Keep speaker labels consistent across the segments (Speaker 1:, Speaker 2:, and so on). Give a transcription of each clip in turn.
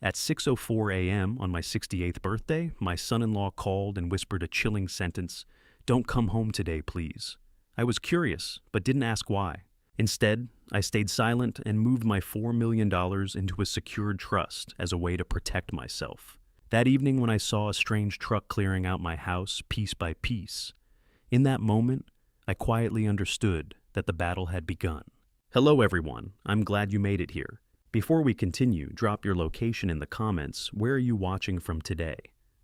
Speaker 1: At 6:04 a.m. on my 68th birthday, my son-in-law called and whispered a chilling sentence, "Don't come home today, please." I was curious, but didn't ask why. Instead, I stayed silent and moved my $4 million into a secured trust as a way to protect myself. That evening when I saw a strange truck clearing out my house piece by piece, in that moment, I quietly understood that the battle had begun. Hello everyone, I'm glad you made it here. Before we continue, drop your location in the comments. Where are you watching from today?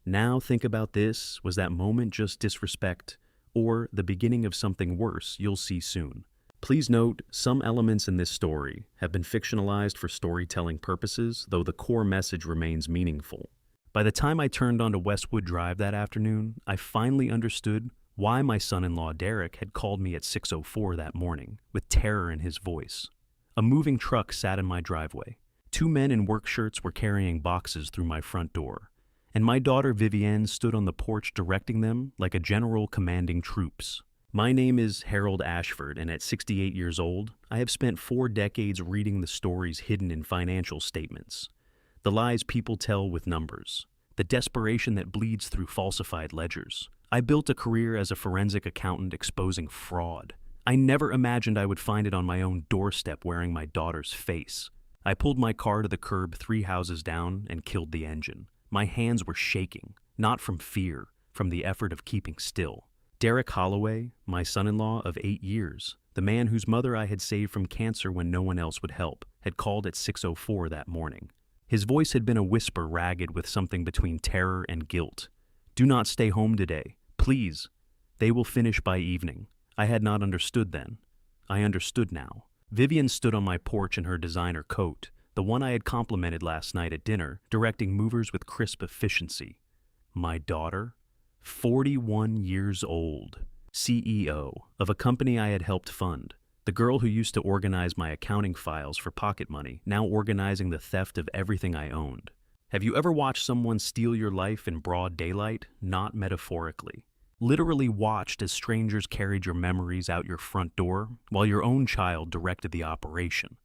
Speaker 1: Now think about this. Was that moment just disrespect or the beginning of something worse you'll see soon? Please note, some elements in this story have been fictionalized for storytelling purposes, though the core message remains meaningful. By the time I turned onto Westwood Drive that afternoon, I finally understood why my son-in-law Derek had called me at 6:04 that morning, with terror in his voice. A moving truck sat in my driveway. Two men in work shirts were carrying boxes through my front door, and my daughter Vivienne stood on the porch directing them like a general commanding troops. My name is Harold Ashford, and at 68 years old, I have spent 4 decades reading the stories hidden in financial statements, the lies people tell with numbers, the desperation that bleeds through falsified ledgers. I built a career as a forensic accountant exposing fraud. I never imagined I would find it on my own doorstep wearing my daughter's face. I pulled my car to the curb 3 houses down and killed the engine. My hands were shaking, not from fear, from the effort of keeping still. Derek Holloway, my son-in-law of 8 years, the man whose mother I had saved from cancer when no one else would help, had called at 6:04 that morning. His voice had been a whisper ragged with something between terror and guilt. "Do not stay home today. Please. They will finish by evening." I had not understood then. I understood now. Vivian stood on my porch in her designer coat, the one I had complimented last night at dinner, directing movers with crisp efficiency. My daughter? 41 years old. CEO of a company I had helped fund. The girl who used to organize my accounting files for pocket money, now organizing the theft of everything I owned. Have you ever watched someone steal your life in broad daylight? Not metaphorically. Literally watched as strangers carried your memories out your front door while your own child directed the operation.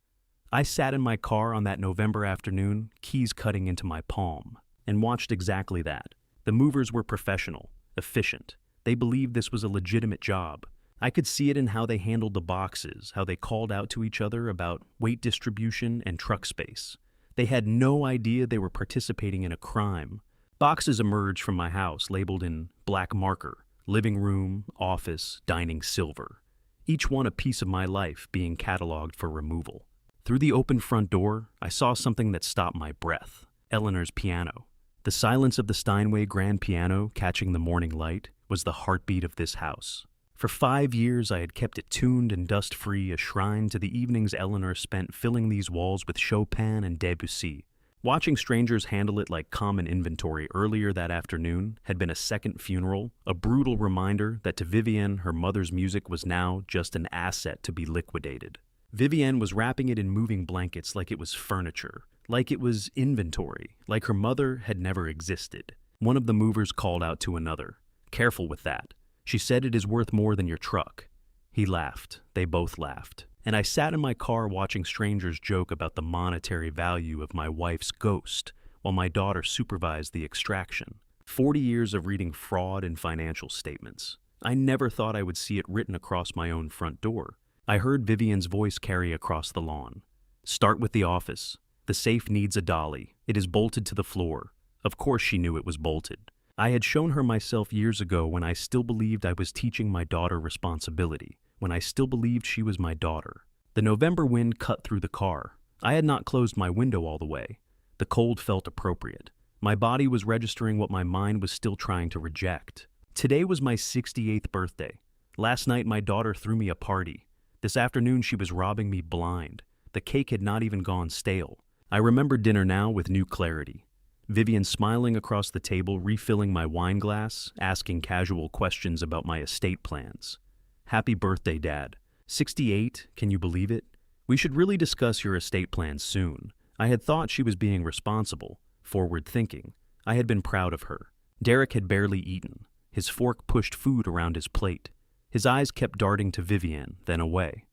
Speaker 1: I sat in my car on that November afternoon, keys cutting into my palm, and watched exactly that. The movers were professional, efficient. They believed this was a legitimate job. I could see it in how they handled the boxes, how they called out to each other about weight distribution and truck space. They had no idea they were participating in a crime. Boxes emerged from my house labeled in black marker, living room, office, dining silver. Each one a piece of my life being cataloged for removal. Through the open front door, I saw something that stopped my breath. Eleanor's piano. The silence of the Steinway grand piano catching the morning light was the heartbeat of this house. For 5 years I had kept it tuned and dust-free, a shrine to the evenings Eleanor spent filling these walls with Chopin and Debussy. Watching strangers handle it like common inventory earlier that afternoon had been a second funeral, a brutal reminder that to Vivienne, her mother's music was now just an asset to be liquidated. Vivienne was wrapping it in moving blankets like it was furniture, like it was inventory, like her mother had never existed. One of the movers called out to another, "Careful with that. She said it is worth more than your truck." He laughed. They both laughed. And I sat in my car watching strangers joke about the monetary value of my wife's ghost while my daughter supervised the extraction. 40 years of reading fraud in financial statements. I never thought I would see it written across my own front door. I heard Vivian's voice carry across the lawn. "Start with the office. The safe needs a dolly. It is bolted to the floor." Of course she knew it was bolted. I had shown her myself years ago when I still believed I was teaching my daughter responsibility, when I still believed she was my daughter. The November wind cut through the car. I had not closed my window all the way. The cold felt appropriate. My body was registering what my mind was still trying to reject. Today was my 68th birthday. Last night my daughter threw me a party. This afternoon she was robbing me blind. The cake had not even gone stale. I remember dinner now with new clarity. Vivian smiling across the table, refilling my wine glass, asking casual questions about my estate plans. "Happy birthday, Dad. 68, can you believe it? We should really discuss your estate plans soon." I had thought she was being responsible, forward-thinking. I had been proud of her. Derek had barely eaten. His fork pushed food around his plate. His eyes kept darting to Vivian, then away.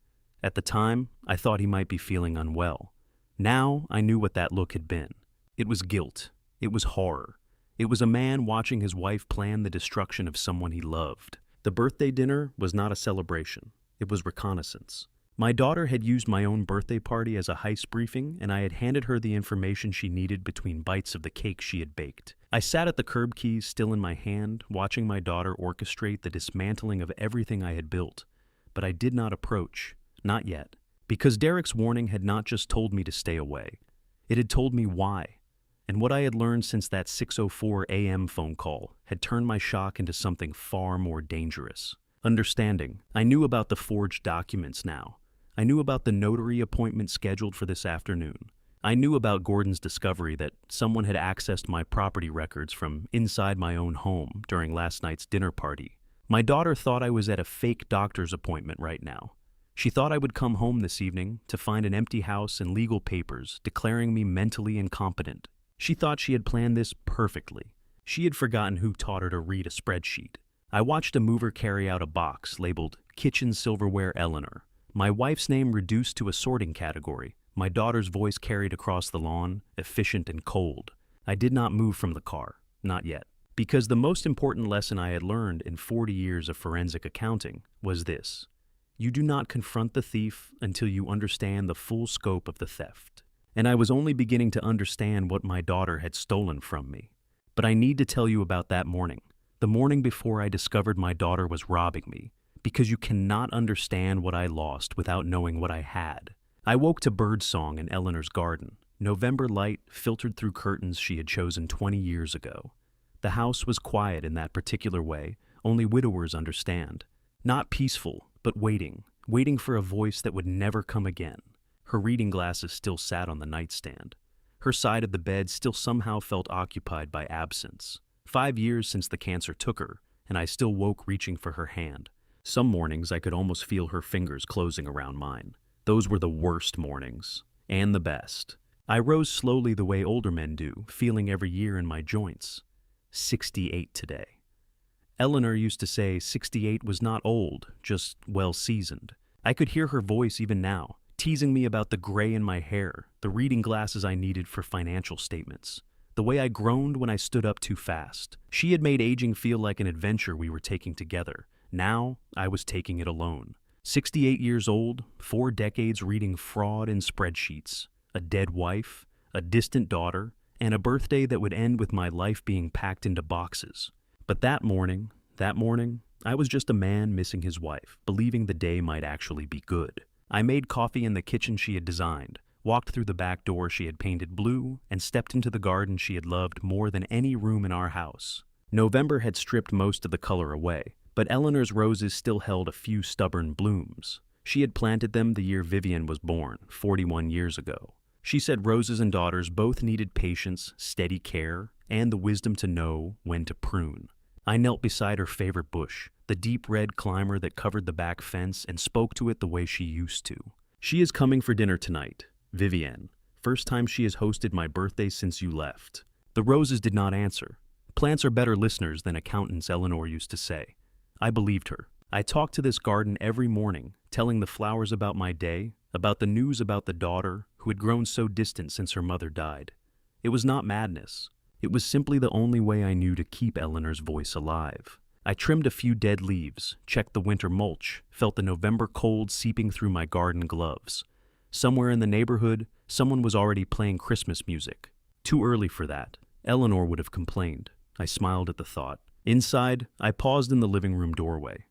Speaker 1: At the time, I thought he might be feeling unwell. Now, I knew what that look had been. It was guilt. It was horror. It was a man watching his wife plan the destruction of someone he loved. The birthday dinner was not a celebration. It was reconnaissance. My daughter had used my own birthday party as a heist briefing, and I had handed her the information she needed between bites of the cake she had baked. I sat at the curb keys still in my hand, watching my daughter orchestrate the dismantling of everything I had built. But I did not approach. Not yet. Because Derek's warning had not just told me to stay away. It had told me why. And what I had learned since that 6:04 a.m. phone call had turned my shock into something far more dangerous. Understanding. I knew about the forged documents now. I knew about the notary appointment scheduled for this afternoon. I knew about Gordon's discovery that someone had accessed my property records from inside my own home during last night's dinner party. My daughter thought I was at a fake doctor's appointment right now. She thought I would come home this evening to find an empty house and legal papers declaring me mentally incompetent. She thought she had planned this perfectly. She had forgotten who taught her to read a spreadsheet. I watched a mover carry out a box labeled Kitchen Silverware Eleanor. My wife's name reduced to a sorting category. My daughter's voice carried across the lawn, efficient and cold. I did not move from the car. Not yet. Because the most important lesson I had learned in 40 years of forensic accounting was this. You do not confront the thief until you understand the full scope of the theft. And I was only beginning to understand what my daughter had stolen from me. But I need to tell you about that morning. The morning before I discovered my daughter was robbing me. Because you cannot understand what I lost without knowing what I had. I woke to birdsong in Eleanor's garden. November light filtered through curtains she had chosen 20 years ago. The house was quiet in that particular way, only widowers understand. Not peaceful, but waiting for a voice that would never come again. Her reading glasses still sat on the nightstand. Her side of the bed still somehow felt occupied by absence. 5 years since the cancer took her, and I still woke reaching for her hand. Some mornings I could almost feel her fingers closing around mine. Those were the worst mornings, and the best. I rose slowly the way older men do, feeling every year in my joints. 68 today. Eleanor used to say 68 was not old, just well-seasoned. I could hear her voice even now, teasing me about the gray in my hair, the reading glasses I needed for financial statements, the way I groaned when I stood up too fast. She had made aging feel like an adventure we were taking together. Now, I was taking it alone. 68 years old, 4 decades reading fraud in spreadsheets, a dead wife, a distant daughter, and a birthday that would end with my life being packed into boxes. But that morning, I was just a man missing his wife, believing the day might actually be good. I made coffee in the kitchen she had designed, walked through the back door she had painted blue, and stepped into the garden she had loved more than any room in our house. November had stripped most of the color away, but Eleanor's roses still held a few stubborn blooms. She had planted them the year Vivian was born, 41 years ago. She said roses and daughters both needed patience, steady care, and the wisdom to know when to prune. I knelt beside her favorite bush, the deep red climber that covered the back fence, and spoke to it the way she used to. She is coming for dinner tonight, Vivienne. First time she has hosted my birthday since you left. The roses did not answer. Plants are better listeners than accountants, Eleanor used to say. I believed her. I talked to this garden every morning, telling the flowers about my day, about the news about the daughter who had grown so distant since her mother died. It was not madness. It was simply the only way I knew to keep Eleanor's voice alive. I trimmed a few dead leaves, checked the winter mulch, felt the November cold seeping through my garden gloves. Somewhere in the neighborhood, someone was already playing Christmas music. Too early for that. Eleanor would have complained. I smiled at the thought. Inside, I paused in the living room doorway.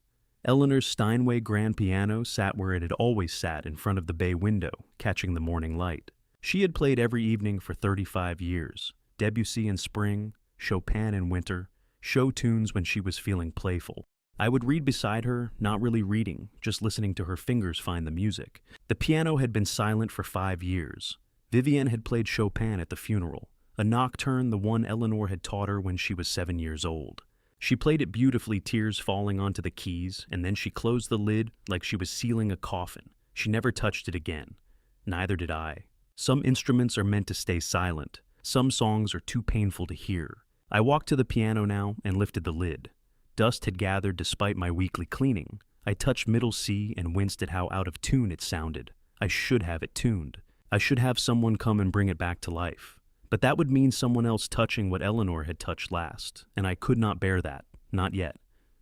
Speaker 1: Eleanor's Steinway grand piano sat where it had always sat in front of the bay window, catching the morning light. She had played every evening for 35 years. Debussy in spring, Chopin in winter, show tunes when she was feeling playful. I would read beside her, not really reading, just listening to her fingers find the music. The piano had been silent for 5 years. Vivienne had played Chopin at the funeral, a nocturne the one Eleanor had taught her when she was 7 years old. She played it beautifully, tears falling onto the keys, and then she closed the lid like she was sealing a coffin. She never touched it again. Neither did I. Some instruments are meant to stay silent. Some songs are too painful to hear. I walked to the piano now and lifted the lid. Dust had gathered despite my weekly cleaning. I touched middle C and winced at how out of tune it sounded. I should have it tuned. I should have someone come and bring it back to life. But that would mean someone else touching what Eleanor had touched last, and I could not bear that. Not yet.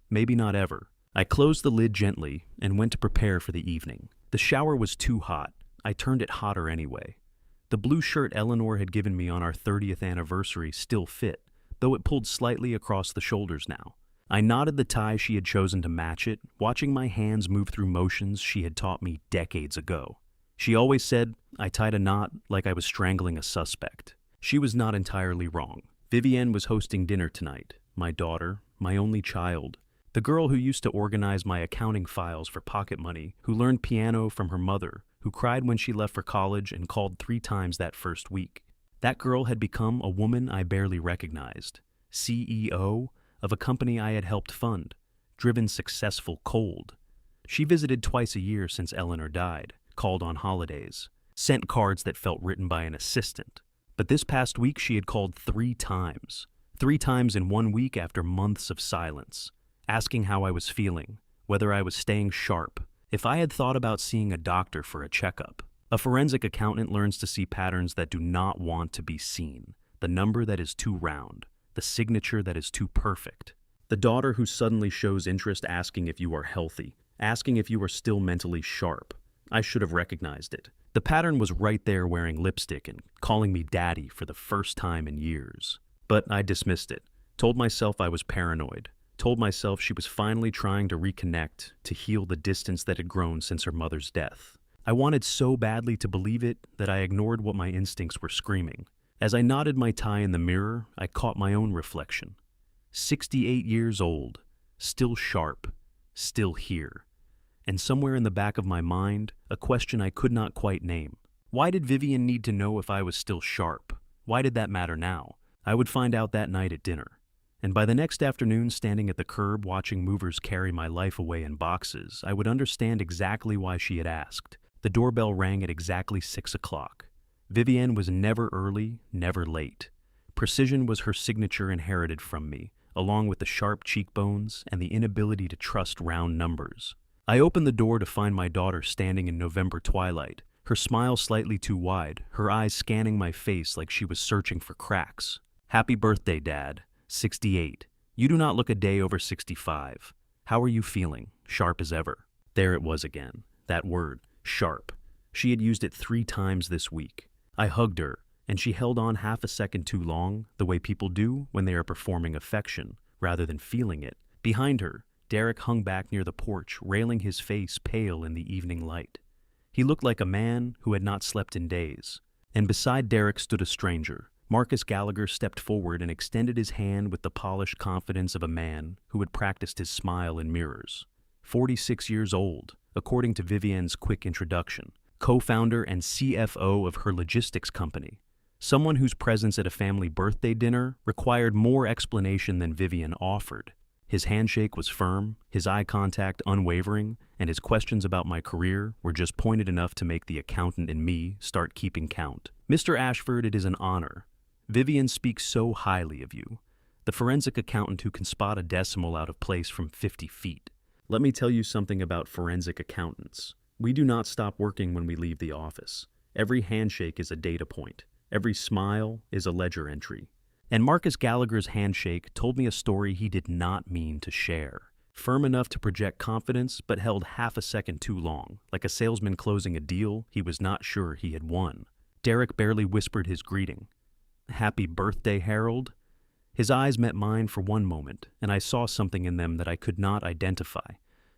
Speaker 1: Maybe not ever. I closed the lid gently and went to prepare for the evening. The shower was too hot. I turned it hotter anyway. The blue shirt Eleanor had given me on our 30th anniversary still fit, though it pulled slightly across the shoulders now. I knotted the tie she had chosen to match it, watching my hands move through motions she had taught me decades ago. She always said I tied a knot like I was strangling a suspect. She was not entirely wrong. Vivienne was hosting dinner tonight. My daughter, my only child. The girl who used to organize my accounting files for pocket money, who learned piano from her mother, who cried when she left for college and called 3 times that first week. That girl had become a woman I barely recognized. CEO of a company I had helped fund, driven successful cold. She visited twice a year since Eleanor died, called on holidays, sent cards that felt written by an assistant. But this past week she had called 3 times. 3 times in 1 week after months of silence, asking how I was feeling, whether I was staying sharp, if I had thought about seeing a doctor for a checkup. A forensic accountant learns to see patterns that do not want to be seen, the number that is too round, the signature that is too perfect. The daughter who suddenly shows interest asking if you are healthy, asking if you are still mentally sharp. I should have recognized it. The pattern was right there wearing lipstick and calling me daddy for the first time in years. But I dismissed it, told myself I was paranoid, told myself she was finally trying to reconnect, to heal the distance that had grown since her mother's death. I wanted so badly to believe it that I ignored what my instincts were screaming. As I knotted my tie in the mirror, I caught my own reflection. 68 years old, still sharp, still here. And somewhere in the back of my mind, a question I could not quite name. Why did Vivienne need to know if I was still sharp? Why did that matter now? I would find out that night at dinner. And by the next afternoon, standing at the curb watching movers carry my life away in boxes, I would understand exactly why she had asked. The doorbell rang at exactly 6 o'clock. Vivienne was never early, never late. Precision was her signature inherited from me, along with the sharp cheekbones and the inability to trust round numbers. I opened the door to find my daughter standing in November twilight, her smile slightly too wide, her eyes scanning my face like she was searching for cracks. Happy birthday, Dad. 68. You do not look a day over 65. How are you feeling? Sharp as ever. There it was again. That word, sharp. She had used it 3 times this week. I hugged her, and she held on half a second too long, the way people do when they are performing affection, rather than feeling it. Behind her, Derek hung back near the porch, railing his face pale in the evening light. He looked like a man who had not slept in days. And beside Derek stood a stranger. Marcus Gallagher stepped forward and extended his hand with the polished confidence of a man who had practiced his smile in mirrors. 46 years old, according to Vivienne's quick introduction. Co-founder and CFO of her logistics company. Someone whose presence at a family birthday dinner required more explanation than Vivienne offered. His handshake was firm, his eye contact unwavering, and his questions about my career were just pointed enough to make the accountant in me start keeping count. Mr. Ashford, it is an honor. Vivienne speaks so highly of you. The forensic accountant who can spot a decimal out of place from 50 feet. Let me tell you something about forensic accountants. We do not stop working when we leave the office. Every handshake is a data point. Every smile is a ledger entry. And Marcus Gallagher's handshake told me a story he did not mean to share. Firm enough to project confidence, but held half a second too long, like a salesman closing a deal he was not sure he had won. Derek barely whispered his greeting. Happy birthday, Harold. His eyes met mine for one moment, and I saw something in them that I could not identify.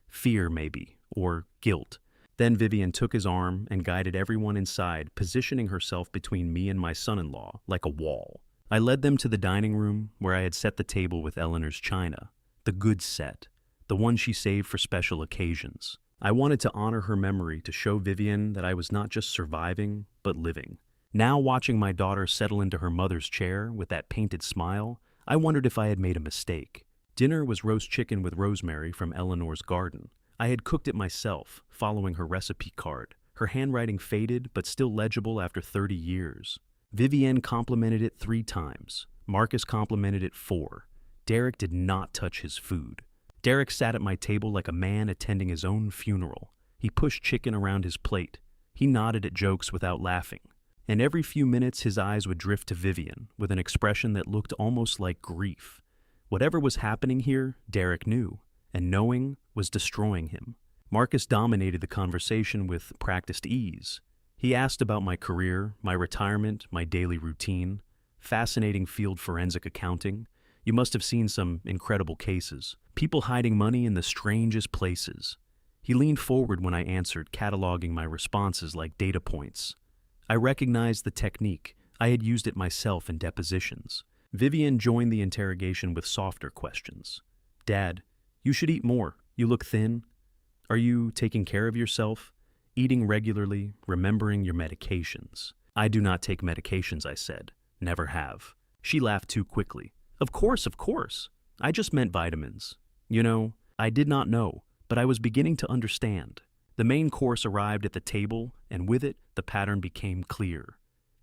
Speaker 1: Fear, maybe, or guilt. Then Vivienne took his arm and guided everyone inside, positioning herself between me and my son-in-law like a wall. I led them to the dining room where I had set the table with Eleanor's china. The good set. The one she saved for special occasions. I wanted to honor her memory, to show Vivienne that I was not just surviving, but living. Now, watching my daughter settle into her mother's chair with that painted smile, I wondered if I had made a mistake. Dinner was roast chicken with rosemary from Eleanor's garden. I had cooked it myself, following her recipe card. Her handwriting faded, but still legible after 30 years. Vivienne complimented it 3 times. Marcus complimented it 4. Derek did not touch his food. Derek sat at my table like a man attending his own funeral. He pushed chicken around his plate. He nodded at jokes without laughing. and every few minutes his eyes would drift to Vivian with an expression that looked almost like grief. Whatever was happening here, Derek knew, and knowing was destroying him. Marcus dominated the conversation with practiced ease. He asked about my career, my retirement, my daily routine. Fascinating field, forensic accounting. You must have seen some incredible cases. People hiding money in the strangest places. He leaned forward when I answered, cataloging my responses like data points. I recognized the technique. I had used it myself in depositions. Vivian joined the interrogation with softer questions. Dad, you should eat more. You look thin. Are you taking care of yourself? Eating regularly, remembering your medications. I do not take medications, I said. Never have. She laughed too quickly. Of course, of course. I just meant vitamins. You know, I did not know, but I was beginning to understand. The main course arrived at the table, and with it, the pattern became clear.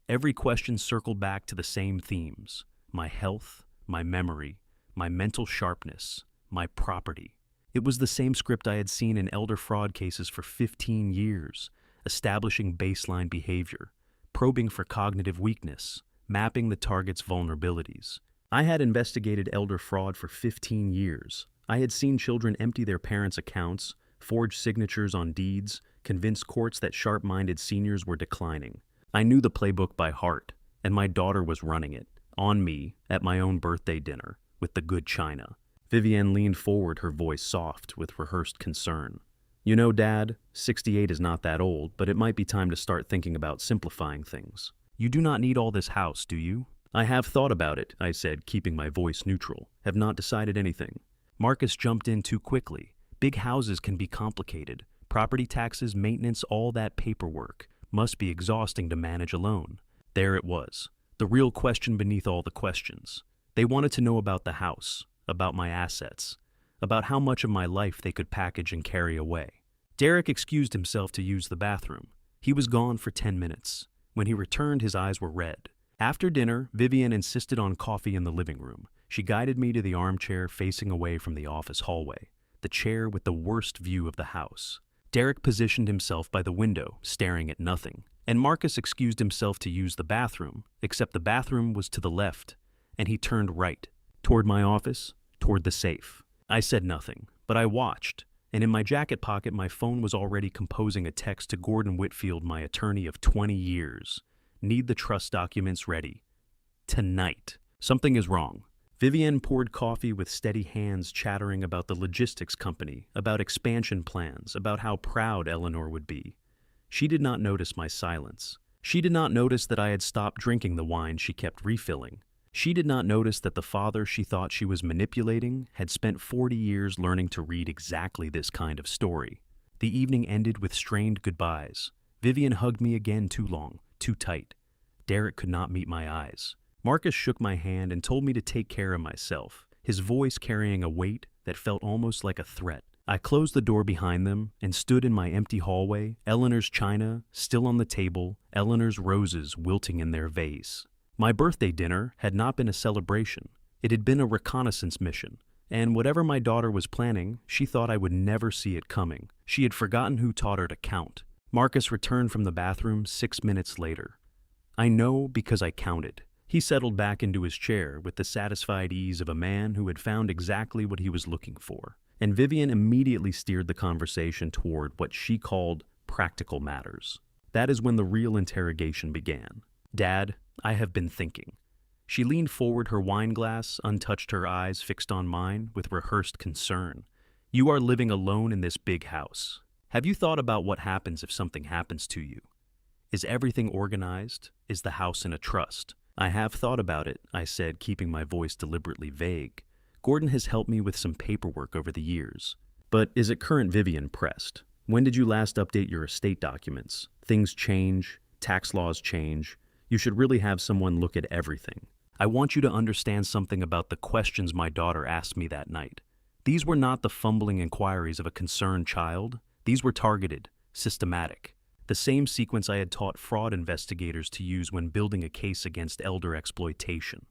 Speaker 1: Every question circled back to the same themes: my health, my memory, my mental sharpness, my property. It was the same script I had seen in elder fraud cases for 15 years, establishing baseline behavior, probing for cognitive weakness, mapping the target's vulnerabilities. I had investigated elder fraud for 15 years. I had seen children empty their parents' accounts, forge signatures on deeds, convince courts that sharp-minded seniors were declining. I knew the playbook by heart, and my daughter was running it, on me, at my own birthday dinner, with the good china. Vivienne leaned forward, her voice soft, with rehearsed concern. You know, Dad, 68 is not that old, but it might be time to start thinking about simplifying things. You do not need all this house, do you? I have thought about it, I said, keeping my voice neutral. Have not decided anything. Marcus jumped in too quickly. Big houses can be complicated. Property taxes, maintenance, all that paperwork must be exhausting to manage alone. There it was, the real question beneath all the questions. They wanted to know about the house, about my assets, about how much of my life they could package and carry away. Derek excused himself to use the bathroom. He was gone for 10 minutes. When he returned, his eyes were red. After dinner, Vivian insisted on coffee in the living room. She guided me to the armchair facing away from the office hallway, the chair with the worst view of the house. Derek positioned himself by the window, staring at nothing, and Marcus excused himself to use the bathroom, except the bathroom was to the left, and he turned right, toward my office, toward the safe. I said nothing, but I watched, and in my jacket pocket my phone was already composing a text to Gordon Whitfield, my attorney of 20 years. Need the trust documents ready. Tonight. Something is wrong. Vivienne poured coffee with steady hands, chattering about the logistics company, about expansion plans, about how proud Eleanor would be. She did not notice my silence. She did not notice that I had stopped drinking the wine she kept refilling. She did not notice that the father she thought she was manipulating had spent 40 years learning to read exactly this kind of story. The evening ended with strained goodbyes. Vivian hugged me again too long, too tight. Derek could not meet my eyes. Marcus shook my hand and told me to take care of myself, his voice carrying a weight that felt almost like a threat. I closed the door behind them and stood in my empty hallway, Eleanor's china still on the table, Eleanor's roses wilting in their vase. My birthday dinner had not been a celebration. It had been a reconnaissance mission, and whatever my daughter was planning, she thought I would never see it coming. She had forgotten who taught her to count. Marcus returned from the bathroom 6 minutes later. I know because I counted. He settled back into his chair with the satisfied ease of a man who had found exactly what he was looking for, and Vivian immediately steered the conversation toward what she called practical matters. That is when the real interrogation began. Dad, I have been thinking. She leaned forward, her wine glass untouched, her eyes fixed on mine with rehearsed concern. You are living alone in this big house. Have you thought about what happens if something happens to you? Is everything organized? Is the house in a trust? I have thought about it, I said, keeping my voice deliberately vague. Gordon has helped me with some paperwork over the years. But is it current? Vivian pressed. When did you last update your estate documents? Things change, tax laws change. You should really have someone look at everything. I want you to understand something about the questions my daughter asked me that night. These were not the fumbling inquiries of a concerned child. These were targeted, systematic. The same sequence I had taught fraud investigators to use when building a case against elder exploitation.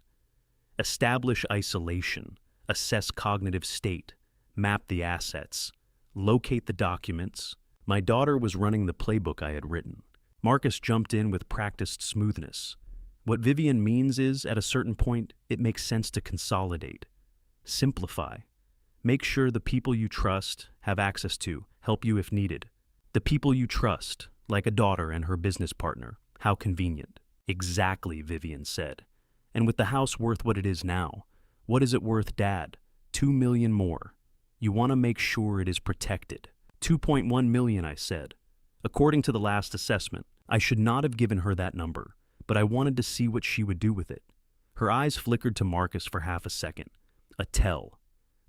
Speaker 1: Establish isolation, assess cognitive state, map the assets, locate the documents. My daughter was running the playbook I had written. Marcus jumped in with practiced smoothness. What Vivian means is, at a certain point, it makes sense to consolidate. Simplify. Make sure the people you trust have access to, help you if needed. The people you trust, like a daughter and her business partner. How convenient. Exactly, Vivian said. And with the house worth what it is now, what is it worth, Dad? 2 million more. You want to make sure it is protected. 2.1 million, I said. According to the last assessment, I should not have given her that number, but I wanted to see what she would do with it. Her eyes flickered to Marcus for half a second. A tell.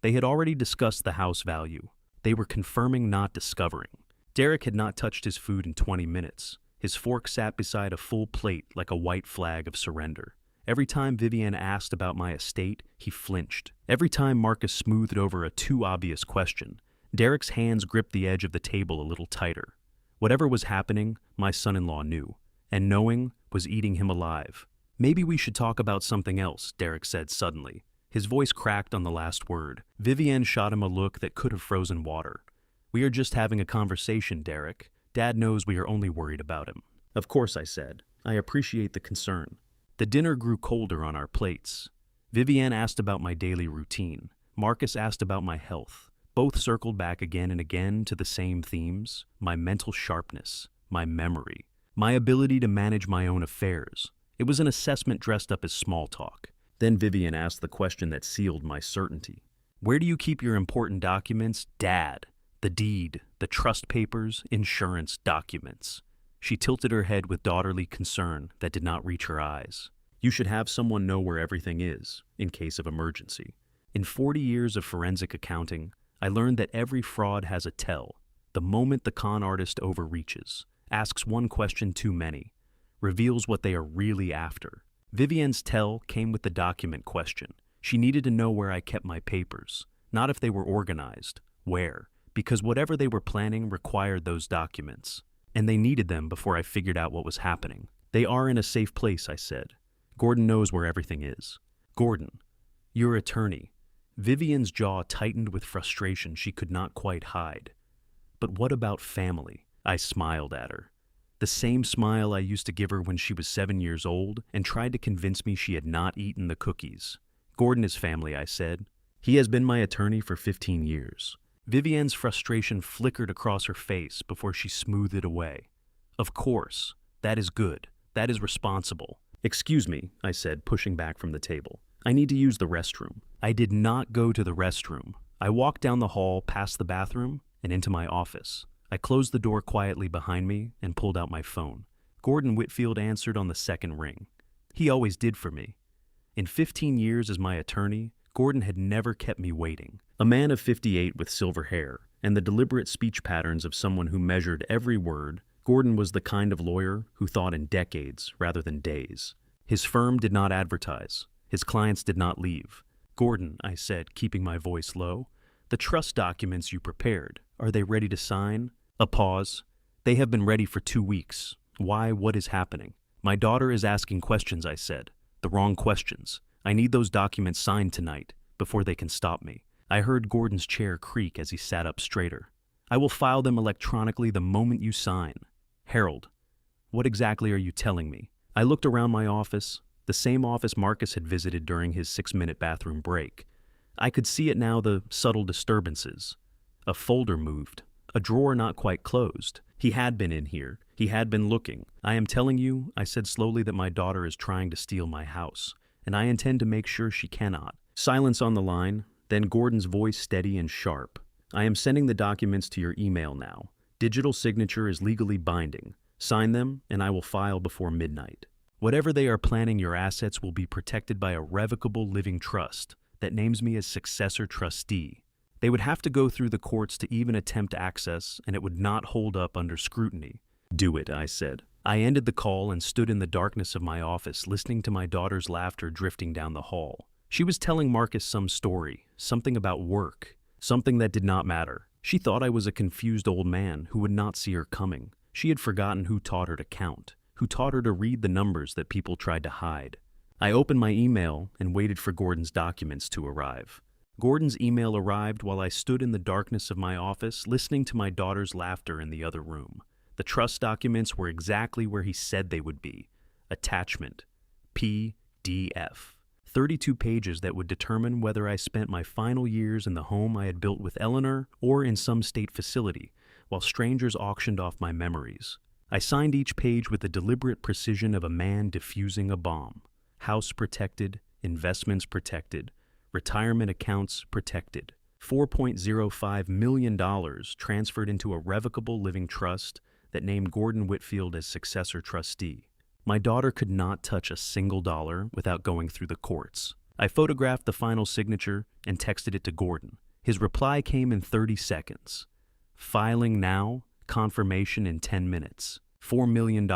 Speaker 1: They had already discussed the house value. They were confirming, not discovering. Derek had not touched his food in 20 minutes. His fork sat beside a full plate like a white flag of surrender. Every time Vivian asked about my estate, he flinched. Every time Marcus smoothed over a too obvious question, Derek's hands gripped the edge of the table a little tighter. Whatever was happening, my son-in-law knew, and knowing was eating him alive. Maybe we should talk about something else, Derek said suddenly. His voice cracked on the last word. Vivian shot him a look that could have frozen water. We are just having a conversation, Derek. Dad knows we are only worried about him. Of course, I said. I appreciate the concern. The dinner grew colder on our plates. Vivian asked about my daily routine. Marcus asked about my health. Both circled back again and again to the same themes: my mental sharpness, my memory, my ability to manage my own affairs. It was an assessment dressed up as small talk. Then Vivian asked the question that sealed my certainty. Where do you keep your important documents, Dad? The deed, the trust papers, insurance documents. She tilted her head with daughterly concern that did not reach her eyes. You should have someone know where everything is, in case of emergency. In 40 years of forensic accounting, I learned that every fraud has a tell. The moment the con artist overreaches, asks one question too many, reveals what they are really after. Vivian's tell came with the document question. She needed to know where I kept my papers, not if they were organized, where, because whatever they were planning required those documents. And they needed them before I figured out what was happening. They are in a safe place, I said. Gordon knows where everything is. Gordon, your attorney. Vivian's jaw tightened with frustration she could not quite hide. But what about family? I smiled at her. The same smile I used to give her when she was 7 years old and tried to convince me she had not eaten the cookies. Gordon is family, I said. He has been my attorney for 15 years. Vivian's frustration flickered across her face before she smoothed it away. Of course. That is good. That is responsible. Excuse me, I said, pushing back from the table. I need to use the restroom. I did not go to the restroom. I walked down the hall, past the bathroom, and into my office. I closed the door quietly behind me and pulled out my phone. Gordon Whitfield answered on the second ring. He always did for me. In 15 years as my attorney, Gordon had never kept me waiting. A man of 58 with silver hair and the deliberate speech patterns of someone who measured every word, Gordon was the kind of lawyer who thought in decades rather than days. His firm did not advertise. His clients did not leave. Gordon, I said, keeping my voice low, the trust documents you prepared, are they ready to sign? A pause. They have been ready for 2 weeks. Why? What is happening? My daughter is asking questions, I said. The wrong questions. I need those documents signed tonight, before they can stop me. I heard Gordon's chair creak as he sat up straighter. I will file them electronically the moment you sign. Harold, what exactly are you telling me? I looked around my office, the same office Marcus had visited during his 6-minute bathroom break. I could see it now, the subtle disturbances. A folder moved, a drawer not quite closed. He had been in here. He had been looking. I am telling you, I said slowly, that my daughter is trying to steal my house, and I intend to make sure she cannot. Silence on the line, then Gordon's voice steady and sharp. I am sending the documents to your email now. Digital signature is legally binding. Sign them, and I will file before midnight. Whatever they are planning, your assets will be protected by a revocable living trust that names me as successor trustee. They would have to go through the courts to even attempt access, and it would not hold up under scrutiny. Do it, I said. I ended the call and stood in the darkness of my office, listening to my daughter's laughter drifting down the hall. She was telling Marcus some story, something about work, something that did not matter. She thought I was a confused old man who would not see her coming. She had forgotten who taught her to count, who taught her to read the numbers that people tried to hide. I opened my email and waited for Gordon's documents to arrive. Gordon's email arrived while I stood in the darkness of my office, listening to my daughter's laughter in the other room. The The trust documents were exactly where he said they would be. Attachment PDF. 32 pages that would determine whether I spent my final years in the home I had built with Eleanor or in some state facility, while strangers auctioned off my memories. I signed each page with the deliberate precision of a man defusing a bomb. House protected, investments protected, retirement accounts protected. $4.05 million transferred into a revocable living trust that named Gordon Whitfield as successor trustee. My daughter could not touch a single dollar without going through the courts. I photographed the final signature and texted it to Gordon. His reply came in 30 seconds. Filing now, confirmation in 10 minutes. $4 million,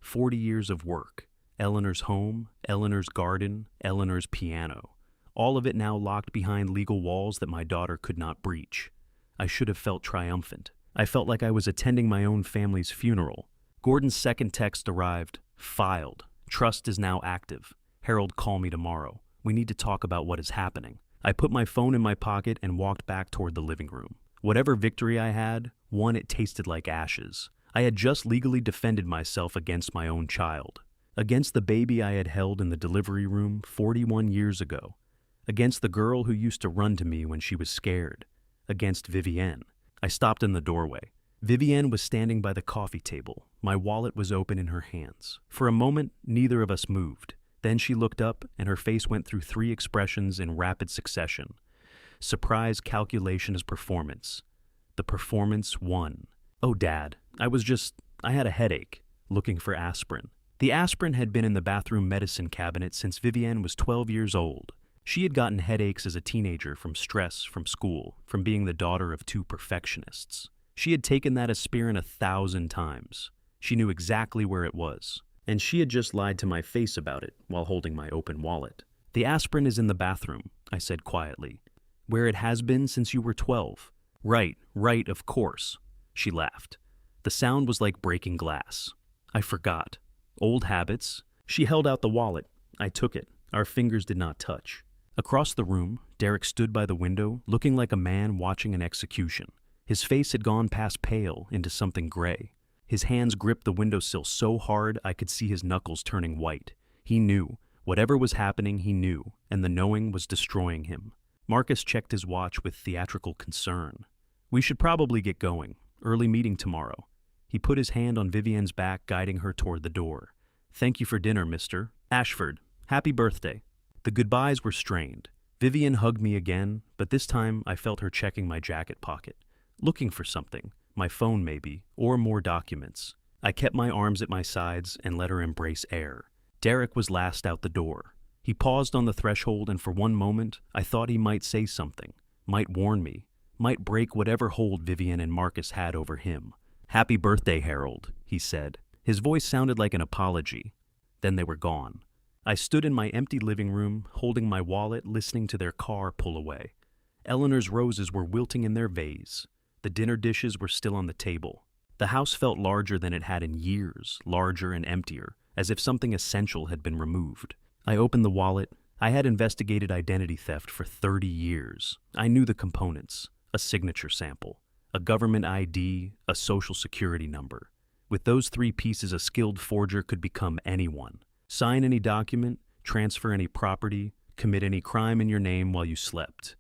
Speaker 1: 40 years of work. Eleanor's home, Eleanor's garden, Eleanor's piano. All of it now locked behind legal walls that my daughter could not breach. I should have felt triumphant. I felt like I was attending my own family's funeral. Gordon's second text arrived. Filed. Trust is now active. Harold, call me tomorrow. We need to talk about what is happening. I put my phone in my pocket and walked back toward the living room. Whatever victory I had, it tasted like ashes. I had just legally defended myself against my own child. Against the baby I had held in the delivery room 41 years ago. Against the girl who used to run to me when she was scared. Against Vivienne. I stopped in the doorway. Vivienne was standing by the coffee table. My wallet was open in her hands. For a moment, neither of us moved. Then she looked up, and her face went through 3 expressions in rapid succession. Surprise, calculation as performance. The performance won. Oh, Dad, I had a headache, looking for aspirin. The aspirin had been in the bathroom medicine cabinet since Vivienne was 12 years old. She had gotten headaches as a teenager from stress, from school, from being the daughter of 2 perfectionists. She had taken that aspirin 1,000 times. She knew exactly where it was, and she had just lied to my face about it while holding my open wallet. The aspirin is in the bathroom, I said quietly. Where it has been since you were 12. Right, of course. She laughed. The sound was like breaking glass. I forgot. Old habits. She held out the wallet. I took it. Our fingers did not touch. Across the room, Derek stood by the window, looking like a man watching an execution. His face had gone past pale into something gray. His hands gripped the windowsill so hard I could see his knuckles turning white. He knew. Whatever was happening, he knew, and the knowing was destroying him. Marcus checked his watch with theatrical concern. We should probably get going. Early meeting tomorrow. He put his hand on Vivienne's back, guiding her toward the door. Thank you for dinner, Mr. Ashford. Happy birthday. The goodbyes were strained. Vivienne hugged me again, but this time I felt her checking my jacket pocket. Looking for something, my phone maybe, or more documents. I kept my arms at my sides and let her embrace air. Derek was last out the door. He paused on the threshold, and for one moment, I thought he might say something, might warn me, might break whatever hold Vivienne and Marcus had over him. Happy birthday, Harold, he said. His voice sounded like an apology. Then they were gone. I stood in my empty living room, holding my wallet, listening to their car pull away. Eleanor's roses were wilting in their vase. The dinner dishes were still on the table. The house felt larger than it had in years, larger and emptier, as if something essential had been removed. I opened the wallet. I had investigated identity theft for 30 years. I knew the components: a signature sample, a government ID, a social security number. With those 3 pieces, a skilled forger could become anyone. Sign any document, transfer any property, commit any crime in your name while you slept.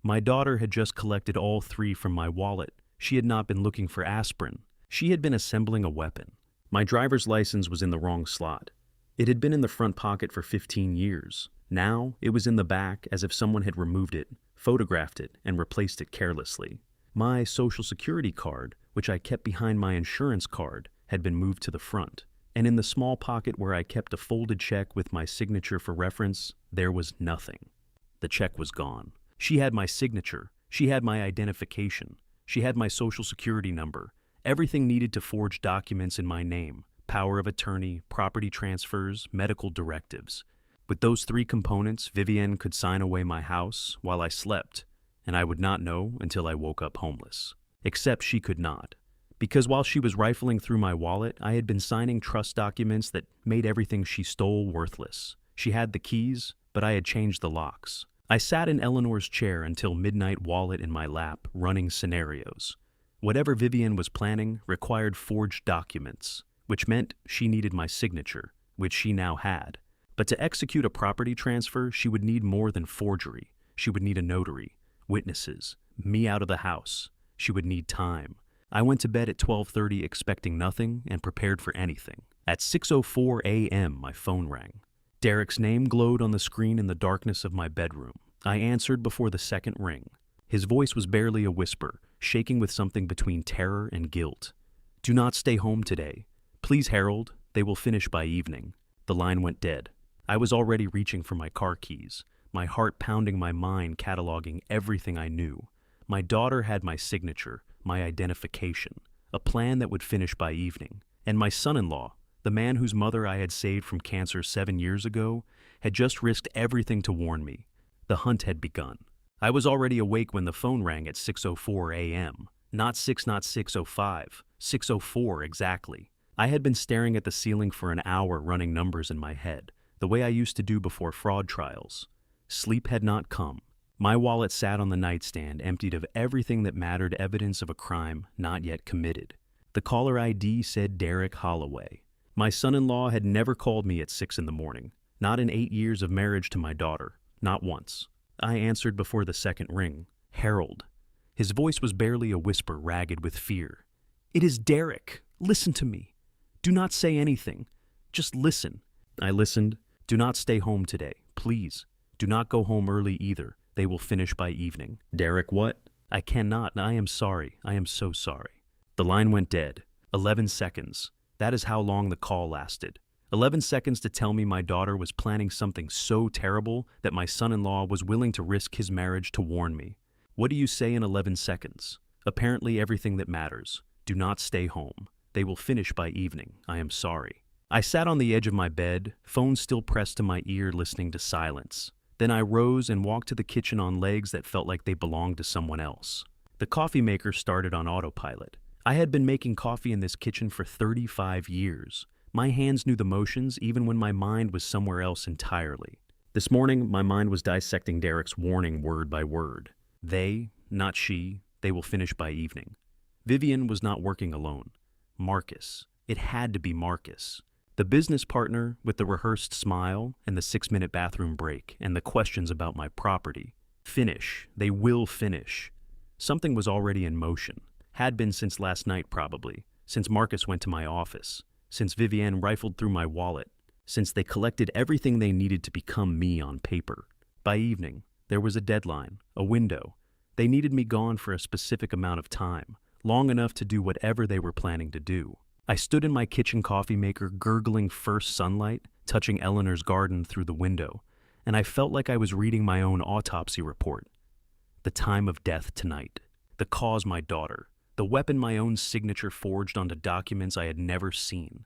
Speaker 1: My daughter had just collected all 3 from my wallet. She had not been looking for aspirin. She had been assembling a weapon. My driver's license was in the wrong slot. It had been in the front pocket for 15 years. Now it was in the back, as if someone had removed it, photographed it, and replaced it carelessly. My social security card, which I kept behind my insurance card, had been moved to the front. And in the small pocket where I kept a folded check with my signature for reference, there was nothing. The check was gone. She had my signature. She had my identification. She had my social security number. Everything needed to forge documents in my name: power of attorney, property transfers, medical directives. With those 3 components, Vivienne could sign away my house while I slept, and I would not know until I woke up homeless. Except she could not. Because while she was rifling through my wallet, I had been signing trust documents that made everything she stole worthless. She had the keys, but I had changed the locks. I sat in Eleanor's chair until midnight, wallet in my lap, running scenarios. Whatever Vivian was planning required forged documents, which meant she needed my signature, which she now had. But to execute a property transfer, she would need more than forgery. She would need a notary, witnesses, me out of the house. She would need time. I went to bed at 12:30 expecting nothing and prepared for anything. At 6:04 a.m., my phone rang. Derek's name glowed on the screen in the darkness of my bedroom. I answered before the second ring. His voice was barely a whisper, shaking with something between terror and guilt. "Do not stay home today. Please, Harold, they will finish by evening." The line went dead. I was already reaching for my car keys, my heart pounding, my mind cataloging everything I knew. My daughter had my signature, my identification, a plan that would finish by evening. And my son-in-law, the man whose mother I had saved from cancer 7 years ago, had just risked everything to warn me. The hunt had begun. I was already awake when the phone rang at 6:04 a.m. Not 6:05, 6:04 exactly. I had been staring at the ceiling for an hour, running numbers in my head, the way I used to do before fraud trials. Sleep had not come. My wallet sat on the nightstand, emptied of everything that mattered, evidence of a crime not yet committed. The caller ID said Derek Holloway. My son-in-law had never called me at 6 in the morning, not in 8 years of marriage to my daughter, not once. I answered before the second ring. "Harold." His voice was barely a whisper, ragged with fear. "It is Derek. Listen to me. Do not say anything. Just listen." I listened. "Do not stay home today, please. Do not go home early either. They will finish by evening." "Derek, what?" "I cannot. I am sorry. I am so sorry." The line went dead. 11 seconds. That is how long the call lasted. 11 seconds to tell me my daughter was planning something so terrible that my son-in-law was willing to risk his marriage to warn me. What do you say in 11 seconds? Apparently everything that matters. Do not stay home. They will finish by evening. I am sorry. I sat on the edge of my bed, phone still pressed to my ear, listening to silence. Then I rose and walked to the kitchen on legs that felt like they belonged to someone else. The coffee maker started on autopilot. I had been making coffee in this kitchen for 35 years. My hands knew the motions even when my mind was somewhere else entirely. This morning, my mind was dissecting Derek's warning word by word. They, not she, they will finish by evening. Vivian was not working alone. Marcus. It had to be Marcus. The business partner with the rehearsed smile and the 6-minute bathroom break and the questions about my property. Finish. They will finish. Something was already in motion. Had been since last night probably. Since Marcus went to my office. Since Vivienne rifled through my wallet. Since they collected everything they needed to become me on paper. By evening, there was a deadline, a window. They needed me gone for a specific amount of time, long enough to do whatever they were planning to do. I stood in my kitchen coffee maker, gurgling first sunlight, touching Eleanor's garden through the window, and I felt like I was reading my own autopsy report. The time of death tonight. The cause my daughter. The weapon my own signature forged onto documents I had never seen.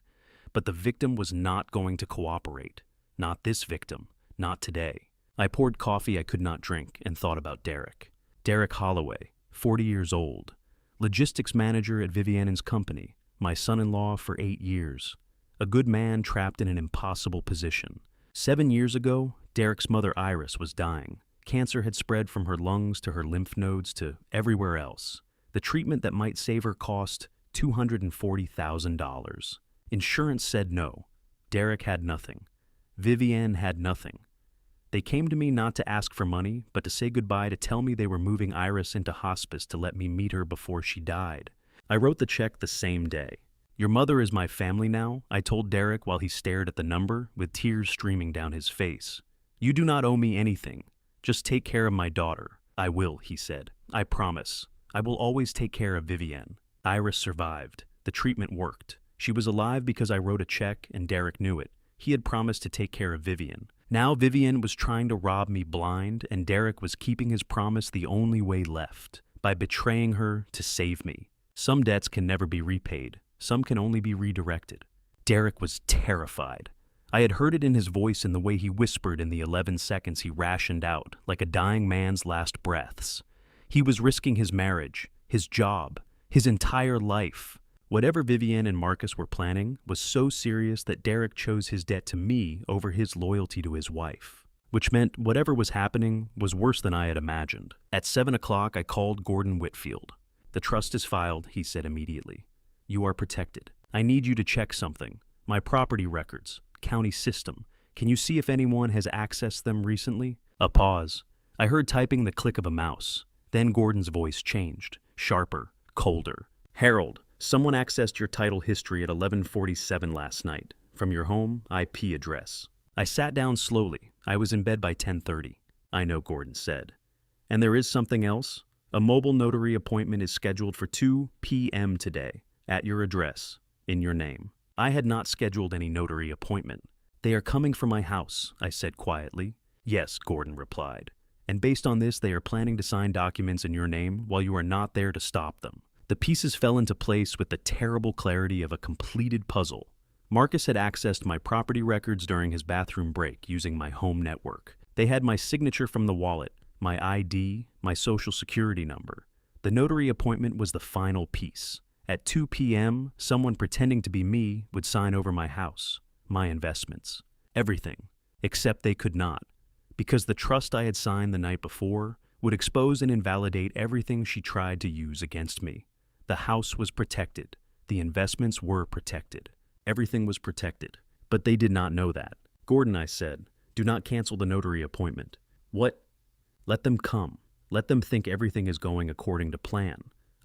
Speaker 1: But the victim was not going to cooperate. Not this victim. Not today. I poured coffee I could not drink and thought about Derek. Derek Holloway, 40 years old. Logistics manager at Vivian's company. My son-in-law for 8 years. A good man trapped in an impossible position. 7 years ago, Derek's mother Iris was dying. Cancer had spread from her lungs to her lymph nodes to everywhere else. The treatment that might save her cost $240,000. Insurance said no. Derek had nothing. Vivian had nothing. They came to me not to ask for money, but to say goodbye, to tell me they were moving Iris into hospice to let me meet her before she died. I wrote the check the same day. "Your mother is my family now," I told Derek while he stared at the number, with tears streaming down his face. "You do not owe me anything. Just take care of my daughter." "I will," he said. "I promise. I will always take care of Vivian." Iris survived. The treatment worked. She was alive because I wrote a check and Derek knew it. He had promised to take care of Vivian. Now Vivian was trying to rob me blind, and Derek was keeping his promise the only way left, by betraying her to save me. Some debts can never be repaid. Some can only be redirected. Derek was terrified. I had heard it in his voice and the way he whispered in the 11 seconds he rationed out, like a dying man's last breaths. He was risking his marriage, his job, his entire life. Whatever Vivian and Marcus were planning was so serious that Derek chose his debt to me over his loyalty to his wife, which meant whatever was happening was worse than I had imagined. At 7 o'clock, I called Gordon Whitfield. The trust is filed, he said immediately. You are protected. I need you to check something. My property records, county system. Can you see if anyone has accessed them recently? A pause. I heard typing the click of a mouse. Then Gordon's voice changed, sharper, colder. Harold, someone accessed your title history at 11:47 last night, from your home IP address. I sat down slowly. I was in bed by 10:30. I know, Gordon said. And there is something else? A mobile notary appointment is scheduled for 2 p.m. today, at your address, in your name. I had not scheduled any notary appointment. They are coming from my house, I said quietly. Yes, Gordon replied. And based on this, they are planning to sign documents in your name while you are not there to stop them. The pieces fell into place with the terrible clarity of a completed puzzle. Marcus had accessed my property records during his bathroom break using my home network. They had my signature from the wallet, my ID, my social security number. The notary appointment was the final piece. At 2 p.m., someone pretending to be me would sign over my house, my investments, everything, except they could not, because the trust I had signed the night before would expose and invalidate everything she tried to use against me. The house was protected. The investments were protected. Everything was protected. But they did not know that. Gordon, I said, do not cancel the notary appointment. What? Let them come. Let them think everything is going according to plan.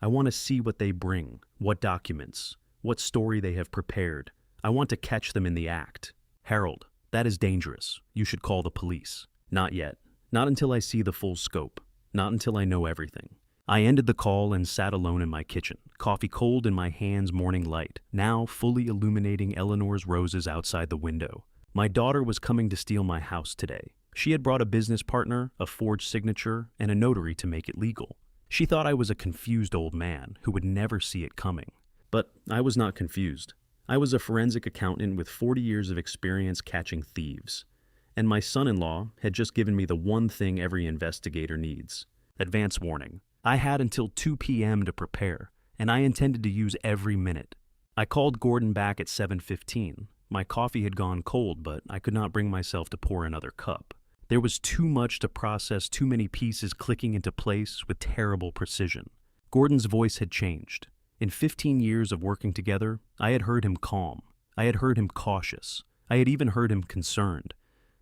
Speaker 1: I want to see what they bring, what documents, what story they have prepared. I want to catch them in the act. Harold, that is dangerous. You should call the police. Not yet. Not until I see the full scope. Not until I know everything. I ended the call and sat alone in my kitchen, coffee cold in my hands, morning light, now fully illuminating Eleanor's roses outside the window. My daughter was coming to steal my house today. She had brought a business partner, a forged signature, and a notary to make it legal. She thought I was a confused old man who would never see it coming. But I was not confused. I was a forensic accountant with 40 years of experience catching thieves. And my son-in-law had just given me the one thing every investigator needs: advance warning. I had until 2 p.m. to prepare, and I intended to use every minute. I called Gordon back at 7:15. My coffee had gone cold, but I could not bring myself to pour another cup. There was too much to process, too many pieces clicking into place with terrible precision. Gordon's voice had changed. In 15 years of working together, I had heard him calm. I had heard him cautious. I had even heard him concerned.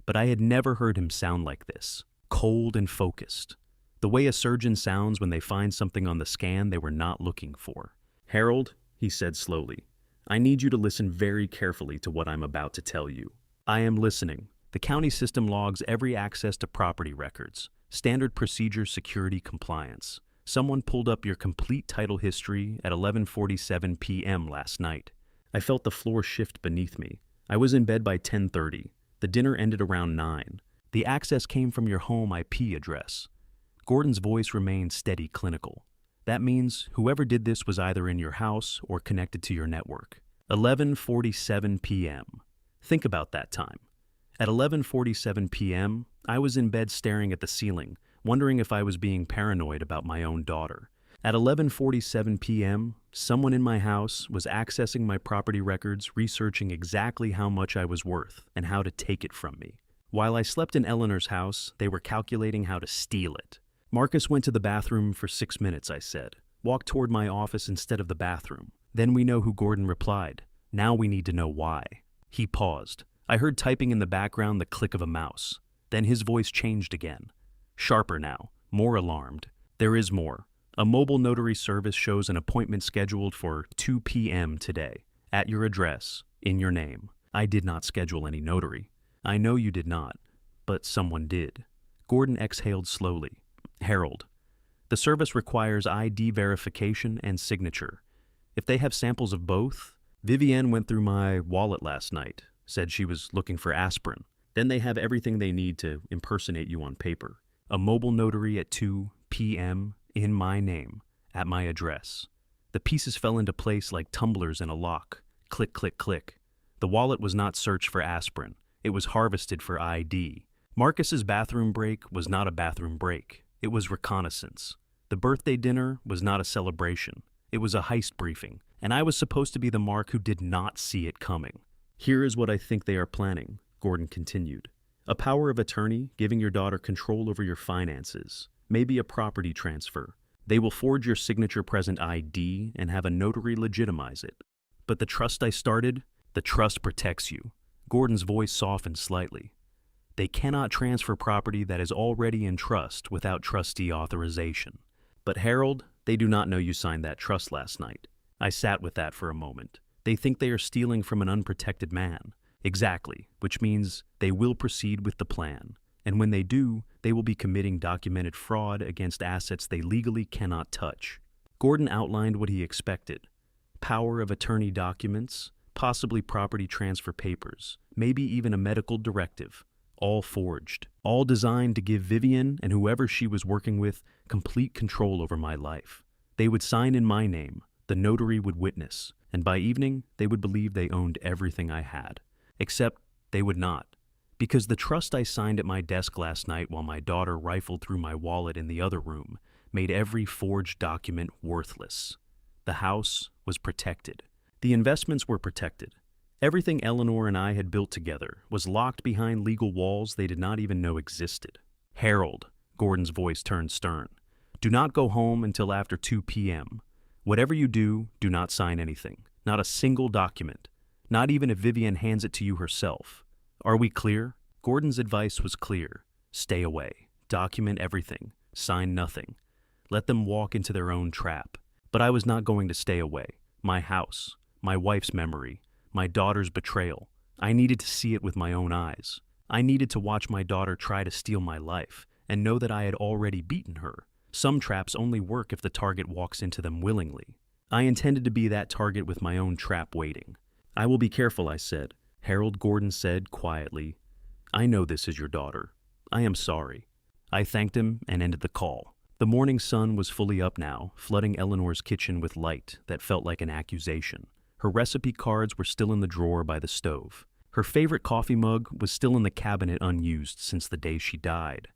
Speaker 1: But I had never heard him sound like this, cold and focused. The way a surgeon sounds when they find something on the scan they were not looking for. Harold, he said slowly, I need you to listen very carefully to what I'm about to tell you. I am listening. The county system logs every access to property records. Standard procedure security compliance. Someone pulled up your complete title history at 11:47 p.m. last night. I felt the floor shift beneath me. I was in bed by 10:30. The dinner ended around 9. The access came from your home IP address. Gordon's voice remained steady, clinical. That means whoever did this was either in your house or connected to your network. 11:47 p.m. Think about that time. At 11:47 p.m., I was in bed staring at the ceiling, wondering if I was being paranoid about my own daughter. At 11:47 p.m., someone in my house was accessing my property records, researching exactly how much I was worth and how to take it from me. While I slept in Eleanor's house, they were calculating how to steal it. Marcus went to the bathroom for 6 minutes, I said. Walked toward my office instead of the bathroom. Then we know who Gordon replied. Now we need to know why. He paused. I heard typing in the background the click of a mouse. Then his voice changed again. Sharper now, more alarmed. There is more. A mobile notary service shows an appointment scheduled for 2 p.m. today. At your address, in your name. I did not schedule any notary. I know you did not, but someone did. Gordon exhaled slowly. Harold, the service requires ID verification and signature. If they have samples of both, Vivienne went through my wallet last night, said she was looking for aspirin. Then they have everything they need to impersonate you on paper. A mobile notary at 2 p.m. in my name, at my address. The pieces fell into place like tumblers in a lock. Click, click, click. The wallet was not searched for aspirin. It was harvested for ID. Marcus's bathroom break was not a bathroom break. It was reconnaissance. The birthday dinner was not a celebration. It was a heist briefing, and I was supposed to be the Mark who did not see it coming. Here is what I think they are planning, Gordon continued. A power of attorney giving your daughter control over your finances. Maybe a property transfer. They will forge your signature present ID and have a notary legitimize it. But the trust I started, the trust protects you. Gordon's voice softened slightly. They cannot transfer property that is already in trust without trustee authorization. But Harold, they do not know you signed that trust last night. I sat with that for a moment. They think they are stealing from an unprotected man. Exactly, which means they will proceed with the plan. And when they do, they will be committing documented fraud against assets they legally cannot touch. Gordon outlined what he expected. Power of attorney documents, possibly property transfer papers, maybe even a medical directive, all forged, all designed to give Vivian and whoever she was working with complete control over my life. They would sign in my name, the notary would witness, and by evening they would believe they owned everything I had. Except they would not, because the trust I signed at my desk last night while my daughter rifled through my wallet in the other room made every forged document worthless. The house was protected. The investments were protected. Everything Eleanor and I had built together was locked behind legal walls they did not even know existed. Harold, Gordon's voice turned stern, do not go home until after 2 p.m. Whatever you do, do not sign anything, not a single document, not even if Vivian hands it to you herself. Are we clear? Gordon's advice was clear. Stay away. Document everything. Sign nothing. Let them walk into their own trap. But I was not going to stay away. My house, my wife's memory, my daughter's betrayal. I needed to see it with my own eyes. I needed to watch my daughter try to steal my life and know that I had already beaten her. Some traps only work if the target walks into them willingly. I intended to be that target with my own trap waiting. I will be careful, I said. Harold, Gordon said quietly, I know this is your daughter. I am sorry. I thanked him and ended the call. The morning sun was fully up now, flooding Eleanor's kitchen with light that felt like an accusation. Her recipe cards were still in the drawer by the stove. Her favorite coffee mug was still in the cabinet unused since the day she died.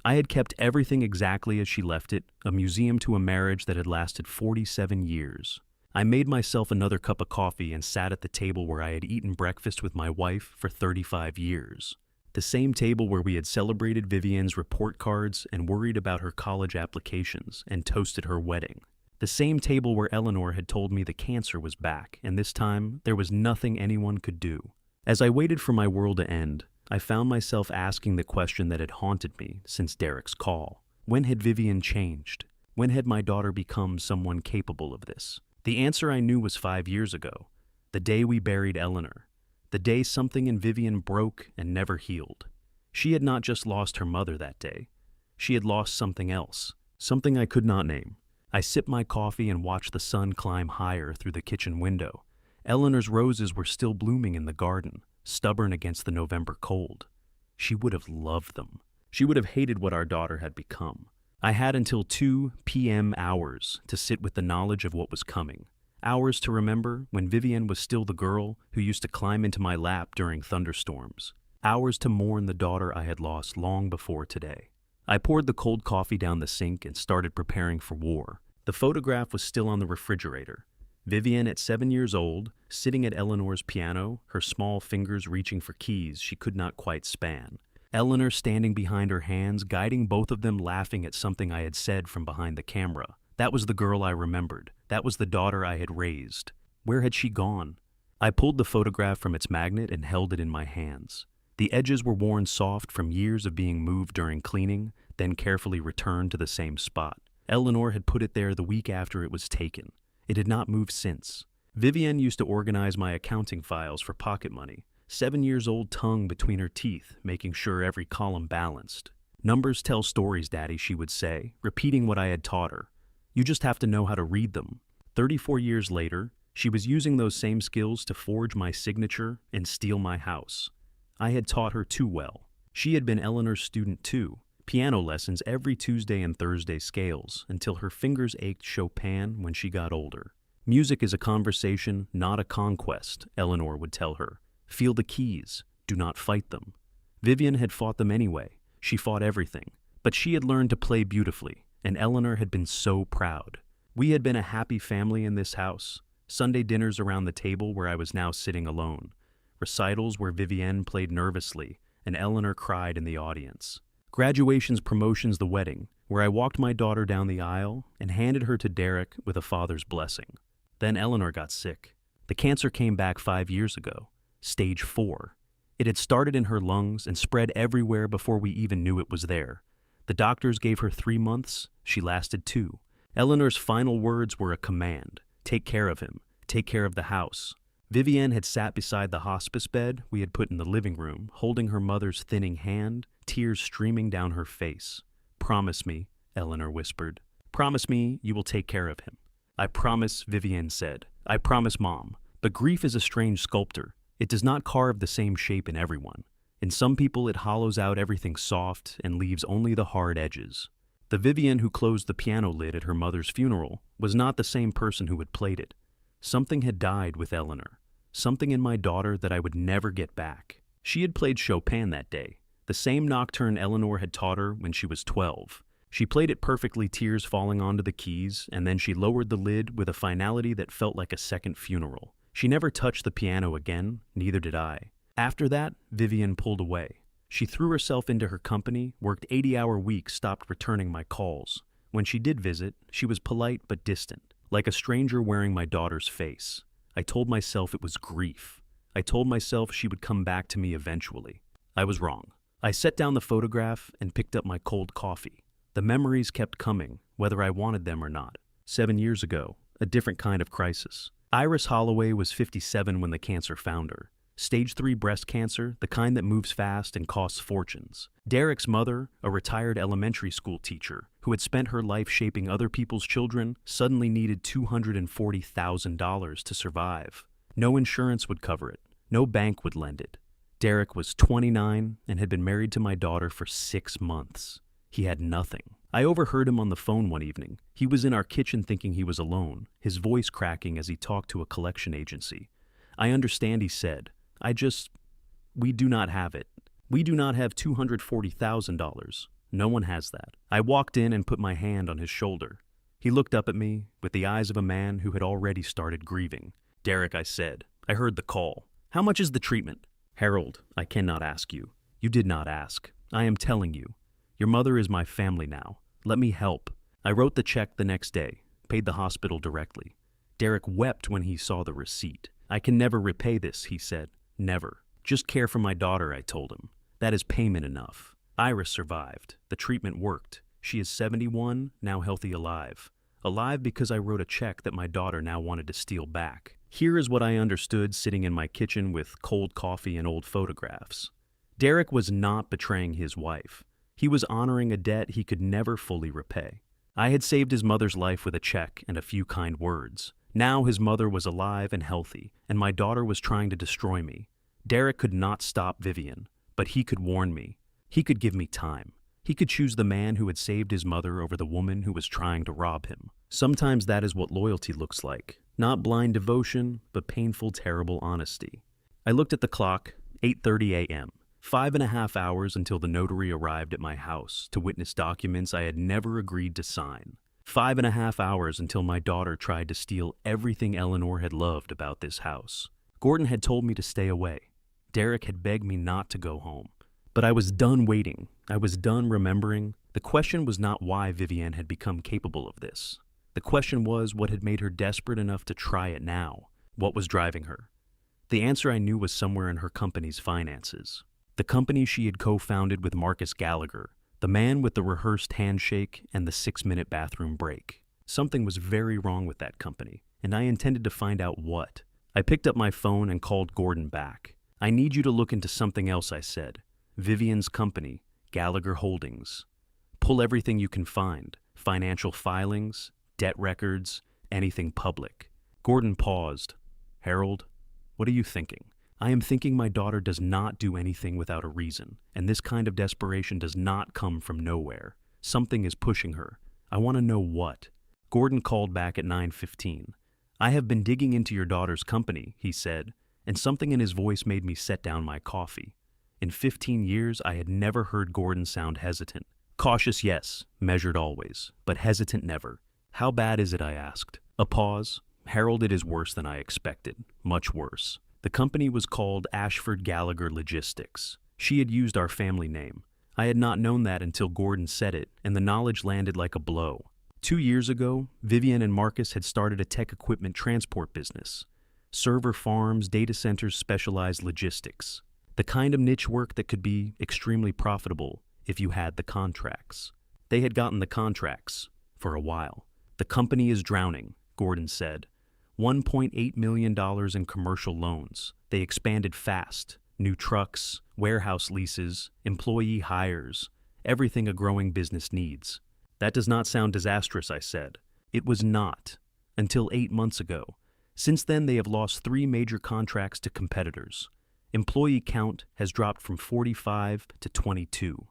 Speaker 1: I had kept everything exactly as she left it, a museum to a marriage that had lasted 47 years. I made myself another cup of coffee and sat at the table where I had eaten breakfast with my wife for 35 years. The same table where we had celebrated Vivian's report cards and worried about her college applications and toasted her wedding. The same table where Eleanor had told me the cancer was back, and this time there was nothing anyone could do. As I waited for my world to end, I found myself asking the question that had haunted me since Derek's call. When had Vivian changed? When had my daughter become someone capable of this? The answer I knew was 5 years ago, the day we buried Eleanor, the day something in Vivian broke and never healed. She had not just lost her mother that day. She had lost something else, something I could not name. I sipped my coffee and watched the sun climb higher through the kitchen window. Eleanor's roses were still blooming in the garden, stubborn against the November cold. She would have loved them. She would have hated what our daughter had become. I had until 2 p.m. hours to sit with the knowledge of what was coming. Hours to remember when Vivian was still the girl who used to climb into my lap during thunderstorms. Hours to mourn the daughter I had lost long before today. I poured the cold coffee down the sink and started preparing for war. The photograph was still on the refrigerator. Vivian at 7 years old, sitting at Eleanor's piano, her small fingers reaching for keys she could not quite span. Eleanor standing behind her hands, guiding both of them, laughing at something I had said from behind the camera. That was the girl I remembered. That was the daughter I had raised. Where had she gone? I pulled the photograph from its magnet and held it in my hands. The edges were worn soft from years of being moved during cleaning, then carefully returned to the same spot. Eleanor had put it there the week after it was taken. It had not moved since. Vivian used to organize my accounting files for pocket money. 7 years old, tongue between her teeth, making sure every column balanced. Numbers tell stories, Daddy, she would say, repeating what I had taught her. You just have to know how to read them. 34 years later, she was using those same skills to forge my signature and steal my house. I had taught her too well. She had been Eleanor's student too. Piano lessons every Tuesday and Thursday scales until her fingers ached Chopin when she got older. Music is a conversation, not a conquest, Eleanor would tell her. Feel the keys. Do not fight them. Vivian had fought them anyway. She fought everything. But she had learned to play beautifully, and Eleanor had been so proud. We had been a happy family in this house. Sunday dinners around the table where I was now sitting alone. Recitals where Vivienne played nervously, and Eleanor cried in the audience. Graduations, promotions, the wedding, where I walked my daughter down the aisle and handed her to Derek with a father's blessing. Then Eleanor got sick. The cancer came back 5 years ago, stage 4. It had started in her lungs and spread everywhere before we even knew it was there. The doctors gave her 3 months, she lasted 2. Eleanor's final words were a command: take care of him, take care of the house. Vivienne had sat beside the hospice bed we had put in the living room, holding her mother's thinning hand, tears streaming down her face. "Promise me," Eleanor whispered. "Promise me you will take care of him." "I promise," Vivienne said. "I promise, Mom." But grief is a strange sculptor. It does not carve the same shape in everyone. In some people it hollows out everything soft and leaves only the hard edges. The Vivienne who closed the piano lid at her mother's funeral was not the same person who had played it. Something had died with Eleanor. Something in my daughter that I would never get back. She had played Chopin that day, the same nocturne Eleanor had taught her when she was 12. She played it perfectly, tears falling onto the keys, and then she lowered the lid with a finality that felt like a second funeral. She never touched the piano again, neither did I. After that, Vivienne pulled away. She threw herself into her company, worked 80-hour weeks, stopped returning my calls. When she did visit, she was polite but distant, like a stranger wearing my daughter's face. I told myself it was grief. I told myself she would come back to me eventually. I was wrong. I set down the photograph and picked up my cold coffee. The memories kept coming, whether I wanted them or not. 7 years ago, a different kind of crisis. Iris Holloway was 57 when the cancer found her. Stage 3 breast cancer, the kind that moves fast and costs fortunes. Derek's mother, a retired elementary school teacher who had spent her life shaping other people's children, suddenly needed $240,000 to survive. No insurance would cover it. No bank would lend it. Derek was 29 and had been married to my daughter for 6 months. He had nothing. I overheard him on the phone one evening. He was in our kitchen thinking he was alone, his voice cracking as he talked to a collection agency. "I understand," he said. We do not have it. We do not have $240,000. No one has that." I walked in and put my hand on his shoulder. He looked up at me with the eyes of a man who had already started grieving. "Derek," I said, "I heard the call. How much is the treatment?" "Harold, I cannot ask you. You did not ask. I am telling you. Your mother is my family now. Let me help." I wrote the check the next day, paid the hospital directly. Derek wept when he saw the receipt. "I can never repay this," he said. "Never. Just care for my daughter," I told him. "That is payment enough." Iris survived. The treatment worked. She is 71, now healthy, alive. Alive because I wrote a check that my daughter now wanted to steal back. Here is what I understood sitting in my kitchen with cold coffee and old photographs. Derek was not betraying his wife. He was honoring a debt he could never fully repay. I had saved his mother's life with a check and a few kind words. Now his mother was alive and healthy, and my daughter was trying to destroy me. Derek could not stop Vivienne, but he could warn me. He could give me time. He could choose the man who had saved his mother over the woman who was trying to rob him. Sometimes that is what loyalty looks like. Not blind devotion, but painful, terrible honesty. I looked at the clock, 8:30 a.m. 5.5 hours until the notary arrived at my house to witness documents I had never agreed to sign. 5.5 hours until my daughter tried to steal everything Eleanor had loved about this house. Gordon had told me to stay away. Derek had begged me not to go home. But I was done waiting. I was done remembering. The question was not why Vivienne had become capable of this. The question was what had made her desperate enough to try it now. What was driving her? The answer I knew was somewhere in her company's finances. The company she had co-founded with Marcus Gallagher, the man with the rehearsed handshake and the 6-minute bathroom break. Something was very wrong with that company, and I intended to find out what. I picked up my phone and called Gordon back. "I need you to look into something else," I said. "Vivienne's company, Gallagher Holdings. Pull everything you can find, financial filings, debt records, anything public." Gordon paused. "Harold, what are you thinking?" "I am thinking my daughter does not do anything without a reason, and this kind of desperation does not come from nowhere. Something is pushing her. I want to know what." Gordon called back at 9:15. "I have been digging into your daughter's company," he said, and something in his voice made me set down my coffee. In 15 years, I had never heard Gordon sound hesitant. Cautious, yes, measured always, but hesitant never. "How bad is it?" I asked. A pause. "Harold, it is worse than I expected. Much worse." The company was called Ashford Gallagher Logistics. She had used our family name. I had not known that until Gordon said it, and the knowledge landed like a blow. 2 years ago, Vivian and Marcus had started a tech equipment transport business. Server farms, data centers, specialized logistics. The kind of niche work that could be extremely profitable if you had the contracts. They had gotten the contracts for a while. The company is drowning, Gordon said. $1.8 million in commercial loans. They expanded fast. New trucks, warehouse leases, employee hires, everything a growing business needs. That does not sound disastrous, I said. It was not, until 8 months ago. Since then, they have lost 3 major contracts to competitors. Employee count has dropped from 45 to 22.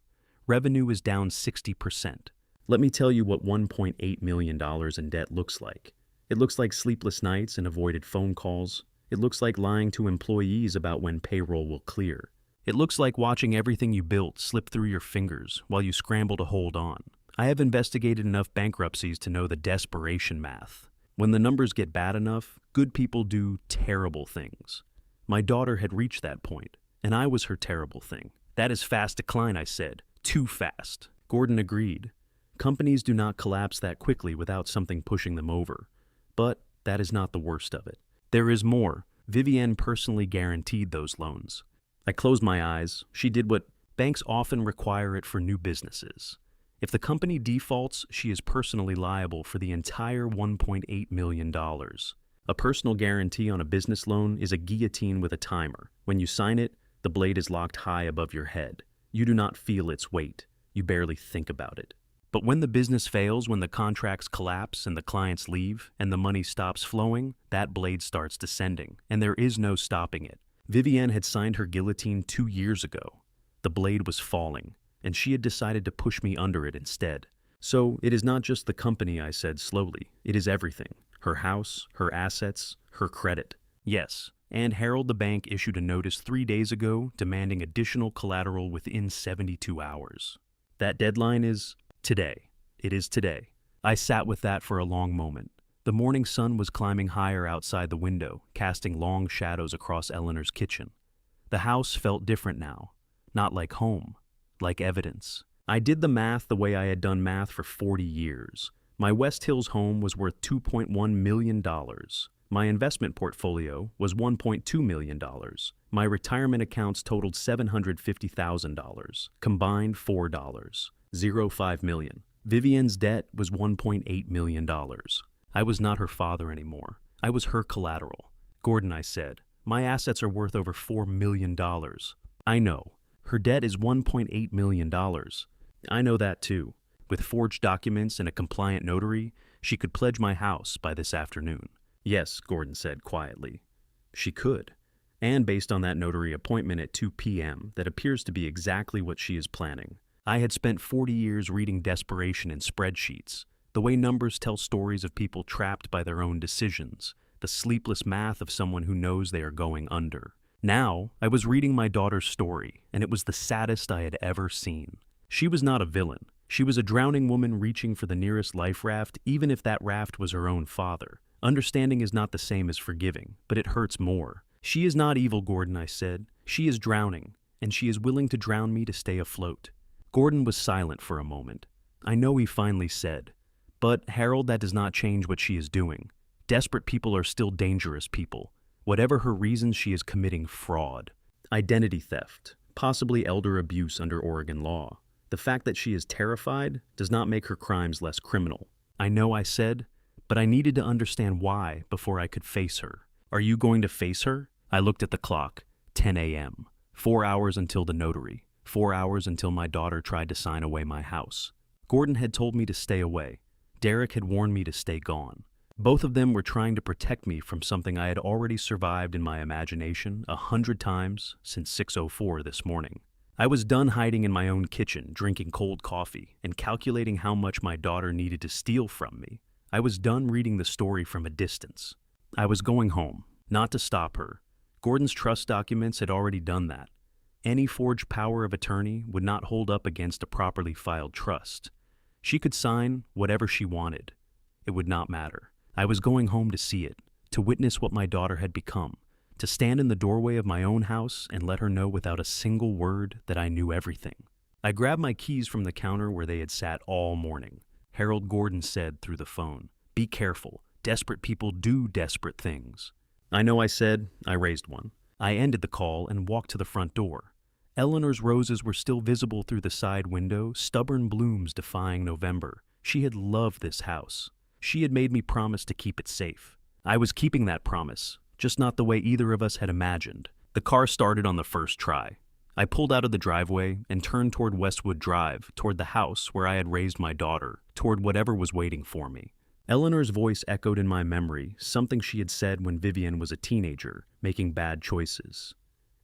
Speaker 1: Revenue is down 60%. Let me tell you what $1.8 million in debt looks like. It looks like sleepless nights and avoided phone calls. It looks like lying to employees about when payroll will clear. It looks like watching everything you built slip through your fingers while you scramble to hold on. I have investigated enough bankruptcies to know the desperation math. When the numbers get bad enough, good people do terrible things. My daughter had reached that point, and I was her terrible thing. That is fast decline, I said. Too fast. Gordon agreed. Companies do not collapse that quickly without something pushing them over. But that is not the worst of it. There is more. Vivienne personally guaranteed those loans. I closed my eyes. She did what banks often require it for new businesses. If the company defaults, she is personally liable for the entire $1.8 million. A personal guarantee on a business loan is a guillotine with a timer. When you sign it, the blade is locked high above your head. You do not feel its weight. You barely think about it. But when the business fails, when the contracts collapse and the clients leave and the money stops flowing, that blade starts descending, and there is no stopping it. Vivienne had signed her guillotine 2 years ago. The blade was falling, and she had decided to push me under it instead. So it is not just the company, I said slowly. It is everything. Her house, her assets, her credit. Yes, and Harold the bank issued a notice 3 days ago demanding additional collateral within 72 hours. That deadline is today. It is today. I sat with that for a long moment. The morning sun was climbing higher outside the window, casting long shadows across Eleanor's kitchen. The house felt different now. Not like home, like evidence. I did the math the way I had done math for 40 years. My West Hills home was worth $2.1 million. My investment portfolio was $1.2 million. My retirement accounts totaled $750,000. Combined $4. 0.5 million. Vivienne's debt was $1.8 million. I was not her father anymore. I was her collateral. Gordon, I said, my assets are worth over $4 million. I know. Her debt is $1.8 million. I know that too. With forged documents and a compliant notary, she could pledge my house by this afternoon. Yes, Gordon said quietly. She could. And based on that notary appointment at 2 p.m., that appears to be exactly what she is planning. I had spent 40 years reading desperation in spreadsheets, the way numbers tell stories of people trapped by their own decisions, the sleepless math of someone who knows they are going under. Now, I was reading my daughter's story, and it was the saddest I had ever seen. She was not a villain. She was a drowning woman reaching for the nearest life raft, even if that raft was her own father. Understanding is not the same as forgiving, but it hurts more. She is not evil, Gordon, I said. She is drowning, and she is willing to drown me to stay afloat. Gordon was silent for a moment. I know he finally said, "But, Harold, that does not change what she is doing. Desperate people are still dangerous people. Whatever her reasons, she is committing fraud. Identity theft, possibly elder abuse under Oregon law. The fact that she is terrified does not make her crimes less criminal." I know, I said, but I needed to understand why before I could face her. Are you going to face her? I looked at the clock. 10 a.m. 4 hours until the notary. 4 hours until my daughter tried to sign away my house. Gordon had told me to stay away. Derek had warned me to stay gone. Both of them were trying to protect me from something I had already survived in my imagination 100 times since 6:04 this morning. I was done hiding in my own kitchen, drinking cold coffee, and calculating how much my daughter needed to steal from me. I was done reading the story from a distance. I was going home, not to stop her. Gordon's trust documents had already done that. Any forged power of attorney would not hold up against a properly filed trust. She could sign whatever she wanted. It would not matter. I was going home to see it, to witness what my daughter had become, to stand in the doorway of my own house and let her know without a single word that I knew everything. I grabbed my keys from the counter where they had sat all morning. Harold Gordon said through the phone, "Be careful. Desperate people do desperate things." "I know," I said. I raised one. I ended the call and walked to the front door. Eleanor's roses were still visible through the side window, stubborn blooms defying November. She had loved this house. She had made me promise to keep it safe. I was keeping that promise, just not the way either of us had imagined. The car started on the first try. I pulled out of the driveway and turned toward Westwood Drive, toward the house where I had raised my daughter, toward whatever was waiting for me. Eleanor's voice echoed in my memory, something she had said when Vivian was a teenager, making bad choices.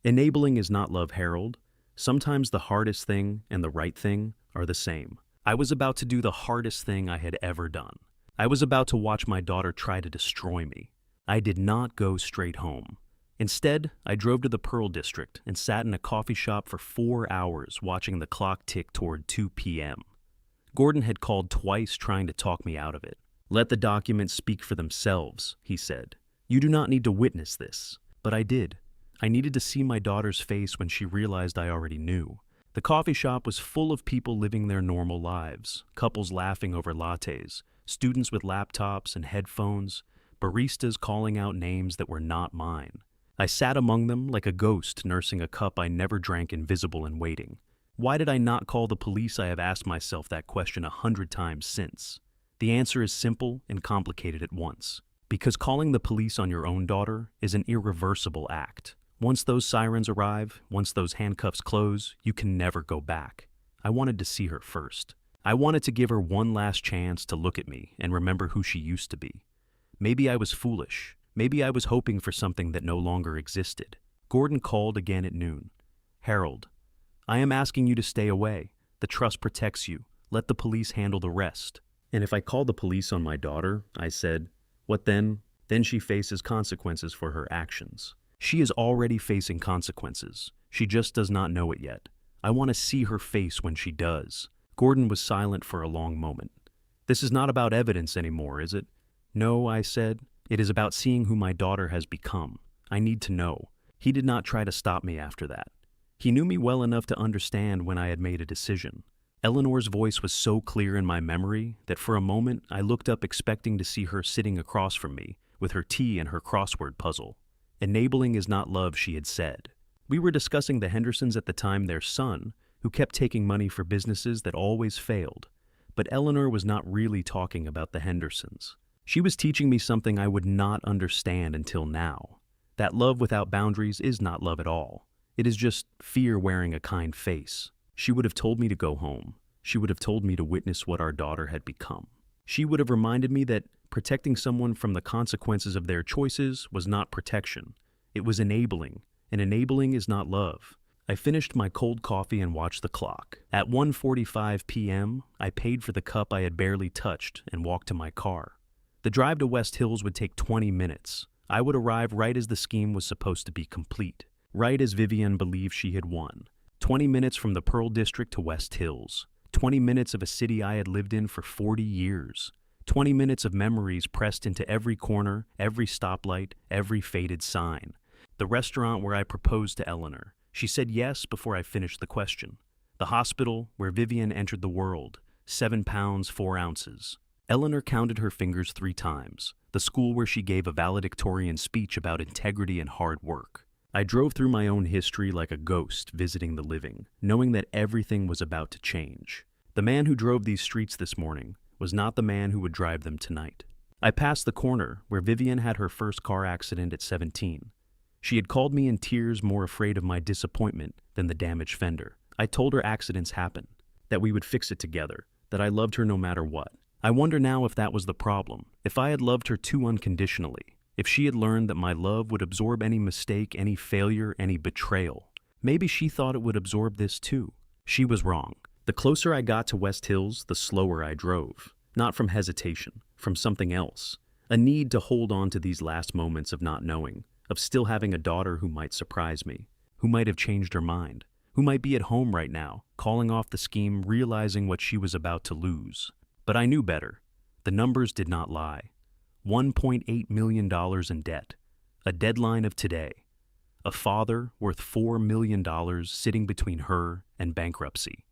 Speaker 1: "Enabling is not love, Harold. Sometimes the hardest thing and the right thing are the same." I was about to do the hardest thing I had ever done. I was about to watch my daughter try to destroy me. I did not go straight home. Instead, I drove to the Pearl District and sat in a coffee shop for 4 hours watching the clock tick toward 2 p.m. Gordon had called twice trying to talk me out of it. "Let the documents speak for themselves," he said. "You do not need to witness this." But I did. I needed to see my daughter's face when she realized I already knew. The coffee shop was full of people living their normal lives, couples laughing over lattes, students with laptops and headphones, baristas calling out names that were not mine. I sat among them like a ghost nursing a cup I never drank, invisible and waiting. Why did I not call the police? I have asked myself that question 100 times since. The answer is simple and complicated at once. Because calling the police on your own daughter is an irreversible act. Once those sirens arrive, once those handcuffs close, you can never go back. I wanted to see her first. I wanted to give her one last chance to look at me and remember who she used to be. Maybe I was foolish. Maybe I was hoping for something that no longer existed. Gordon called again at noon. "Harold, I am asking you to stay away. The trust protects you. Let the police handle the rest." "And if I call the police on my daughter," I said, "what then?" "Then she faces consequences for her actions." "She is already facing consequences. She just does not know it yet. I want to see her face when she does." Gordon was silent for a long moment. "This is not about evidence anymore, is it?" "No," I said. "It is about seeing who my daughter has become. I need to know." He did not try to stop me after that. He knew me well enough to understand when I had made a decision. Eleanor's voice was so clear in my memory that for a moment I looked up expecting to see her sitting across from me with her tea and her crossword puzzle. "Enabling is not love," she had said. We were discussing the Hendersons at the time, their son, who kept taking money for businesses that always failed. But Eleanor was not really talking about the Hendersons. She was teaching me something I would not understand until now. That love without boundaries is not love at all. It is just fear wearing a kind face. She would have told me to go home. She would have told me to witness what our daughter had become. She would have reminded me that protecting someone from the consequences of their choices was not protection. It was enabling, and enabling is not love. I finished my cold coffee and watched the clock. At 1:45 p.m., I paid for the cup I had barely touched and walked to my car. The drive to West Hills would take 20 minutes. I would arrive right as the scheme was supposed to be complete, right as Vivian believed she had won. 20 minutes from the Pearl District to West Hills. 20 minutes of a city I had lived in for 40 years. 20 minutes of memories pressed into every corner, every stoplight, every faded sign. The restaurant where I proposed to Eleanor. She said yes before I finished the question. The hospital where Vivian entered the world. 7 pounds, 4 ounces. Eleanor counted her fingers 3 times. The school where she gave a valedictorian speech about integrity and hard work. I drove through my own history like a ghost visiting the living, knowing that everything was about to change. The man who drove these streets this morning was not the man who would drive them tonight. I passed the corner where Vivian had her first car accident at 17. She had called me in tears, more afraid of my disappointment than the damaged fender. I told her accidents happen, that we would fix it together, that I loved her no matter what. I wonder now if that was the problem, if I had loved her too unconditionally, if she had learned that my love would absorb any mistake, any failure, any betrayal. Maybe she thought it would absorb this too. She was wrong. The closer I got to West Hills, the slower I drove. Not from hesitation, from something else. A need to hold on to these last moments of not knowing, of still having a daughter who might surprise me, who might have changed her mind, who might be at home right now, calling off the scheme, realizing what she was about to lose. But I knew better. The numbers did not lie. $1.8 million in debt. A deadline of today. A father worth $4 million sitting between her and bankruptcy.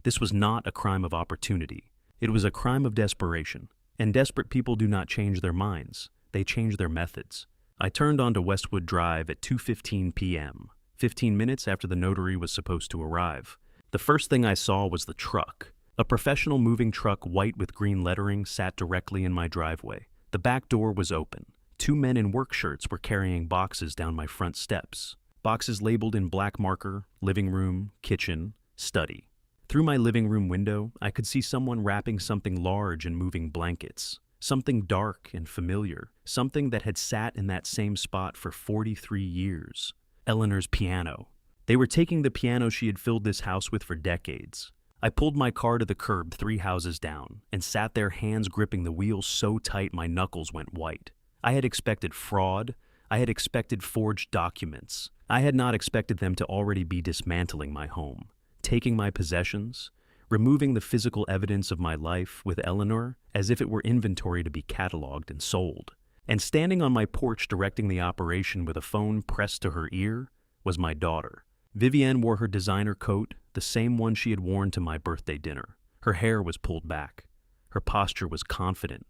Speaker 1: This was not a crime of opportunity. It was a crime of desperation. And desperate people do not change their minds. They change their methods. I turned onto Westwood Drive at 2:15 p.m., 15 minutes after the notary was supposed to arrive. The first thing I saw was the truck. A professional moving truck, white with green lettering, sat directly in my driveway. The back door was open. Two men in work shirts were carrying boxes down my front steps. Boxes labeled in black marker, living room, kitchen, study. Through my living room window, I could see someone wrapping something large and moving blankets. Something dark and familiar. Something that had sat in that same spot for 43 years. Eleanor's piano. They were taking the piano she had filled this house with for decades. I pulled my car to the curb 3 houses down and sat there, hands gripping the wheels so tight my knuckles went white. I had expected fraud. I had expected forged documents. I had not expected them to already be dismantling my home, taking my possessions, removing the physical evidence of my life with Eleanor as if it were inventory to be cataloged and sold. And standing on my porch directing the operation with a phone pressed to her ear was my daughter. Vivienne wore her designer coat, the same one she had worn to my birthday dinner. Her hair was pulled back. Her posture was confident.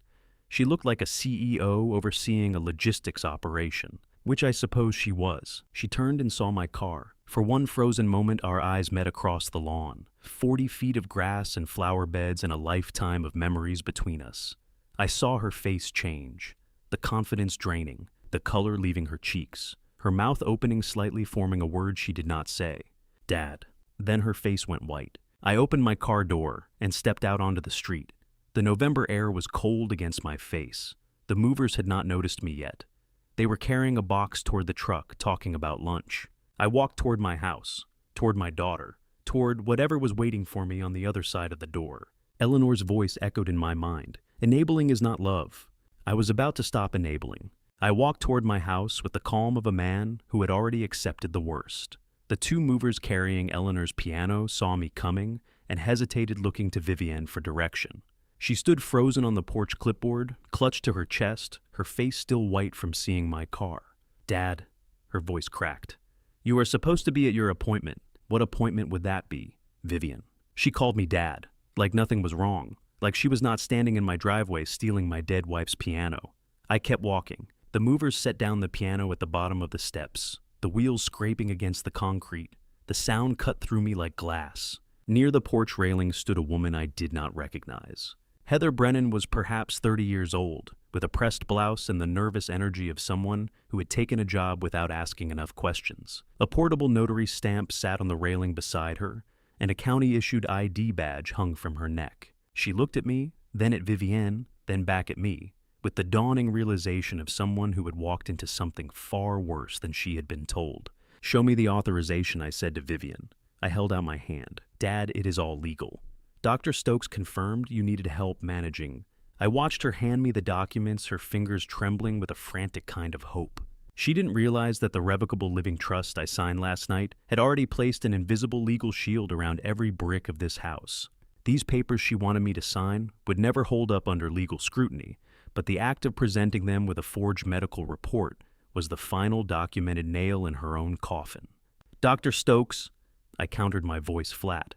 Speaker 1: She looked like a CEO overseeing a logistics operation, which I suppose she was. She turned and saw my car. For one frozen moment, our eyes met across the lawn. 40 feet of grass and flower beds and a lifetime of memories between us. I saw her face change, the confidence draining, the color leaving her cheeks, her mouth opening slightly, forming a word she did not say. Dad. Then her face went white. I opened my car door and stepped out onto the street. The November air was cold against my face. The movers had not noticed me yet. They were carrying a box toward the truck, talking about lunch. I walked toward my house, toward my daughter, toward whatever was waiting for me on the other side of the door. Eleanor's voice echoed in my mind. Enabling is not love. I was about to stop enabling. I walked toward my house with the calm of a man who had already accepted the worst. The 2 movers carrying Eleanor's piano saw me coming and hesitated, looking to Vivienne for direction. She stood frozen on the porch clipboard, clutched to her chest, her face still white from seeing my car. Dad, her voice cracked. You are supposed to be at your appointment. What appointment would that be? Vivienne. She called me Dad, like nothing was wrong, like she was not standing in my driveway stealing my dead wife's piano. I kept walking. The movers set down the piano at the bottom of the steps, the wheels scraping against the concrete. The sound cut through me like glass. Near the porch railing stood a woman I did not recognize. Heather Brennan was perhaps 30 years old, with a pressed blouse and the nervous energy of someone who had taken a job without asking enough questions. A portable notary stamp sat on the railing beside her, and a county-issued ID badge hung from her neck. She looked at me, then at Vivienne, then back at me, with the dawning realization of someone who had walked into something far worse than she had been told. Show me the authorization, I said to Vivienne. I held out my hand. Dad, it is all legal. Dr. Stokes confirmed you needed help managing. I watched her hand me the documents, her fingers trembling with a frantic kind of hope. She didn't realize that the revocable living trust I signed last night had already placed an invisible legal shield around every brick of this house. These papers she wanted me to sign would never hold up under legal scrutiny, but the act of presenting them with a forged medical report was the final documented nail in her own coffin. Dr. Stokes, I countered, my voice flat.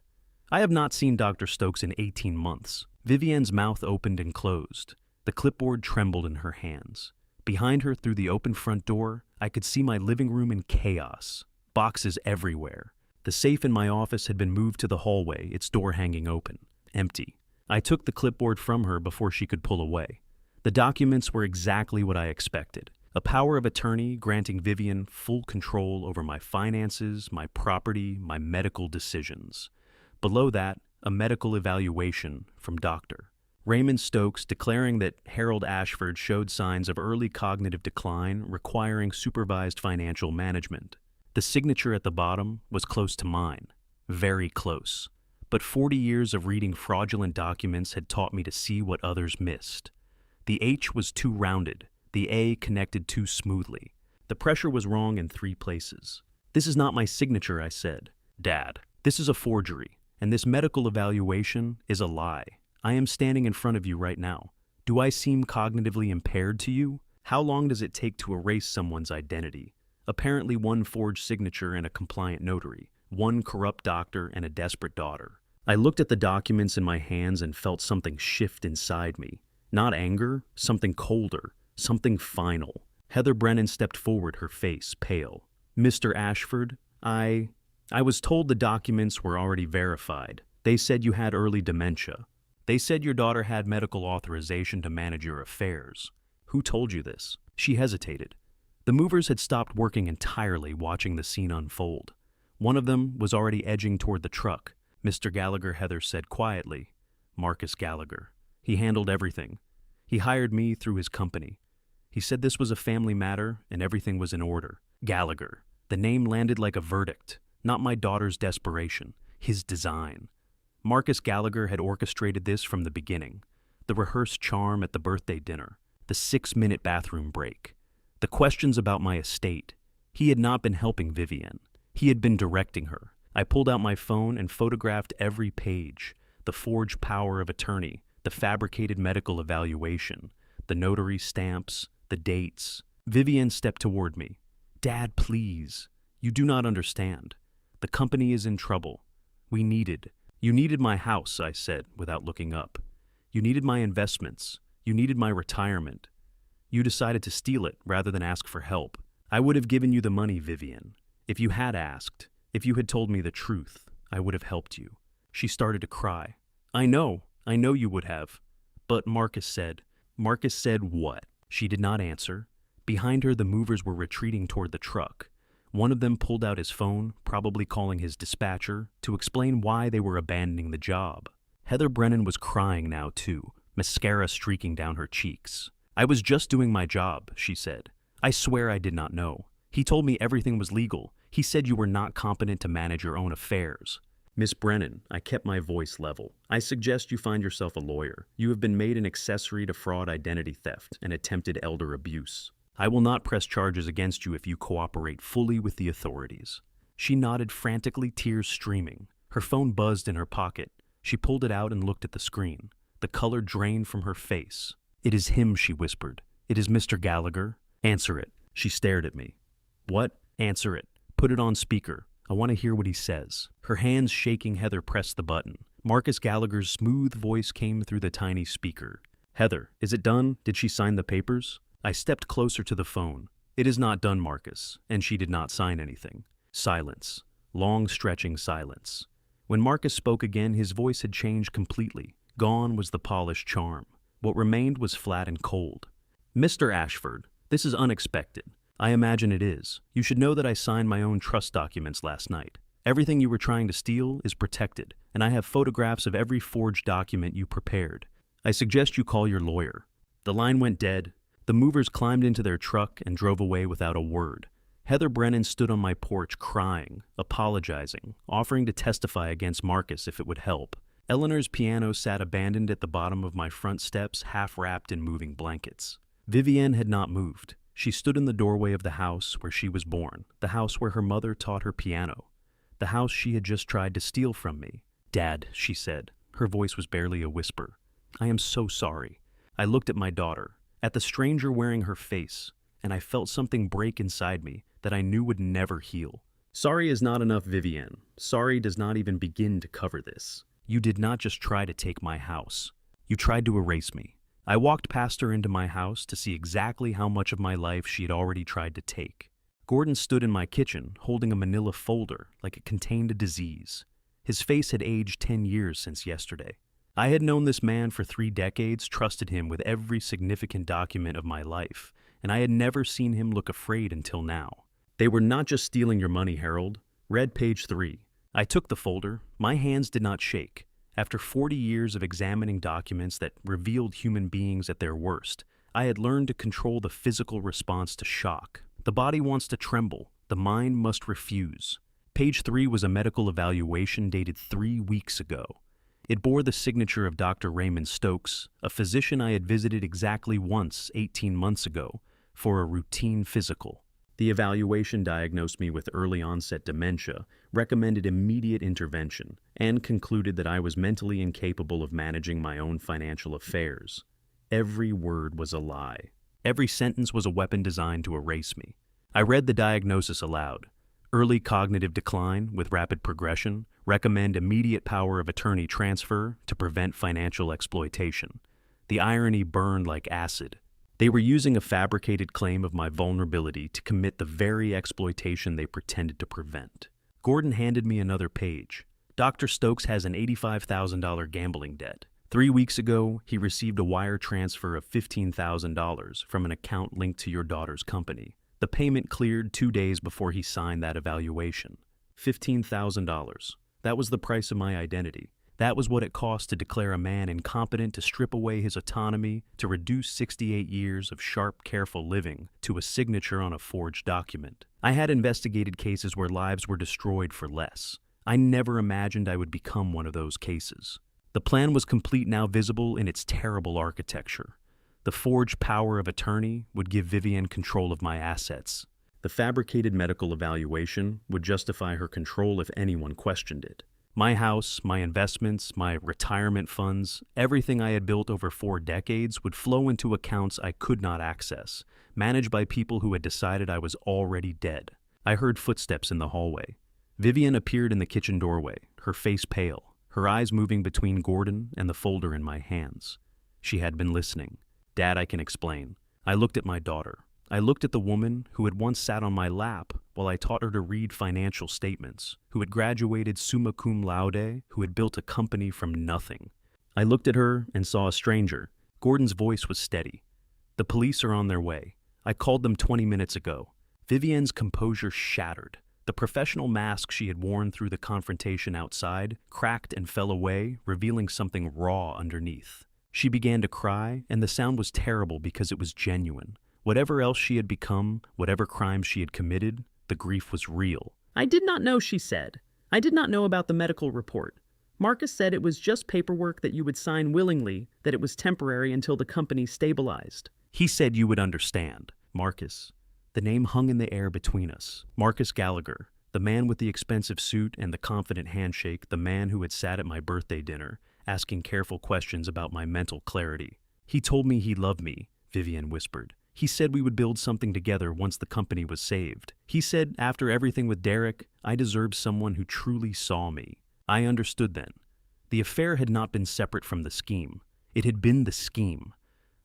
Speaker 1: I have not seen Dr. Stokes in 18 months. Vivienne's mouth opened and closed. The clipboard trembled in her hands. Behind her, through the open front door, I could see my living room in chaos. Boxes everywhere. The safe in my office had been moved to the hallway, its door hanging open. Empty. I took the clipboard from her before she could pull away. The documents were exactly what I expected. A power of attorney granting Vivienne full control over my finances, my property, my medical decisions. Below that, a medical evaluation from Dr. Raymond Stokes declaring that Harold Ashford showed signs of early cognitive decline requiring supervised financial management. The signature at the bottom was close to mine, very close. But 40 years of reading fraudulent documents had taught me to see what others missed. The H was too rounded, the A connected too smoothly. The pressure was wrong in 3 places. This is not my signature, I said. Dad, this is a forgery. And this medical evaluation is a lie. I am standing in front of you right now. Do I seem cognitively impaired to you? How long does it take to erase someone's identity? Apparently 1 forged signature and a compliant notary, 1 corrupt doctor and a desperate daughter. I looked at the documents in my hands and felt something shift inside me. Not anger, something colder, something final. Heather Brennan stepped forward, her face pale. Mr. Ashford, I was told the documents were already verified. They said you had early dementia. They said your daughter had medical authorization to manage your affairs. Who told you this? She hesitated. The movers had stopped working entirely, watching the scene unfold. One of them was already edging toward the truck. Mr. Gallagher, Heather said quietly. Marcus Gallagher. He handled everything. He hired me through his company. He said this was a family matter and everything was in order. Gallagher. The name landed like a verdict. Not my daughter's desperation. His design. Marcus Gallagher had orchestrated this from the beginning. The rehearsed charm at the birthday dinner. The 6-minute bathroom break. The questions about my estate. He had not been helping Vivienne. He had been directing her. I pulled out my phone and photographed every page. The forged power of attorney, the fabricated medical evaluation, the notary stamps, the dates. Vivienne stepped toward me. Dad, please. You do not understand. The company is in trouble. You needed my house, I said without looking up. You needed my investments. You needed my retirement. You decided to steal it rather than ask for help. I would have given you the money, Vivienne. If you had asked, if you had told me the truth, I would have helped you. She started to cry. I know you would have. But Marcus said what? She did not answer. Behind her, the movers were retreating toward the truck. One of them pulled out his phone, probably calling his dispatcher, to explain why they were abandoning the job. Heather Brennan was crying now too, mascara streaking down her cheeks. I was just doing my job, she said. I swear I did not know. He told me everything was legal. He said you were not competent to manage your own affairs. Miss Brennan, I kept my voice level. I suggest you find yourself a lawyer. You have been made an accessory to fraud, identity theft, and attempted elder abuse. I will not press charges against you if you cooperate fully with the authorities. She nodded frantically, tears streaming. Her phone buzzed in her pocket. She pulled it out and looked at the screen. The color drained from her face. It is him, she whispered. It is Mr. Gallagher. Answer it. She stared at me. What? Answer it. Put it on speaker. I want to hear what he says. Her hands shaking, Heather pressed the button. Marcus Gallagher's smooth voice came through the tiny speaker. Heather, is it done? Did she sign the papers? I stepped closer to the phone. It is not done, Marcus, and she did not sign anything. Silence. Long stretching silence. When Marcus spoke again, his voice had changed completely. Gone was the polished charm. What remained was flat and cold. Mr. Ashford, this is unexpected. I imagine it is. You should know that I signed my own trust documents last night. Everything you were trying to steal is protected, and I have photographs of every forged document you prepared. I suggest you call your lawyer. The line went dead. The movers climbed into their truck and drove away without a word. Heather Brennan stood on my porch crying, apologizing, offering to testify against Marcus if it would help. Eleanor's piano sat abandoned at the bottom of my front steps, half wrapped in moving blankets. Vivienne had not moved. She stood in the doorway of the house where she was born, the house where her mother taught her piano, the house she had just tried to steal from me. Dad, she said. Her voice was barely a whisper. I am so sorry. I looked at my daughter, at the stranger wearing her face, and I felt something break inside me that I knew would never heal. Sorry is not enough, Vivienne. Sorry does not even begin to cover this. You did not just try to take my house. You tried to erase me. I walked past her into my house to see exactly how much of my life she had already tried to take. Gordon stood in my kitchen, holding a manila folder like it contained a disease. His face had aged 10 years since yesterday. I had known this man for 3 decades, trusted him with every significant document of my life, and I had never seen him look afraid until now. They were not just stealing your money, Harold. Read page 3. I took the folder. My hands did not shake. After 40 years of examining documents that revealed human beings at their worst, I had learned to control the physical response to shock. The body wants to tremble. The mind must refuse. Page 3 was a medical evaluation dated 3 weeks ago. It bore the signature of Dr. Raymond Stokes, a physician I had visited exactly once 18 months ago for a routine physical. The evaluation diagnosed me with early-onset dementia, recommended immediate intervention, and concluded that I was mentally incapable of managing my own financial affairs. Every word was a lie. Every sentence was a weapon designed to erase me. I read the diagnosis aloud. Early cognitive decline with rapid progression, recommend immediate power of attorney transfer to prevent financial exploitation. The irony burned like acid. They were using a fabricated claim of my vulnerability to commit the very exploitation they pretended to prevent. Gordon handed me another page. Dr. Stokes has an $85,000 gambling debt. 3 weeks ago, he received a wire transfer of $15,000 from an account linked to your daughter's company. The payment cleared 2 days before he signed that evaluation. $15,000. That was the price of my identity. That was what it cost to declare a man incompetent, to strip away his autonomy, to reduce 68 years of sharp, careful living to a signature on a forged document. I had investigated cases where lives were destroyed for less. I never imagined I would become one of those cases. The plan was complete, now visible in its terrible architecture. The forged power of attorney would give Vivienne control of my assets. The fabricated medical evaluation would justify her control if anyone questioned it. My house, my investments, my retirement funds, everything I had built over 4 decades would flow into accounts I could not access, managed by people who had decided I was already dead. I heard footsteps in the hallway. Vivienne appeared in the kitchen doorway, her face pale, her eyes moving between Gordon and the folder in my hands. She had been listening. Dad, I can explain. I looked at my daughter. I looked at the woman who had once sat on my lap while I taught her to read financial statements, who had graduated summa cum laude, who had built a company from nothing. I looked at her and saw a stranger. Gordon's voice was steady. The police are on their way. I called them 20 minutes ago. Vivienne's composure shattered. The professional mask she had worn through the confrontation outside cracked and fell away, revealing something raw underneath. She began to cry, and the sound was terrible because it was genuine. Whatever else she had become, whatever crimes she had committed, the grief was real.
Speaker 2: I did not know, she said. I did not know about the medical report. Marcus said it was just paperwork that you would sign willingly, that it was temporary until the company stabilized.
Speaker 1: He said you would understand. Marcus. The name hung in the air between us. Marcus Gallagher, the man with the expensive suit and the confident handshake, the man who had sat at my birthday dinner, asking careful questions about my mental clarity. He told me he loved me, Vivienne whispered. He said we would build something together once the company was saved. He said after everything with Derek, I deserved someone who truly saw me. I understood then. The affair had not been separate from the scheme. It had been the scheme.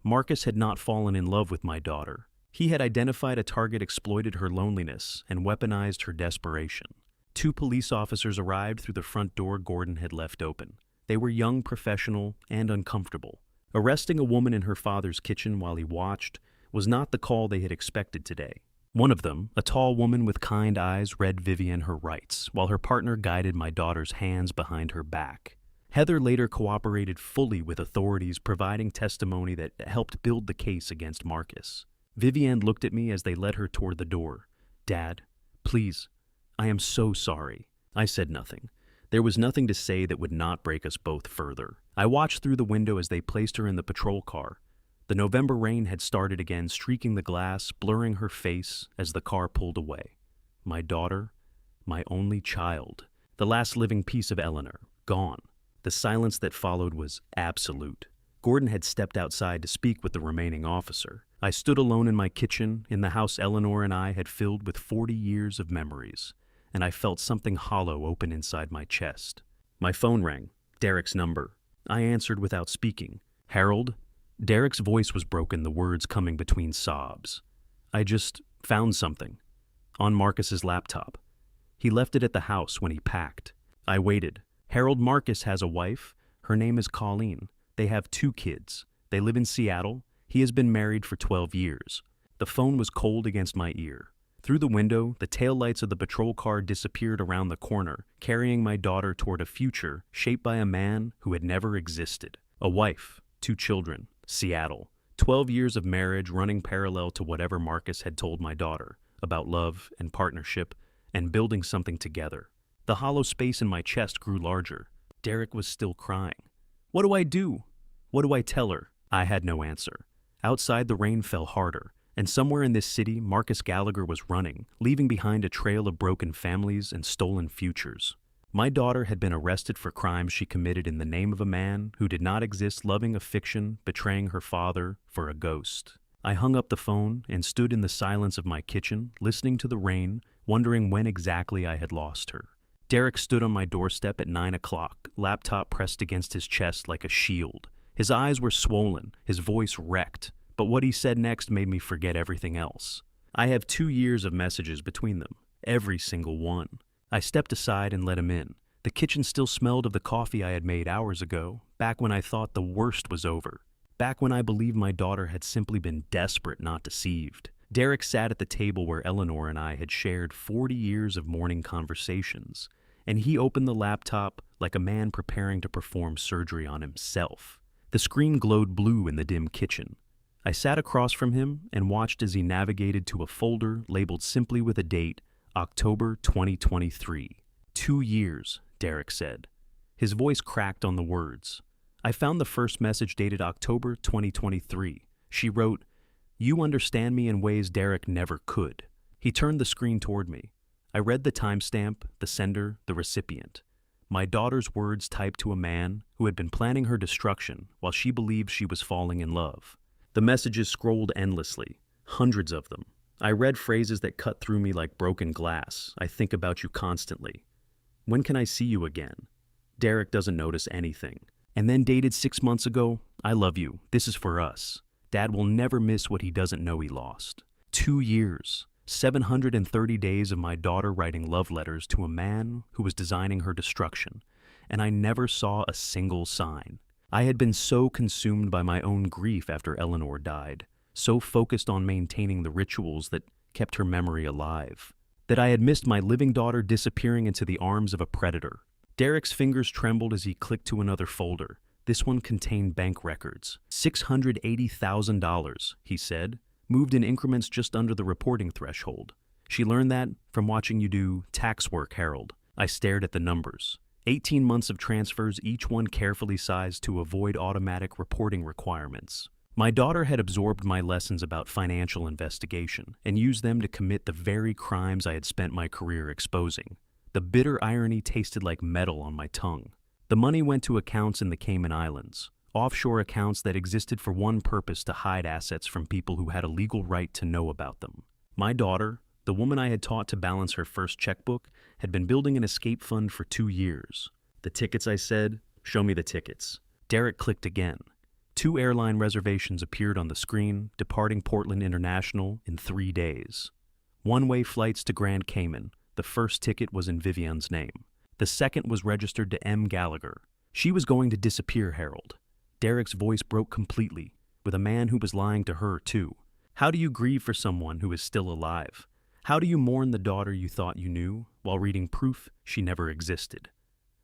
Speaker 1: Marcus had not fallen in love with my daughter. He had identified a target, exploited her loneliness, and weaponized her desperation. 2 police officers arrived through the front door Gordon had left open. They were young, professional, and uncomfortable. Arresting a woman in her father's kitchen while he watched was not the call they had expected today. One of them, a tall woman with kind eyes, read Vivienne her rights, while her partner guided my daughter's hands behind her back. Heather later cooperated fully with authorities, providing testimony that helped build the case against Marcus. Vivienne looked at me as they led her toward the door. Dad, please, I am so sorry. I said nothing. There was nothing to say that would not break us both further. I watched through the window as they placed her in the patrol car. The November rain had started again, streaking the glass, blurring her face as the car pulled away. My daughter, my only child, the last living piece of Eleanor, gone. The silence that followed was absolute. Gordon had stepped outside to speak with the remaining officer. I stood alone in my kitchen, in the house Eleanor and I had filled with 40 years of memories, and I felt something hollow open inside my chest. My phone rang. Derek's number. I answered without speaking. Harold? Derek's voice was broken, the words coming between sobs. I just found something. On Marcus's laptop. He left it at the house when he packed. I waited. Harold, Marcus has a wife. Her name is Colleen. They have 2 kids. They live in Seattle. He has been married for 12 years. The phone was cold against my ear. Through the window, the taillights of the patrol car disappeared around the corner, carrying my daughter toward a future shaped by a man who had never existed. A wife, 2 children, Seattle. 12 years of marriage running parallel to whatever Marcus had told my daughter about love and partnership and building something together. The hollow space in my chest grew larger. Derek was still crying. What do I do? What do I tell her? I had no answer. Outside, the rain fell harder, and somewhere in this city, Marcus Gallagher was running, leaving behind a trail of broken families and stolen futures. My daughter had been arrested for crimes she committed in the name of a man who did not exist, loving a fiction, betraying her father for a ghost. I hung up the phone and stood in the silence of my kitchen, listening to the rain, wondering when exactly I had lost her. Derek stood on my doorstep at 9 o'clock, laptop pressed against his chest like a shield. His eyes were swollen, his voice wrecked, but what he said next made me forget everything else. I have 2 years of messages between them, every single one. I stepped aside and let him in. The kitchen still smelled of the coffee I had made hours ago, back when I thought the worst was over. Back when I believed my daughter had simply been desperate, not deceived. Derek sat at the table where Eleanor and I had shared 40 years of morning conversations, and he opened the laptop like a man preparing to perform surgery on himself. The screen glowed blue in the dim kitchen. I sat across from him and watched as he navigated to a folder labeled simply with a date, October 2023. 2 years, Derek said. His voice cracked on the words. I found the first message dated October 2023. She wrote, "You understand me in ways Derek never could." He turned the screen toward me. I read the timestamp, the sender, the recipient. My daughter's words typed to a man who had been planning her destruction while she believed she was falling in love. The messages scrolled endlessly, hundreds of them. I read phrases that cut through me like broken glass. I think about you constantly. When can I see you again? Derek doesn't notice anything. And then dated 6 months ago, I love you. This is for us. Dad will never miss what he doesn't know he lost. 2 years, 730 days of my daughter writing love letters to a man who was designing her destruction, and I never saw a single sign. I had been so consumed by my own grief after Eleanor died, so focused on maintaining the rituals that kept her memory alive, that I had missed my living daughter disappearing into the arms of a predator. Derek's fingers trembled as he clicked to another folder. This one contained bank records. $680,000, he said, moved in increments just under the reporting threshold. She learned that from watching you do tax work, Harold. I stared at the numbers. 18 months of transfers, each one carefully sized to avoid automatic reporting requirements. My daughter had absorbed my lessons about financial investigation and used them to commit the very crimes I had spent my career exposing. The bitter irony tasted like metal on my tongue. The money went to accounts in the Cayman Islands, offshore accounts that existed for one purpose: to hide assets from people who had a legal right to know about them. My daughter, the woman I had taught to balance her first checkbook, had been building an escape fund for 2 years. The tickets, I said. Show me the tickets. Derek clicked again. 2 airline reservations appeared on the screen, departing Portland International in 3 days. One-way flights to Grand Cayman. The first ticket was in Vivian's name. The second was registered to M. Gallagher. She was going to disappear, Harold. Derek's voice broke completely, with a man who was lying to her, too. How do you grieve for someone who is still alive? How do you mourn the daughter you thought you knew, while reading proof she never existed?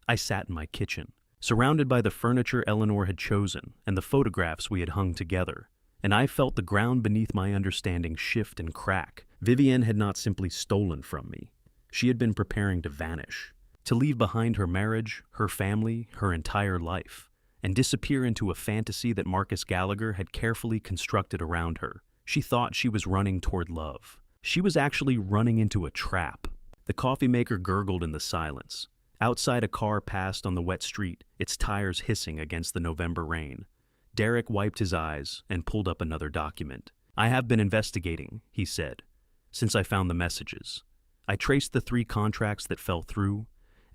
Speaker 1: I sat in my kitchen, surrounded by the furniture Eleanor had chosen and the photographs we had hung together, and I felt the ground beneath my understanding shift and crack. Vivian had not simply stolen from me. She had been preparing to vanish, to leave behind her marriage, her family, her entire life, and disappear into a fantasy that Marcus Gallagher had carefully constructed around her. She thought she was running toward love. She was actually running into a trap. The coffee maker gurgled in the silence. Outside, a car passed on the wet street, its tires hissing against the November rain. Derek wiped his eyes and pulled up another document. I have been investigating, he said, since I found the messages. I traced the 3 contracts that fell through.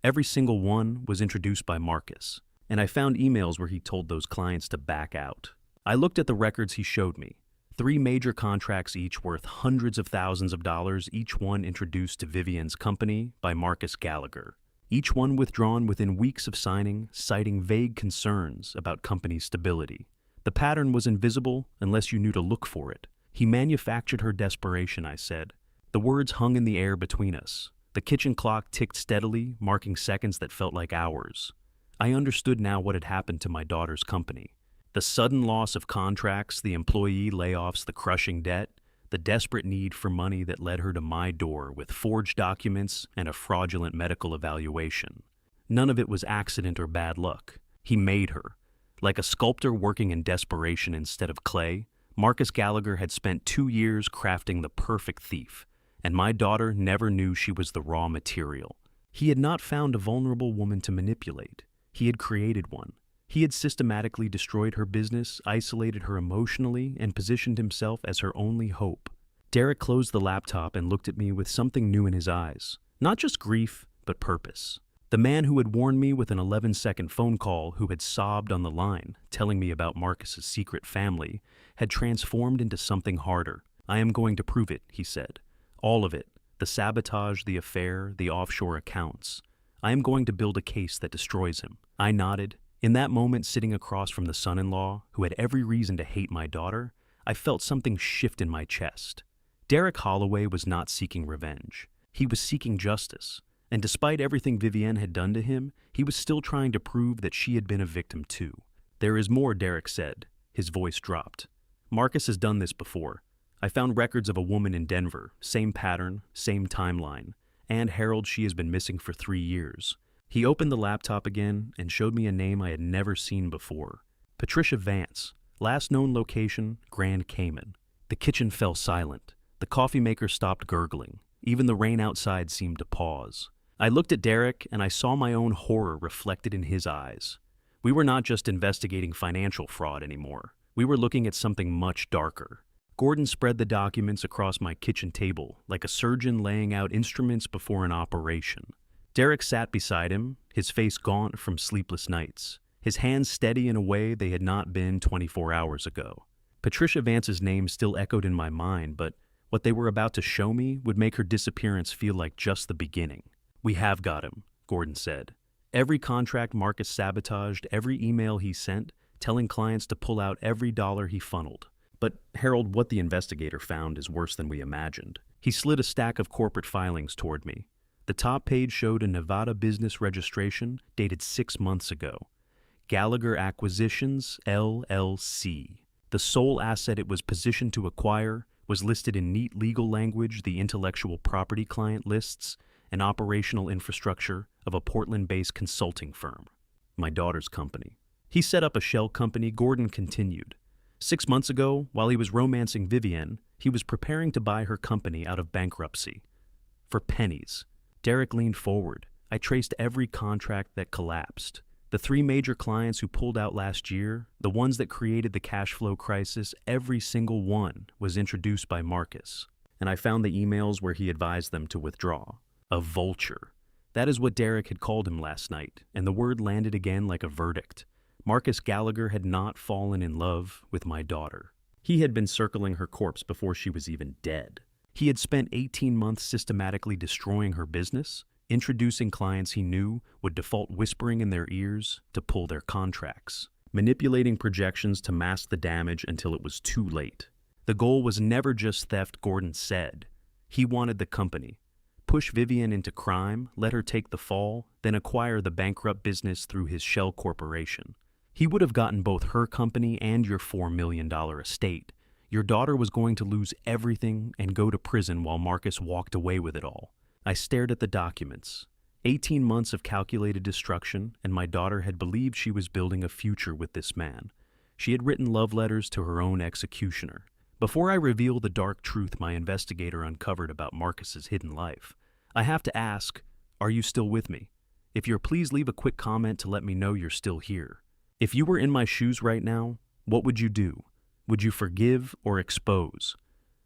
Speaker 1: Every single one was introduced by Marcus, and I found emails where he told those clients to back out. I looked at the records he showed me. 3 major contracts, each worth hundreds of thousands of dollars, each one introduced to Vivian's company by Marcus Gallagher. Each one withdrawn within weeks of signing, citing vague concerns about company stability. The pattern was invisible unless you knew to look for it. He manufactured her desperation, I said. The words hung in the air between us. The kitchen clock ticked steadily, marking seconds that felt like hours. I understood now what had happened to my daughter's company. The sudden loss of contracts, the employee layoffs, the crushing debt, the desperate need for money that led her to my door with forged documents and a fraudulent medical evaluation. None of it was accident or bad luck. He made her. Like a sculptor working in desperation instead of clay, Marcus Gallagher had spent 2 years crafting the perfect thief, and my daughter never knew she was the raw material. He had not found a vulnerable woman to manipulate. He had created one. He had systematically destroyed her business, isolated her emotionally, and positioned himself as her only hope. Derek closed the laptop and looked at me with something new in his eyes. Not just grief, but purpose. The man who had warned me with an 11-second phone call, who had sobbed on the line, telling me about Marcus's secret family, had transformed into something harder. "I am going to prove it," he said. "All of it. The sabotage, the affair, the offshore accounts. I am going to build a case that destroys him." I nodded. In that moment, sitting across from the son-in-law, who had every reason to hate my daughter, I felt something shift in my chest. Derek Holloway was not seeking revenge. He was seeking justice. And despite everything Vivienne had done to him, he was still trying to prove that she had been a victim too. "There is more," Derek said. His voice dropped. "Marcus has done this before. I found records of a woman in Denver, same pattern, same timeline. And Harold, she has been missing for 3 years. He opened the laptop again and showed me a name I had never seen before. Patricia Vance, last known location, Grand Cayman. The kitchen fell silent. The coffee maker stopped gurgling. Even the rain outside seemed to pause. I looked at Derek and I saw my own horror reflected in his eyes. We were not just investigating financial fraud anymore. We were looking at something much darker. Gordon spread the documents across my kitchen table, like a surgeon laying out instruments before an operation. Derek sat beside him, his face gaunt from sleepless nights, his hands steady in a way they had not been 24 hours ago. Patricia Vance's name still echoed in my mind, but what they were about to show me would make her disappearance feel like just the beginning. "We have got him," Gordon said. "Every contract Marcus sabotaged, every email he sent, telling clients to pull out every dollar he funneled. But, Harold, what the investigator found is worse than we imagined." He slid a stack of corporate filings toward me. The top page showed a Nevada business registration dated 6 months ago. Gallagher Acquisitions, LLC. The sole asset it was positioned to acquire was listed in neat legal language the intellectual property client lists and operational infrastructure of a Portland-based consulting firm, my daughter's company. He set up a shell company, Gordon continued. 6 months ago, while he was romancing Vivienne, he was preparing to buy her company out of bankruptcy. For pennies. Derek leaned forward. I traced every contract that collapsed. The 3 major clients who pulled out last year, the ones that created the cash flow crisis, every single one was introduced by Marcus. And I found the emails where he advised them to withdraw. A vulture. That is what Derek had called him last night, and the word landed again like a verdict. Marcus Gallagher had not fallen in love with my daughter. He had been circling her corpse before she was even dead. He had spent 18 months systematically destroying her business, introducing clients he knew would default, whispering in their ears to pull their contracts, manipulating projections to mask the damage until it was too late. The goal was never just theft, Gordon said. He wanted the company. Push Vivienne into crime, let her take the fall, then acquire the bankrupt business through his shell corporation. He would have gotten both her company and your $4 million estate. Your daughter was going to lose everything and go to prison while Marcus walked away with it all. I stared at the documents. 18 months of calculated destruction, and my daughter had believed she was building a future with this man. She had written love letters to her own executioner. Before I reveal the dark truth my investigator uncovered about Marcus's hidden life, I have to ask, are you still with me? If you're, please leave a quick comment to let me know you're still here. If you were in my shoes right now, what would you do? Would you forgive or expose?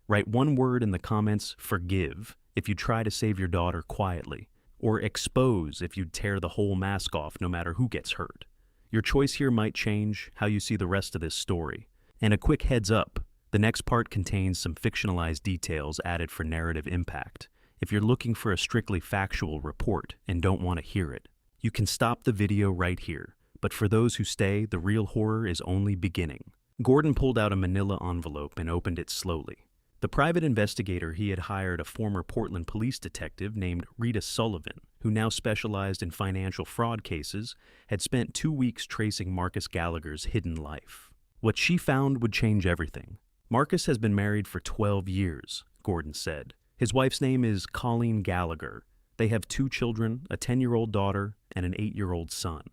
Speaker 1: Write one word in the comments, forgive, if you try to save your daughter quietly, or expose if you'd tear the whole mask off no matter who gets hurt. Your choice here might change how you see the rest of this story. And a quick heads up, the next part contains some fictionalized details added for narrative impact. If you're looking for a strictly factual report and don't want to hear it, you can stop the video right here. But for those who stay, the real horror is only beginning. Gordon pulled out a manila envelope and opened it slowly. The private investigator he had hired, a former Portland police detective named Rita Sullivan, who now specialized in financial fraud cases, had spent 2 weeks tracing Marcus Gallagher's hidden life. What she found would change everything. Marcus has been married for 12 years, Gordon said. His wife's name is Colleen Gallagher. They have 2 children, a 10-year-old daughter and an 8-year-old son.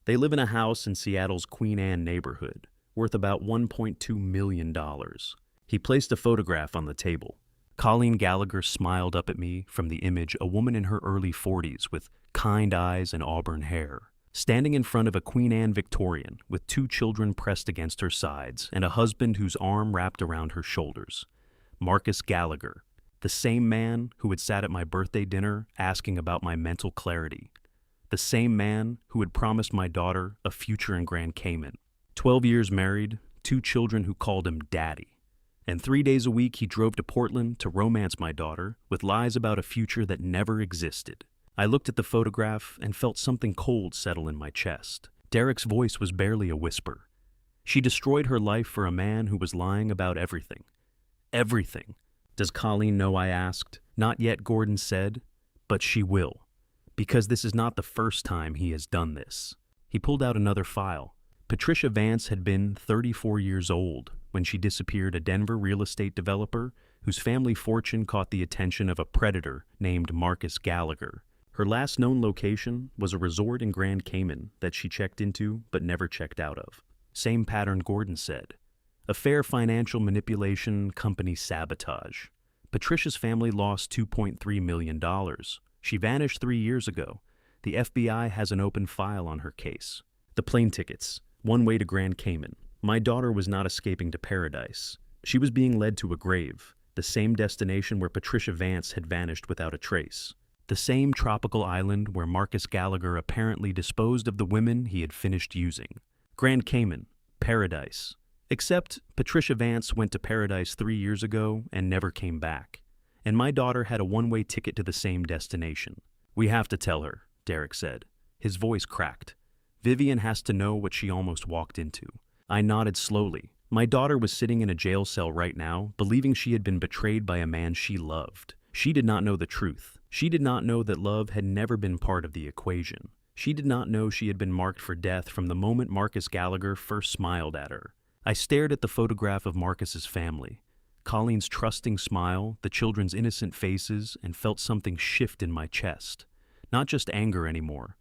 Speaker 1: They live in a house in Seattle's Queen Anne neighborhood, worth about $1.2 million. He placed a photograph on the table. Colleen Gallagher smiled up at me from the image, a woman in her early 40s with kind eyes and auburn hair, standing in front of a Queen Anne Victorian with 2 children pressed against her sides and a husband whose arm wrapped around her shoulders. Marcus Gallagher. The same man who had sat at my birthday dinner asking about my mental clarity. The same man who had promised my daughter a future in Grand Cayman. 12 years married, 2 children who called him daddy. And 3 days a week he drove to Portland to romance my daughter with lies about a future that never existed. I looked at the photograph and felt something cold settle in my chest. Derek's voice was barely a whisper. She destroyed her life for a man who was lying about everything. Everything. Does Colleen know? I asked. Not yet, Gordon said, but she will. Because this is not the first time he has done this. He pulled out another file. Patricia Vance had been 34 years old when she disappeared, a Denver real estate developer whose family fortune caught the attention of a predator named Marcus Gallagher. Her last known location was a resort in Grand Cayman that she checked into but never checked out of. Same pattern, Gordon said. Affair, financial manipulation, company sabotage. Patricia's family lost $2.3 million. She vanished 3 years ago. The FBI has an open file on her case. The plane tickets, one way to Grand Cayman. My daughter was not escaping to paradise. She was being led to a grave, the same destination where Patricia Vance had vanished without a trace. The same tropical island where Marcus Gallagher apparently disposed of the women he had finished using. Grand Cayman, paradise. Except Patricia Vance went to paradise 3 years ago and never came back. And my daughter had a one-way ticket to the same destination. We have to tell her, Derek said. His voice cracked. Vivian has to know what she almost walked into. I nodded slowly. My daughter was sitting in a jail cell right now, believing she had been betrayed by a man she loved. She did not know the truth. She did not know that love had never been part of the equation. She did not know she had been marked for death from the moment Marcus Gallagher first smiled at her. I stared at the photograph of Marcus's family. Colleen's trusting smile, the children's innocent faces, and felt something shift in my chest. Not just anger anymore.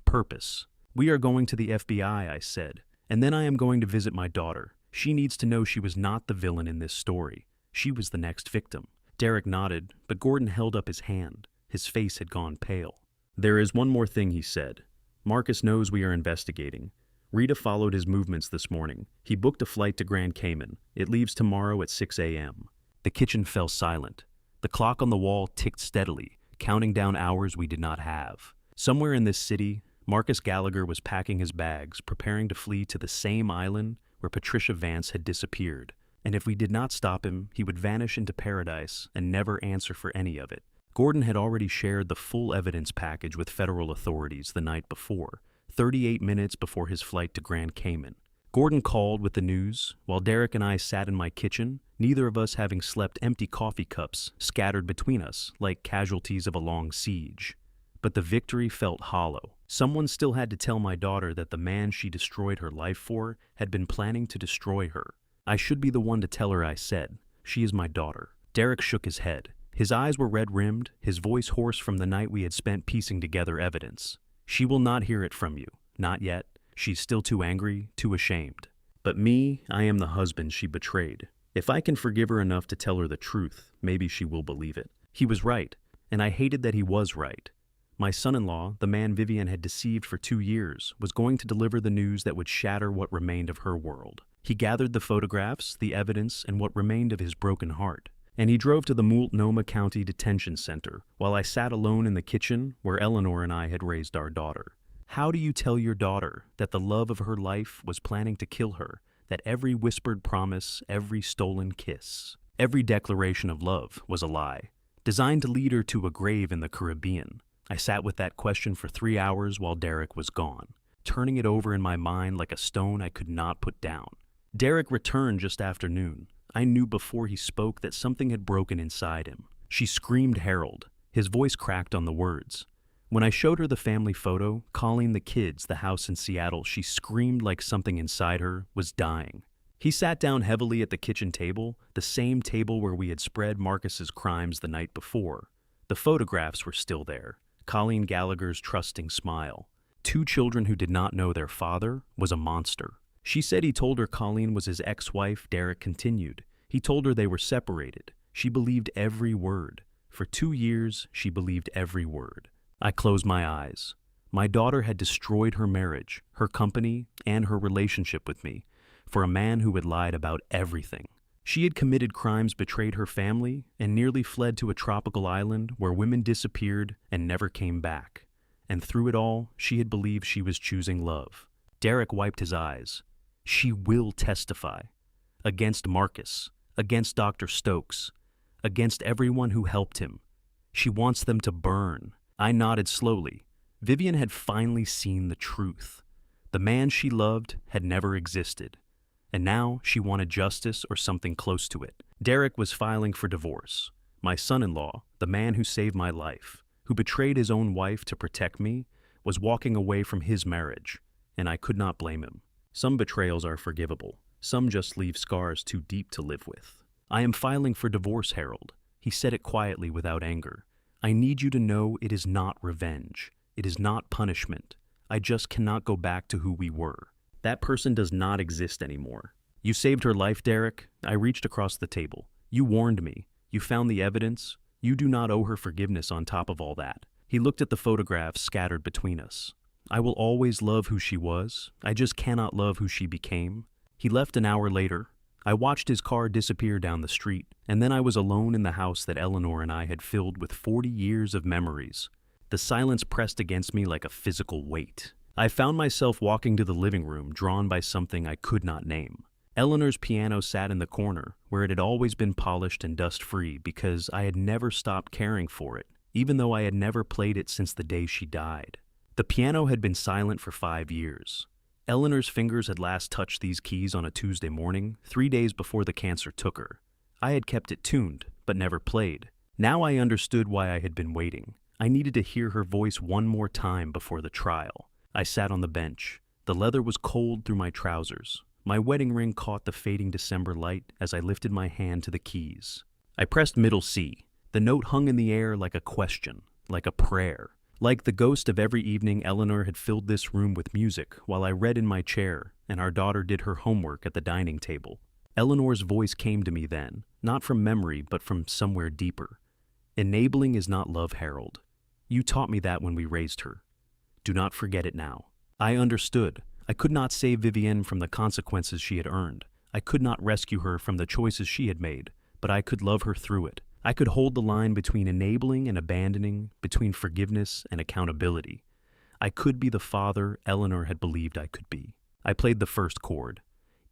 Speaker 1: Purpose. We are going to the FBI, I said, and then I am going to visit my daughter. She needs to know she was not the villain in this story. She was the next victim. Derek nodded, but Gordon held up his hand. His face had gone pale. There is one more thing, he said. Marcus knows we are investigating. Rita followed his movements this morning. He booked a flight to Grand Cayman. It leaves tomorrow at 6 a.m. The kitchen fell silent. The clock on the wall ticked steadily, counting down hours we did not have. Somewhere in this city, Marcus Gallagher was packing his bags, preparing to flee to the same island where Patricia Vance had disappeared. And if we did not stop him, he would vanish into paradise and never answer for any of it. Gordon had already shared the full evidence package with federal authorities the night before, 38 minutes before his flight to Grand Cayman. Gordon called with the news, while Derek and I sat in my kitchen, neither of us having slept, empty coffee cups scattered between us like casualties of a long siege. But the victory felt hollow. Someone still had to tell my daughter that the man she destroyed her life for had been planning to destroy her. I should be the one to tell her, I said. She is my daughter. Derek shook his head. His eyes were red-rimmed, his voice hoarse from the night we had spent piecing together evidence. She will not hear it from you. Not yet. She's still too angry, too ashamed. But me, I am the husband she betrayed. If I can forgive her enough to tell her the truth, maybe she will believe it. He was right, and I hated that he was right. My son-in-law, the man Vivian had deceived for 2 years, was going to deliver the news that would shatter what remained of her world. He gathered the photographs, the evidence, and what remained of his broken heart. And he drove to the Multnomah County Detention Center, while I sat alone in the kitchen where Eleanor and I had raised our daughter. How do you tell your daughter that the love of her life was planning to kill her, that every whispered promise, every stolen kiss, every declaration of love was a lie, designed to lead her to a grave in the Caribbean? I sat with that question for 3 hours while Derek was gone, turning it over in my mind like a stone I could not put down. Derek returned just after noon. I knew before he spoke that something had broken inside him. She screamed Harold. His voice cracked on the words. When I showed her the family photo, Colleen, the kids, the house in Seattle, she screamed like something inside her was dying. He sat down heavily at the kitchen table, the same table where we had spread Marcus's crimes the night before. The photographs were still there. Colleen Gallagher's trusting smile. 2 children who did not know their father was a monster. She said he told her Colleen was his ex-wife, Derek continued. He told her they were separated. She believed every word. For 2 years, she believed every word. I closed my eyes. My daughter had destroyed her marriage, her company, and her relationship with me, for a man who had lied about everything. She had committed crimes, betrayed her family, and nearly fled to a tropical island where women disappeared and never came back. And through it all, she had believed she was choosing love. Derek wiped his eyes. She will testify. Against Marcus, against Dr. Stokes, against everyone who helped him. She wants them to burn. I nodded slowly. Vivian had finally seen the truth. The man she loved had never existed. And now she wanted justice or something close to it. Derek was filing for divorce. My son-in-law, the man who saved my life, who betrayed his own wife to protect me, was walking away from his marriage, and I could not blame him. Some betrayals are forgivable. Some just leave scars too deep to live with. I am filing for divorce, Harold. He said it quietly without anger. I need you to know it is not revenge. It is not punishment. I just cannot go back to who we were. That person does not exist anymore. You saved her life, Derek. I reached across the table. You warned me. You found the evidence. You do not owe her forgiveness on top of all that. He looked at the photographs scattered between us. I will always love who she was. I just cannot love who she became. He left an hour later. I watched his car disappear down the street, and then I was alone in the house that Eleanor and I had filled with 40 years of memories. The silence pressed against me like a physical weight. I found myself walking to the living room, drawn by something I could not name. Eleanor's piano sat in the corner, where it had always been polished and dust-free because I had never stopped caring for it, even though I had never played it since the day she died. The piano had been silent for 5 years. Eleanor's fingers had last touched these keys on a Tuesday morning, 3 days before the cancer took her. I had kept it tuned, but never played. Now I understood why I had been waiting. I needed to hear her voice one more time before the trial. I sat on the bench. The leather was cold through my trousers. My wedding ring caught the fading December light as I lifted my hand to the keys. I pressed middle C. The note hung in the air like a question, like a prayer. Like the ghost of every evening, Eleanor had filled this room with music while I read in my chair, and our daughter did her homework at the dining table. Eleanor's voice came to me then, not from memory, but from somewhere deeper. Enabling is not love, Harold. You taught me that when we raised her. Do not forget it now. I understood. I could not save Vivienne from the consequences she had earned. I could not rescue her from the choices she had made, but I could love her through it. I could hold the line between enabling and abandoning, between forgiveness and accountability. I could be the father Eleanor had believed I could be. I played the first chord.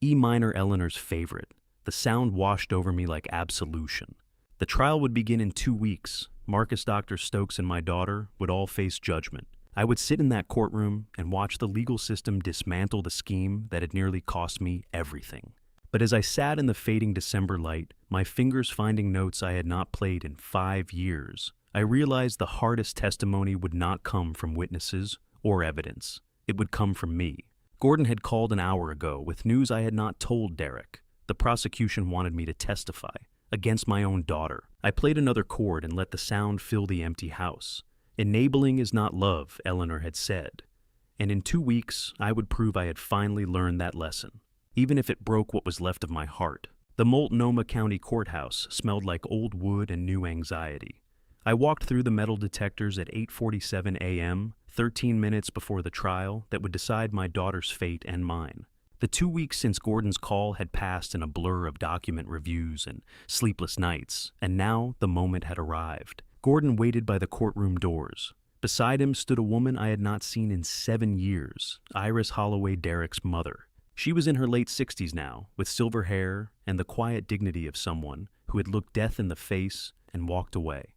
Speaker 1: E minor, Eleanor's favorite. The sound washed over me like absolution. The trial would begin in 2 weeks. Marcus, Dr. Stokes, and my daughter would all face judgment. I would sit in that courtroom and watch the legal system dismantle the scheme that had nearly cost me everything. But as I sat in the fading December light, my fingers finding notes I had not played in 5 years, I realized the hardest testimony would not come from witnesses or evidence. It would come from me. Gordon had called an hour ago with news I had not told Derek. The prosecution wanted me to testify against my own daughter. I played another chord and let the sound fill the empty house. Enabling is not love, Eleanor had said. And in 2 weeks, I would prove I had finally learned that lesson, even if it broke what was left of my heart. The Multnomah County Courthouse smelled like old wood and new anxiety. I walked through the metal detectors at 8:47 a.m., 13 minutes before the trial that would decide my daughter's fate and mine. The 2 weeks since Gordon's call had passed in a blur of document reviews and sleepless nights, and now the moment had arrived. Gordon waited by the courtroom doors. Beside him stood a woman I had not seen in 7 years, Iris Holloway, Derek's mother. She was in her late 60s now, with silver hair and the quiet dignity of someone who had looked death in the face and walked away.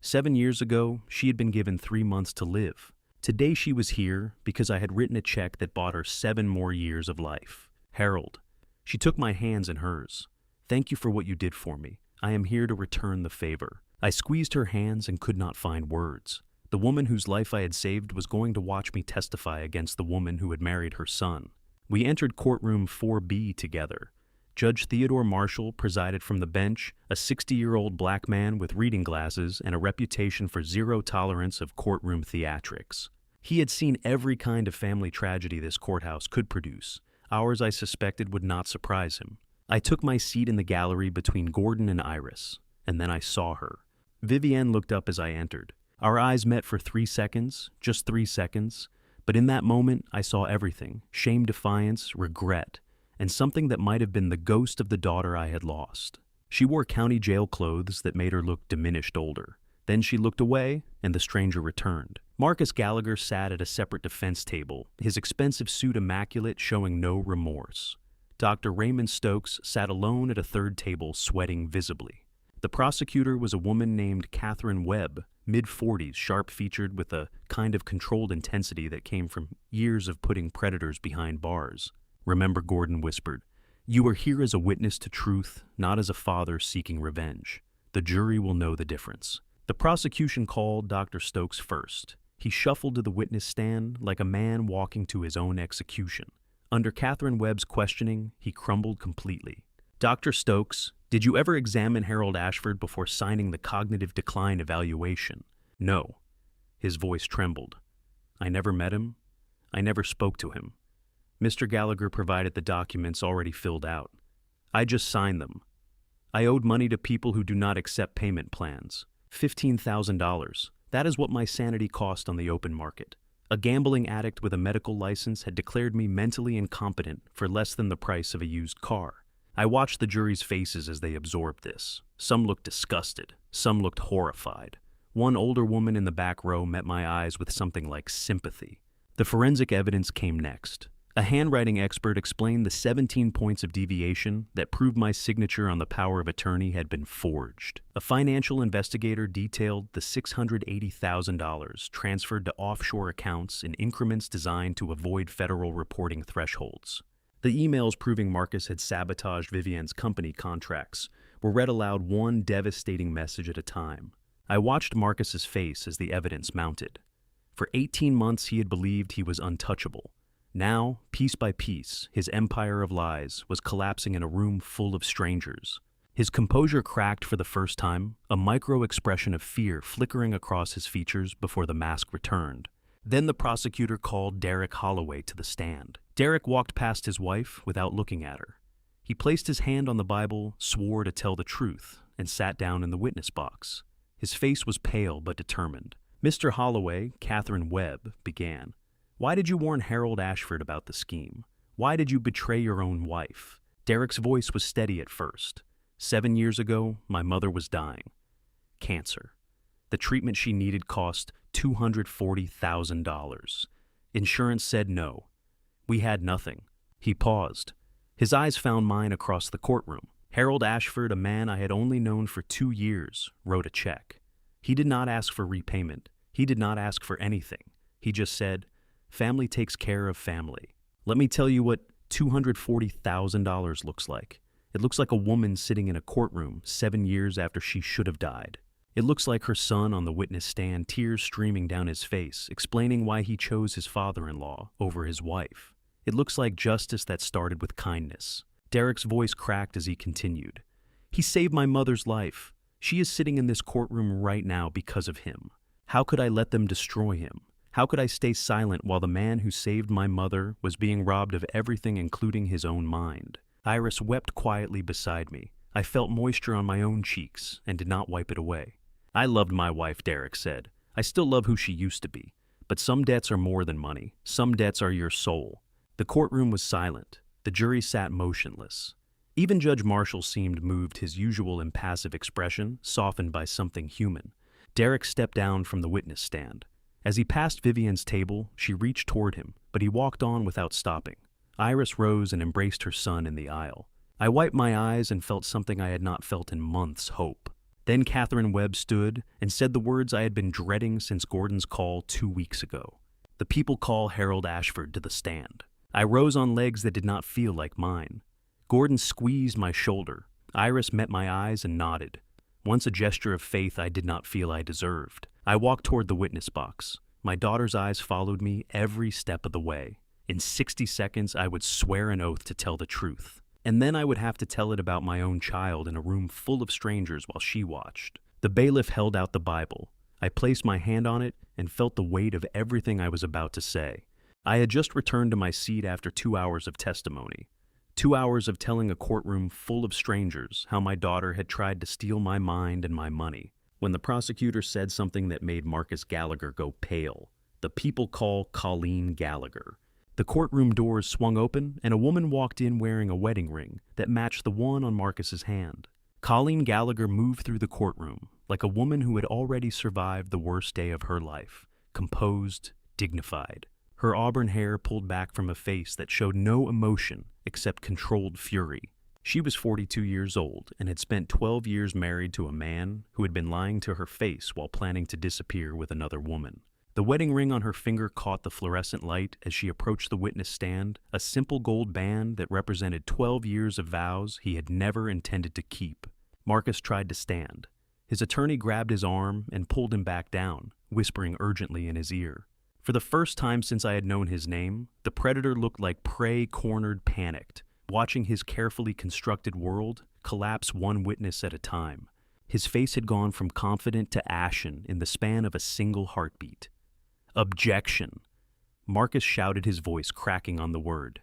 Speaker 1: 7 years ago, she had been given 3 months to live. Today she was here because I had written a check that bought her 7 more years of life. Harold. She took my hands in hers. Thank you for what you did for me. I am here to return the favor. I squeezed her hands and could not find words. The woman whose life I had saved was going to watch me testify against the woman who had married her son. We entered courtroom 4B together. Judge Theodore Marshall presided from the bench, a 60-year-old black man with reading glasses and a reputation for zero tolerance of courtroom theatrics. He had seen every kind of family tragedy this courthouse could produce. Ours, I suspected, would not surprise him. I took my seat in the gallery between Gordon and Iris, and then I saw her. Vivienne looked up as I entered. Our eyes met for 3 seconds, just 3 seconds, but in that moment I saw everything: shame, defiance, regret, and something that might have been the ghost of the daughter I had lost. She wore county jail clothes that made her look diminished older. Then she looked away, and the stranger returned. Marcus Gallagher sat at a separate defense table, his expensive suit immaculate, showing no remorse. Dr. Raymond Stokes sat alone at a third table, sweating visibly. The prosecutor was a woman named Catherine Webb, mid-40s, sharp-featured with a kind of controlled intensity that came from years of putting predators behind bars. "Remember," Gordon whispered, "you are here as a witness to truth, not as a father seeking revenge. The jury will know the difference." The prosecution called Dr. Stokes first. He shuffled to the witness stand like a man walking to his own execution. Under Catherine Webb's questioning, he crumbled completely. "Dr. Stokes, did you ever examine Harold Ashford before signing the cognitive decline evaluation?" "No." His voice trembled. "I never met him. I never spoke to him." Mr. Gallagher provided the documents already filled out. "I just signed them. I owed money to people who do not accept payment plans. $15,000. That is what my sanity cost on the open market. A gambling addict with a medical license had declared me mentally incompetent for less than the price of a used car." I watched the jury's faces as they absorbed this. Some looked disgusted. Some looked horrified. One older woman in the back row met my eyes with something like sympathy. The forensic evidence came next. A handwriting expert explained the 17 points of deviation that proved my signature on the power of attorney had been forged. A financial investigator detailed the $680,000 transferred to offshore accounts in increments designed to avoid federal reporting thresholds. The emails proving Marcus had sabotaged Vivian's company contracts were read aloud, one devastating message at a time. I watched Marcus's face as the evidence mounted. For 18 months he had believed he was untouchable. Now, piece by piece, his empire of lies was collapsing in a room full of strangers. His composure cracked for the first time, a micro-expression of fear flickering across his features before the mask returned. Then the prosecutor called Derek Holloway to the stand. Derek walked past his wife without looking at her. He placed his hand on the Bible, swore to tell the truth, and sat down in the witness box. His face was pale but determined. "Mr. Holloway," Catherine Webb began, "why did you warn Harold Ashford about the scheme? Why did you betray your own wife?" Derek's voice was steady at first. 7 years ago, my mother was dying. Cancer. The treatment she needed cost $240,000. Insurance said no. We had nothing." He paused. His eyes found mine across the courtroom. Harold Ashford, a man I had only known for 2 years, wrote a check. He did not ask for repayment. He did not ask for anything. He just said, "Family takes care of family." Let me tell you what $240,000 looks like. It looks like a woman sitting in a courtroom 7 years after she should have died. It looks like her son on the witness stand, tears streaming down his face, explaining why he chose his father-in-law over his wife. It looks like justice that started with kindness. Derek's voice cracked as he continued. "He saved my mother's life. She is sitting in this courtroom right now because of him. How could I let them destroy him? How could I stay silent while the man who saved my mother was being robbed of everything, including his own mind?" Iris wept quietly beside me. I felt moisture on my own cheeks and did not wipe it away. "I loved my wife," Derek said. "I still love who she used to be. But some debts are more than money. Some debts are your soul." The courtroom was silent. The jury sat motionless. Even Judge Marshall seemed moved, his usual impassive expression softened by something human. Derek stepped down from the witness stand. As he passed Vivian's table, she reached toward him, but he walked on without stopping. Iris rose and embraced her son in the aisle. I wiped my eyes and felt something I had not felt in months: hope. Then Catherine Webb stood and said the words I had been dreading since Gordon's call 2 weeks ago. "The people call Harold Ashford to the stand." I rose on legs that did not feel like mine. Gordon squeezed my shoulder. Iris met my eyes and nodded. Once a gesture of faith I did not feel I deserved. I walked toward the witness box. My daughter's eyes followed me every step of the way. In 60 seconds, I would swear an oath to tell the truth. And then I would have to tell it about my own child in a room full of strangers while she watched. The bailiff held out the Bible. I placed my hand on it and felt the weight of everything I was about to say. I had just returned to my seat after 2 hours of testimony. 2 hours of telling a courtroom full of strangers how my daughter had tried to steal my mind and my money. When the prosecutor said something that made Marcus Gallagher go pale, "The people call Colleen Gallagher." The courtroom doors swung open, and a woman walked in wearing a wedding ring that matched the one on Marcus's hand. Colleen Gallagher moved through the courtroom like a woman who had already survived the worst day of her life, composed, dignified. Her auburn hair pulled back from a face that showed no emotion except controlled fury. She was 42 years old and had spent 12 years married to a man who had been lying to her face while planning to disappear with another woman. The wedding ring on her finger caught the fluorescent light as she approached the witness stand, a simple gold band that represented 12 years of vows he had never intended to keep. Marcus tried to stand. His attorney grabbed his arm and pulled him back down, whispering urgently in his ear. For the first time since I had known his name, the predator looked like prey cornered, panicked, watching his carefully constructed world collapse one witness at a time. His face had gone from confident to ashen in the span of a single heartbeat. Objection! Marcus shouted, his voice cracking on the word.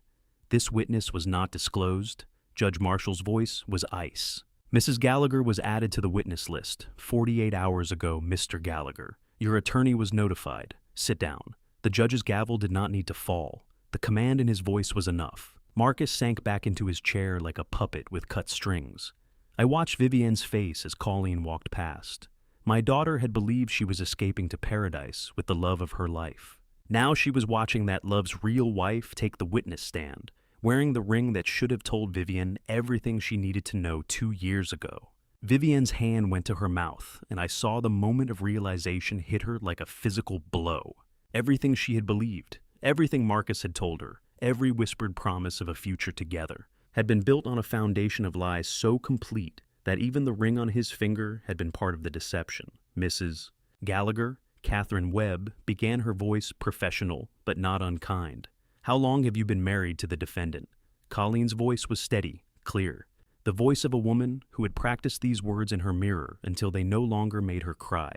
Speaker 1: This witness was not disclosed. Judge Marshall's voice was ice. Mrs. Gallagher was added to the witness list. 48 hours ago, Mr. Gallagher. Your attorney was notified. Sit down. The judge's gavel did not need to fall. The command in his voice was enough. Marcus sank back into his chair like a puppet with cut strings. I watched Vivienne's face as Colleen walked past. My daughter had believed she was escaping to paradise with the love of her life. Now she was watching that love's real wife take the witness stand, wearing the ring that should have told Vivienne everything she needed to know 2 years ago. Vivienne's hand went to her mouth, and I saw the moment of realization hit her like a physical blow. Everything she had believed, everything Marcus had told her, every whispered promise of a future together, had been built on a foundation of lies so complete that even the ring on his finger had been part of the deception. Mrs. Gallagher, Catherine Webb, began, her voice professional but not unkind. How long have you been married to the defendant? Colleen's voice was steady, clear. The voice of a woman who had practiced these words in her mirror until they no longer made her cry.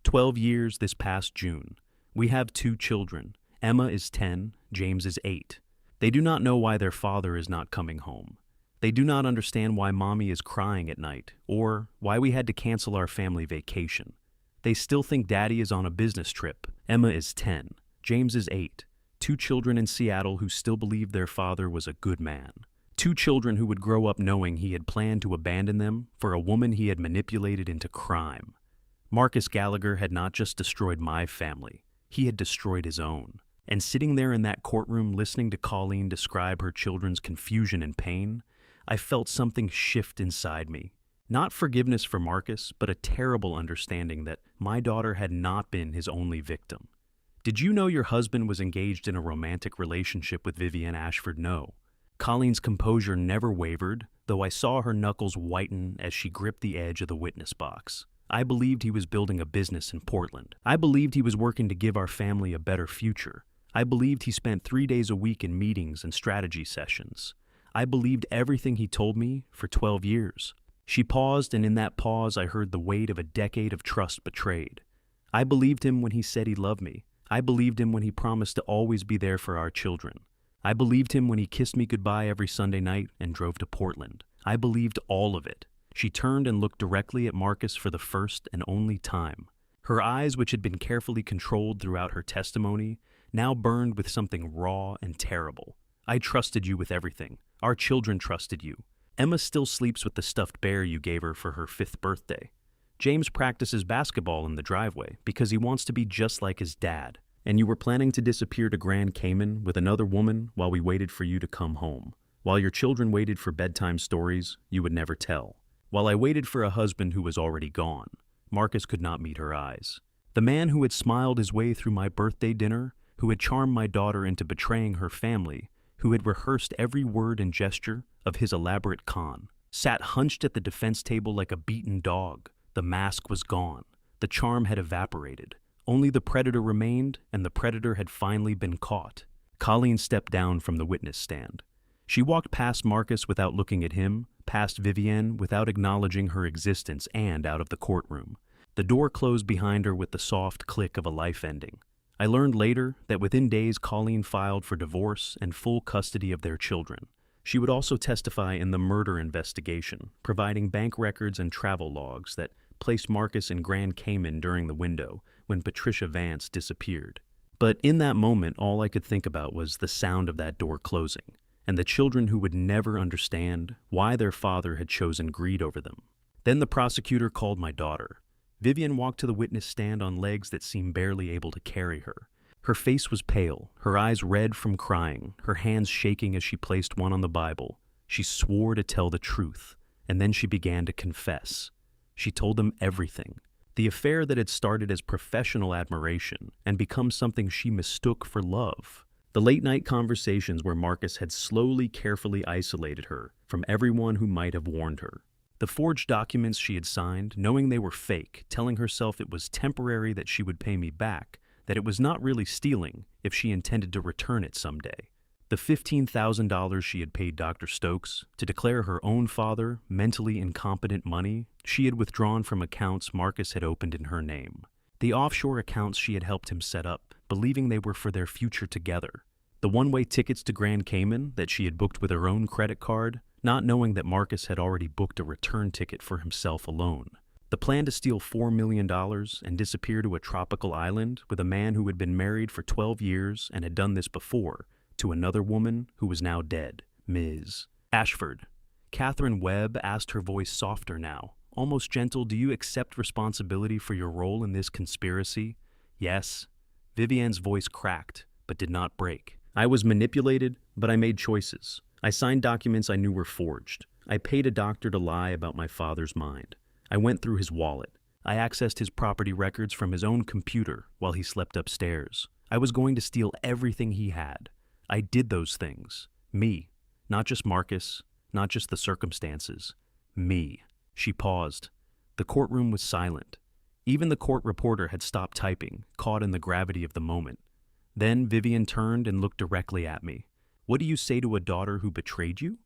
Speaker 1: 12 years this past June. We have 2 children. Emma is 10, James is 8. They do not know why their father is not coming home. They do not understand why mommy is crying at night, or why we had to cancel our family vacation. They still think daddy is on a business trip. Emma is 10, James is 8. 2 children in Seattle who still believed their father was a good man. 2 children who would grow up knowing he had planned to abandon them for a woman he had manipulated into crime. Marcus Gallagher had not just destroyed my family, he had destroyed his own. And sitting there in that courtroom listening to Colleen describe her children's confusion and pain, I felt something shift inside me. Not forgiveness for Marcus, but a terrible understanding that my daughter had not been his only victim. Did you know your husband was engaged in a romantic relationship with Vivienne Ashford? No. Colleen's composure never wavered, though I saw her knuckles whiten as she gripped the edge of the witness box. I believed he was building a business in Portland. I believed he was working to give our family a better future. I believed he spent 3 days a week in meetings and strategy sessions. I believed everything he told me for 12 years. She paused, and in that pause I heard the weight of a decade of trust betrayed. I believed him when he said he loved me. I believed him when he promised to always be there for our children. I believed him when he kissed me goodbye every Sunday night and drove to Portland. I believed all of it. She turned and looked directly at Marcus for the first and only time. Her eyes, which had been carefully controlled throughout her testimony, now burned with something raw and terrible. I trusted you with everything. Our children trusted you. Emma still sleeps with the stuffed bear you gave her for her 5th birthday. James practices basketball in the driveway because he wants to be just like his dad. And you were planning to disappear to Grand Cayman with another woman while we waited for you to come home. While your children waited for bedtime stories you would never tell. While I waited for a husband who was already gone. Marcus could not meet her eyes. The man who had smiled his way through my birthday dinner, who had charmed my daughter into betraying her family, who had rehearsed every word and gesture of his elaborate con, sat hunched at the defense table like a beaten dog. The mask was gone. The charm had evaporated. Only the predator remained, and the predator had finally been caught. Colleen stepped down from the witness stand. She walked past Marcus without looking at him, past Vivienne without acknowledging her existence, and out of the courtroom. The door closed behind her with the soft click of a life ending. I learned later that within days Colleen filed for divorce and full custody of their children. She would also testify in the murder investigation, providing bank records and travel logs that placed Marcus in Grand Cayman during the window when Patricia Vance disappeared. But in that moment, all I could think about was the sound of that door closing, and the children who would never understand why their father had chosen greed over them. Then the prosecutor called my daughter. Vivian walked to the witness stand on legs that seemed barely able to carry her. Her face was pale, her eyes red from crying, her hands shaking as she placed one on the Bible. She swore to tell the truth, and then she began to confess. She told them everything. The affair that had started as professional admiration and become something she mistook for love. The late-night conversations where Marcus had slowly, carefully isolated her from everyone who might have warned her. The forged documents she had signed, knowing they were fake, telling herself it was temporary that she would pay me back, that it was not really stealing if she intended to return it someday. The $15,000 she had paid Dr. Stokes to declare her own father mentally incompetent money she had withdrawn from accounts Marcus had opened in her name. The offshore accounts she had helped him set up, believing they were for their future together. The one-way tickets to Grand Cayman that she had booked with her own credit card, not knowing that Marcus had already booked a return ticket for himself alone. The plan to steal $4 million and disappear to a tropical island with a man who had been married for 12 years and had done this before, to another woman who was now dead, Ms. Ashford. Catherine Webb asked, her voice softer now, almost gentle, "Do you accept responsibility for your role in this conspiracy?" "Yes." Vivian's voice cracked, but did not break. "I was manipulated, but I made choices. I signed documents I knew were forged. I paid a doctor to lie about my father's mind. I went through his wallet. I accessed his property records from his own computer while he slept upstairs. I was going to steal everything he had. I did those things. Me. Not just Marcus, not just the circumstances. Me." She paused. The courtroom was silent. Even the court reporter had stopped typing, caught in the gravity of the moment. Then Vivian turned and looked directly at me. "What do you say to a daughter who betrayed you?"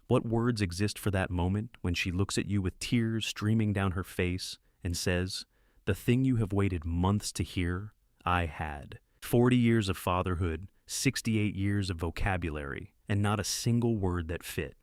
Speaker 1: What words exist for that moment when she looks at you with tears streaming down her face and says, "The thing you have waited months to hear, I had. 40 years of fatherhood, 68 years of vocabulary, and not a single word that fit.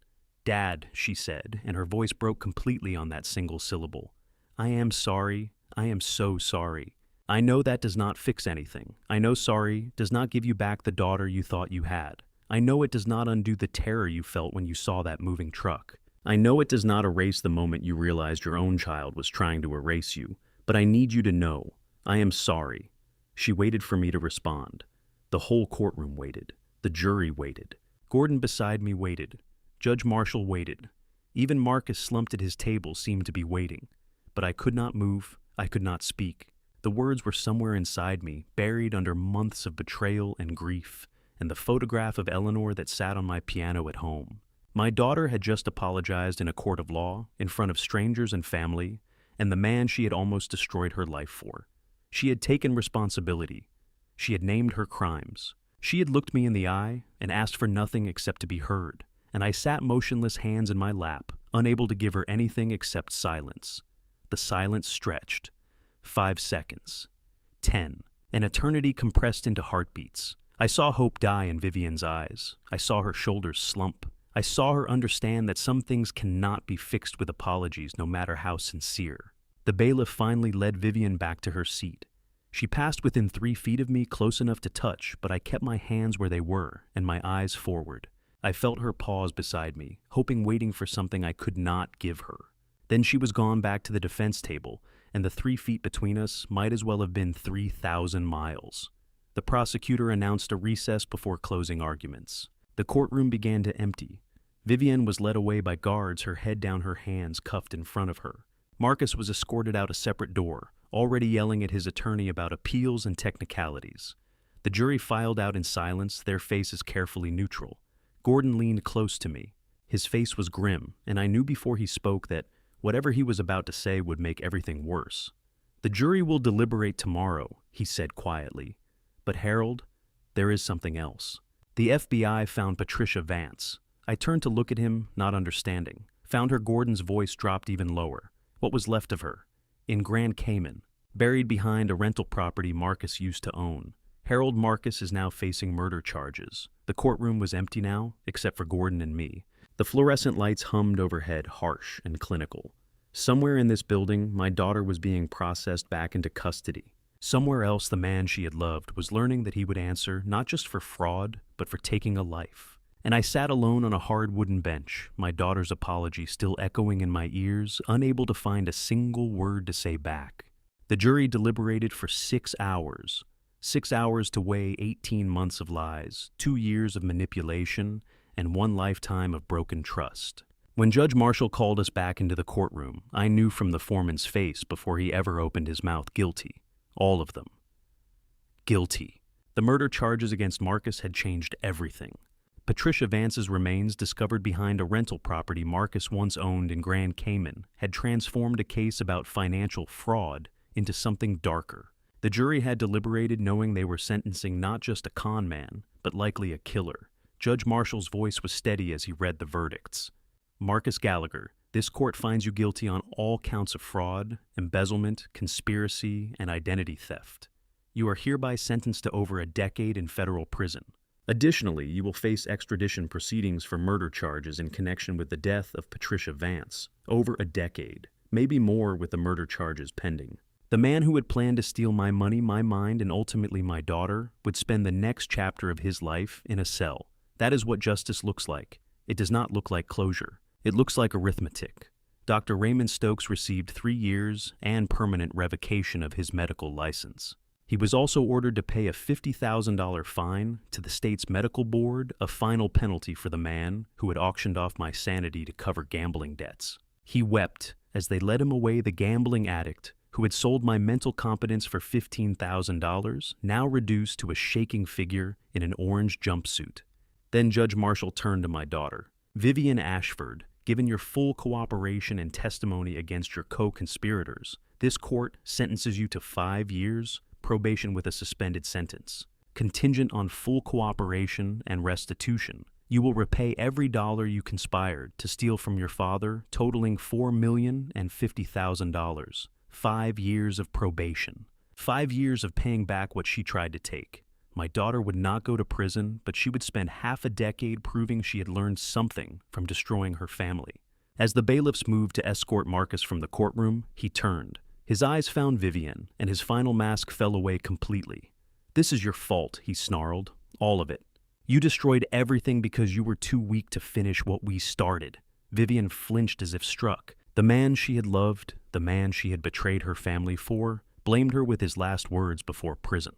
Speaker 1: Dad," she said, and her voice broke completely on that single syllable. "I am sorry. I am so sorry. I know that does not fix anything. I know sorry does not give you back the daughter you thought you had. I know it does not undo the terror you felt when you saw that moving truck. I know it does not erase the moment you realized your own child was trying to erase you, but I need you to know, I am sorry." She waited for me to respond. The whole courtroom waited. The jury waited. Gordon beside me waited. Judge Marshall waited. Even Marcus, slumped at his table, seemed to be waiting. But I could not move. I could not speak. The words were somewhere inside me, buried under months of betrayal and grief, and the photograph of Eleanor that sat on my piano at home. My daughter had just apologized in a court of law, in front of strangers and family, and the man she had almost destroyed her life for. She had taken responsibility. She had named her crimes. She had looked me in the eye and asked for nothing except to be heard, and I sat motionless, hands in my lap, unable to give her anything except silence. The silence stretched. 5 seconds. 10. An eternity compressed into heartbeats. I saw hope die in Vivian's eyes. I saw her shoulders slump. I saw her understand that some things cannot be fixed with apologies, no matter how sincere. The bailiff finally led Vivian back to her seat. She passed within 3 feet of me, close enough to touch, but I kept my hands where they were and my eyes forward. I felt her pause beside me, waiting for something I could not give her. Then she was gone back to the defense table, and the 3 feet between us might as well have been 3,000 miles. The prosecutor announced a recess before closing arguments. The courtroom began to empty. Vivian was led away by guards, her head down, her hands cuffed in front of her. Marcus was escorted out a separate door, already yelling at his attorney about appeals and technicalities. The jury filed out in silence, their faces carefully neutral. Gordon leaned close to me. His face was grim, and I knew before he spoke that whatever he was about to say would make everything worse. "The jury will deliberate tomorrow," he said quietly. "But Harold, there is something else." The FBI found Patricia Vance. I turned to look at him, not understanding. Found her. Gordon's voice dropped even lower. What was left of her? In Grand Cayman, buried behind a rental property Marcus used to own. Harold Marcus is now facing murder charges. The courtroom was empty now, except for Gordon and me. The fluorescent lights hummed overhead, harsh and clinical. Somewhere in this building, my daughter was being processed back into custody. Somewhere else, the man she had loved was learning that he would answer not just for fraud, but for taking a life. And I sat alone on a hard wooden bench, my daughter's apology still echoing in my ears, unable to find a single word to say back. The jury deliberated for 6 hours. 6 hours to weigh 18 months of lies, 2 years of manipulation, and 1 lifetime of broken trust. When Judge Marshall called us back into the courtroom, I knew from the foreman's face before he ever opened his mouth guilty. All of them. Guilty. The murder charges against Marcus had changed everything. Patricia Vance's remains, discovered behind a rental property Marcus once owned in Grand Cayman, had transformed a case about financial fraud into something darker. The jury had deliberated knowing they were sentencing not just a con man, but likely a killer. Judge Marshall's voice was steady as he read the verdicts. Marcus Gallagher, this court finds you guilty on all counts of fraud, embezzlement, conspiracy, and identity theft. You are hereby sentenced to over a decade in federal prison. Additionally, you will face extradition proceedings for murder charges in connection with the death of Patricia Vance. Over a decade, maybe more with the murder charges pending. The man who had planned to steal my money, my mind, and ultimately my daughter would spend the next chapter of his life in a cell. That is what justice looks like. It does not look like closure. It looks like arithmetic. Dr. Raymond Stokes received 3 years and permanent revocation of his medical license. He was also ordered to pay a $50,000 fine to the state's medical board, a final penalty for the man who had auctioned off my sanity to cover gambling debts. He wept as they led him away, the gambling addict who had sold my mental competence for $15,000, now reduced to a shaking figure in an orange jumpsuit. Then Judge Marshall turned to my daughter. Vivian Ashford, given your full cooperation and testimony against your co-conspirators, this court sentences you to 5 years, probation with a suspended sentence. Contingent on full cooperation and restitution, you will repay every dollar you conspired to steal from your father, totaling $4,050,000. 5 years of probation. 5 years of paying back what she tried to take. My daughter would not go to prison, but she would spend half a decade proving she had learned something from destroying her family. As the bailiffs moved to escort Marcus from the courtroom, he turned. His eyes found Vivian, and his final mask fell away completely. "This is your fault," he snarled. "All of it. You destroyed everything because you were too weak to finish what we started." Vivian flinched as if struck. The man she had loved, the man she had betrayed her family for, blamed her with his last words before prison.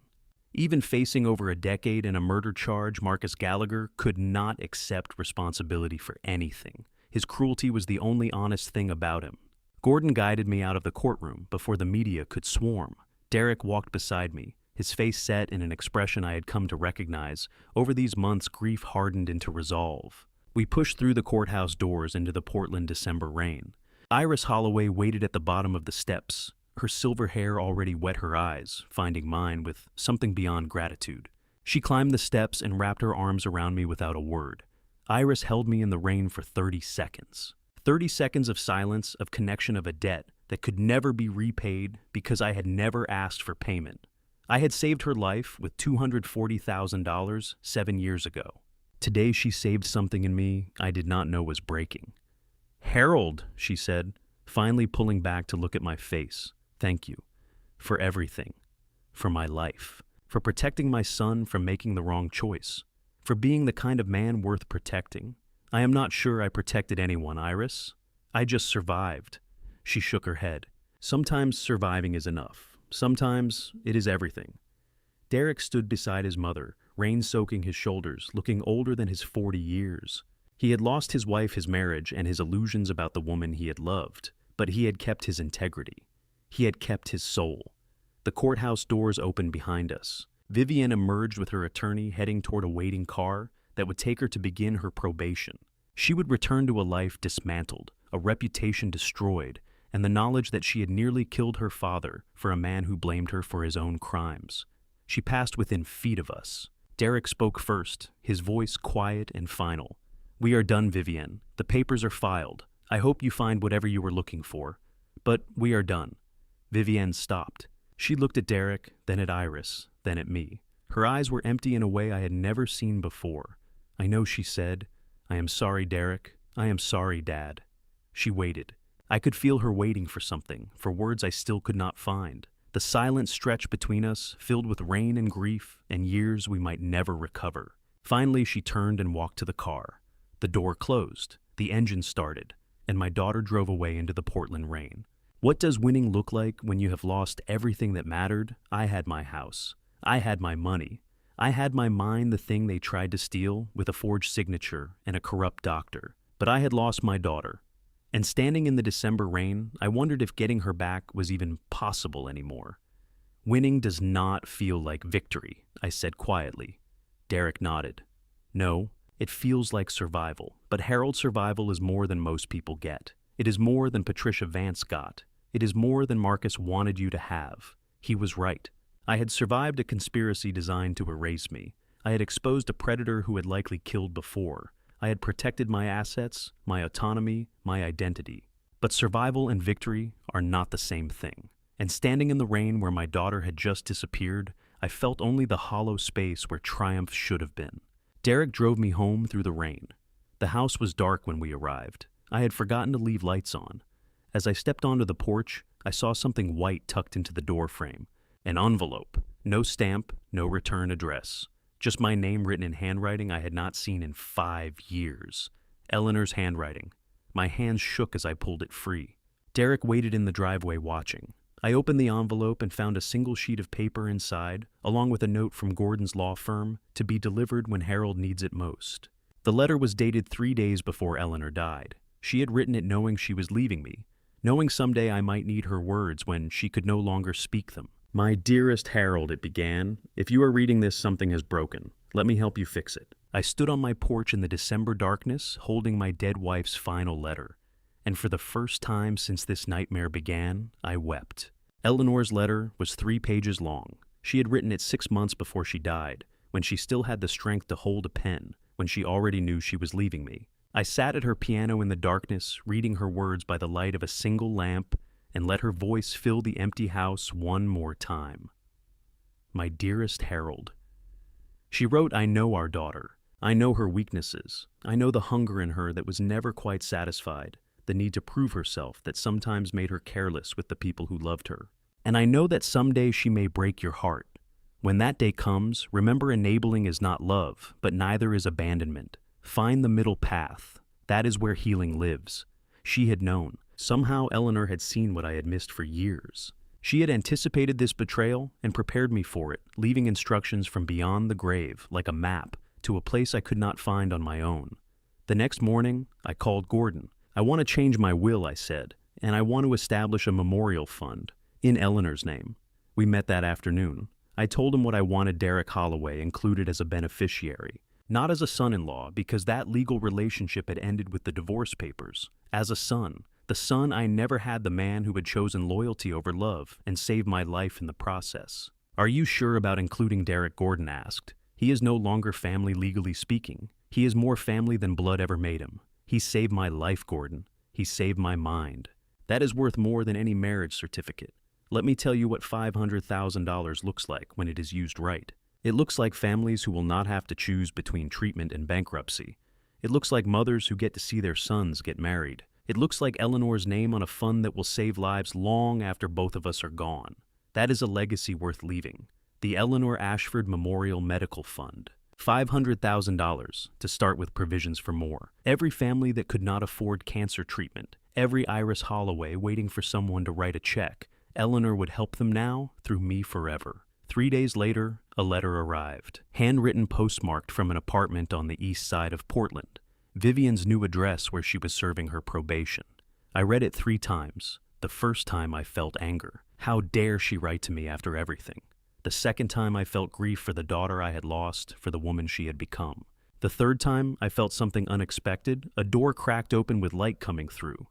Speaker 1: Even facing over a decade in a murder charge, Marcus Gallagher could not accept responsibility for anything. His cruelty was the only honest thing about him. Gordon guided me out of the courtroom before the media could swarm. Derek walked beside me, his face set in an expression I had come to recognize. Over these months, grief hardened into resolve. We pushed through the courthouse doors into the Portland December rain. Iris Holloway waited at the bottom of the steps. Her silver hair already wet her eyes, finding mine with something beyond gratitude. She climbed the steps and wrapped her arms around me without a word. Iris held me in the rain for 30 seconds. 30 seconds of silence, of connection of a debt that could never be repaid because I had never asked for payment. I had saved her life with $240,000 7 years ago. Today she saved something in me I did not know was breaking. "Harold," she said, finally pulling back to look at my face. "Thank you. For everything. For my life. For protecting my son from making the wrong choice. For being the kind of man worth protecting. I am not sure I protected anyone, Iris. I just survived." She shook her head. "Sometimes surviving is enough. Sometimes it is everything." Derek stood beside his mother, rain soaking his shoulders, looking older than his 40 years. He had lost his wife, his marriage, and his illusions about the woman he had loved, but he had kept his integrity. He had kept his soul. The courthouse doors opened behind us. Vivian emerged with her attorney heading toward a waiting car that would take her to begin her probation. She would return to a life dismantled, a reputation destroyed, and the knowledge that she had nearly killed her father for a man who blamed her for his own crimes. She passed within feet of us. Derek spoke first, his voice quiet and final. "We are done, Vivian. The papers are filed. I hope you find whatever you were looking for. But we are done." Vivian stopped. She looked at Derek, then at Iris, then at me. Her eyes were empty in a way I had never seen before. "I know," she said. "I am sorry, Derek. I am sorry, Dad." She waited. I could feel her waiting for something, for words I still could not find. The silent stretch between us, filled with rain and grief and years we might never recover. Finally, she turned and walked to the car. The door closed, the engine started, and my daughter drove away into the Portland rain. What does winning look like when you have lost everything that mattered? I had my house. I had my money. I had my mind, the thing they tried to steal, with a forged signature and a corrupt doctor. But I had lost my daughter. And standing in the December rain, I wondered if getting her back was even possible anymore. Winning does not feel like victory, I said quietly. Derek nodded. No, it feels like survival, but Harold's survival is more than most people get. It is more than Patricia Vance got. It is more than Marcus wanted you to have. He was right. I had survived a conspiracy designed to erase me. I had exposed a predator who had likely killed before. I had protected my assets, my autonomy, my identity. But survival and victory are not the same thing. And standing in the rain where my daughter had just disappeared, I felt only the hollow space where triumph should have been. Derek drove me home through the rain. The house was dark when we arrived. I had forgotten to leave lights on. As I stepped onto the porch, I saw something white tucked into the doorframe. An envelope. No stamp, no return address. Just my name written in handwriting I had not seen in 5 years. Eleanor's handwriting. My hands shook as I pulled it free. Derek waited in the driveway watching. I opened the envelope and found a single sheet of paper inside, along with a note from Gordon's law firm, to be delivered when Harold needs it most. The letter was dated 3 days before Eleanor died. She had written it knowing she was leaving me, knowing someday I might need her words when she could no longer speak them. My dearest Harold, it began, if you are reading this, something has broken. Let me help you fix it. I stood on my porch in the December darkness, holding my dead wife's final letter. And for the first time since this nightmare began, I wept. Eleanor's letter was 3 pages long. She had written it 6 months before she died, when she still had the strength to hold a pen, when she already knew she was leaving me. I sat at her piano in the darkness, reading her words by the light of a single lamp, and let her voice fill the empty house one more time. My dearest Harold. She wrote, I know our daughter. I know her weaknesses. I know the hunger in her that was never quite satisfied, the need to prove herself that sometimes made her careless with the people who loved her. And I know that someday she may break your heart. When that day comes, remember enabling is not love, but neither is abandonment. Find the middle path. That is where healing lives. She had known. Somehow Eleanor had seen what I had missed for years. She had anticipated this betrayal and prepared me for it, leaving instructions from beyond the grave, like a map, to a place I could not find on my own. The next morning, I called Gordon. I want to change my will, I said, and I want to establish a memorial fund, in Eleanor's name. We met that afternoon. I told him what I wanted Derek Holloway included as a beneficiary. Not as a son-in-law, because that legal relationship had ended with the divorce papers. As a son. The son I never had, the man who had chosen loyalty over love and saved my life in the process. Are you sure about including Derek? Gordon asked. He is no longer family legally speaking. He is more family than blood ever made him. He saved my life, Gordon. He saved my mind. That is worth more than any marriage certificate. Let me tell you what $500,000 looks like when it is used right. It looks like families who will not have to choose between treatment and bankruptcy. It looks like mothers who get to see their sons get married. It looks like Eleanor's name on a fund that will save lives long after both of us are gone. That is a legacy worth leaving. The Eleanor Ashford Memorial Medical Fund. $500,000 to start with provisions for more. Every family that could not afford cancer treatment. Every Iris Holloway waiting for someone to write a check. Eleanor would help them now, through me forever. 3 days later, a letter arrived. Handwritten, postmarked from an apartment on the east side of Portland. Vivian's new address where she was serving her probation. I read it 3 times. The first time I felt anger. How dare she write to me after everything? The second time I felt grief for the daughter I had lost, for the woman she had become. The third time I felt something unexpected, a door cracked open with light coming through.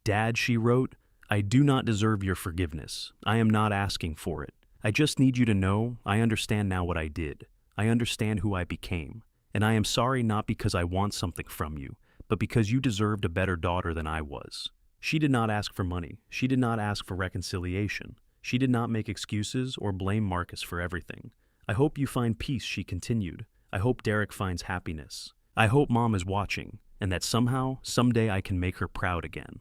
Speaker 1: Dad, she wrote, I do not deserve your forgiveness. I am not asking for it. I just need you to know I understand now what I did. I understand who I became. And I am sorry not because I want something from you, but because you deserved a better daughter than I was. She did not ask for money. She did not ask for reconciliation. She did not make excuses or blame Marcus for everything. I hope you find peace, she continued. I hope Derek finds happiness. I hope Mom is watching, and that somehow, someday I can make her proud again.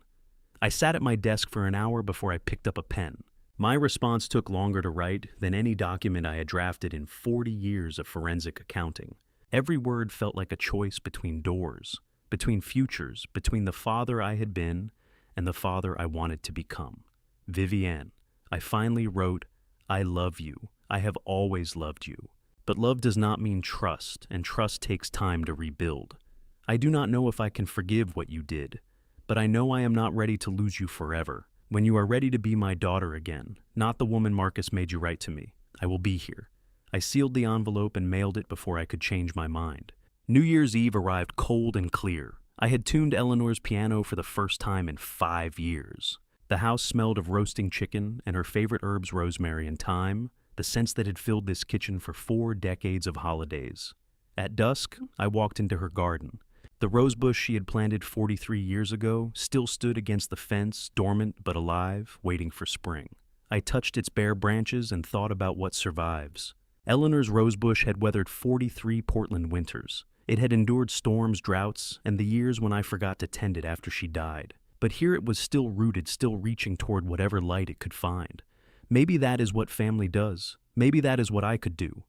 Speaker 1: I sat at my desk for an hour before I picked up a pen. My response took longer to write than any document I had drafted in 40 years of forensic accounting. Every word felt like a choice between doors, between futures, between the father I had been and the father I wanted to become. Vivienne, I finally wrote, I love you. I have always loved you. But love does not mean trust, and trust takes time to rebuild. I do not know if I can forgive what you did, but I know I am not ready to lose you forever. When you are ready to be my daughter again, not the woman Marcus made you write to me, I will be here. I sealed the envelope and mailed it before I could change my mind. New Year's Eve arrived cold and clear. I had tuned Eleanor's piano for the first time in 5 years. The house smelled of roasting chicken and her favorite herbs, rosemary and thyme, the scents that had filled this kitchen for 4 decades of holidays. At dusk, I walked into her garden. The rosebush she had planted 43 years ago still stood against the fence, dormant but alive, waiting for spring. I touched its bare branches and thought about what survives. Eleanor's rosebush had weathered 43 Portland winters. It had endured storms, droughts, and the years when I forgot to tend it after she died. But here it was still rooted, still reaching toward whatever light it could find. Maybe that is what family does. Maybe that is what I could do.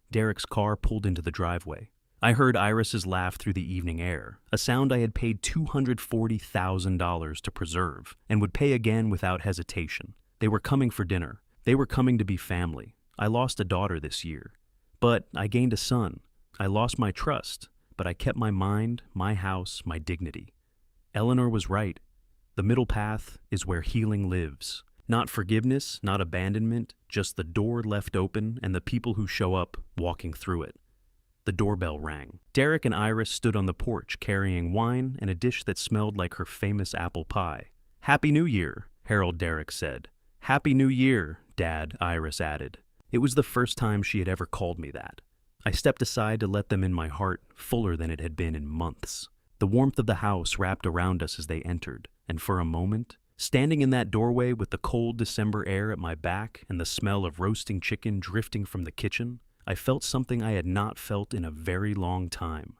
Speaker 1: Derek's car pulled into the driveway. I heard Iris's laugh through the evening air, a sound I had paid $240,000 to preserve, and would pay again without hesitation. They were coming for dinner. They were coming to be family. I lost a daughter this year. But I gained a son. I lost my trust, but I kept my mind, my house, my dignity. Eleanor was right. The middle path is where healing lives. Not forgiveness, not abandonment, just the door left open and the people who show up walking through it. The doorbell rang. Derek and Iris stood on the porch carrying wine and a dish that smelled like her famous apple pie. "Happy New Year," Harold Derek said. "Happy New Year, Dad," Iris added. It was the first time she had ever called me that. I stepped aside to let them in my heart, fuller than it had been in months. The warmth of the house wrapped around us as they entered, and for a moment, standing in that doorway with the cold December air at my back and the smell of roasting chicken drifting from the kitchen, I felt something I had not felt in a very long time.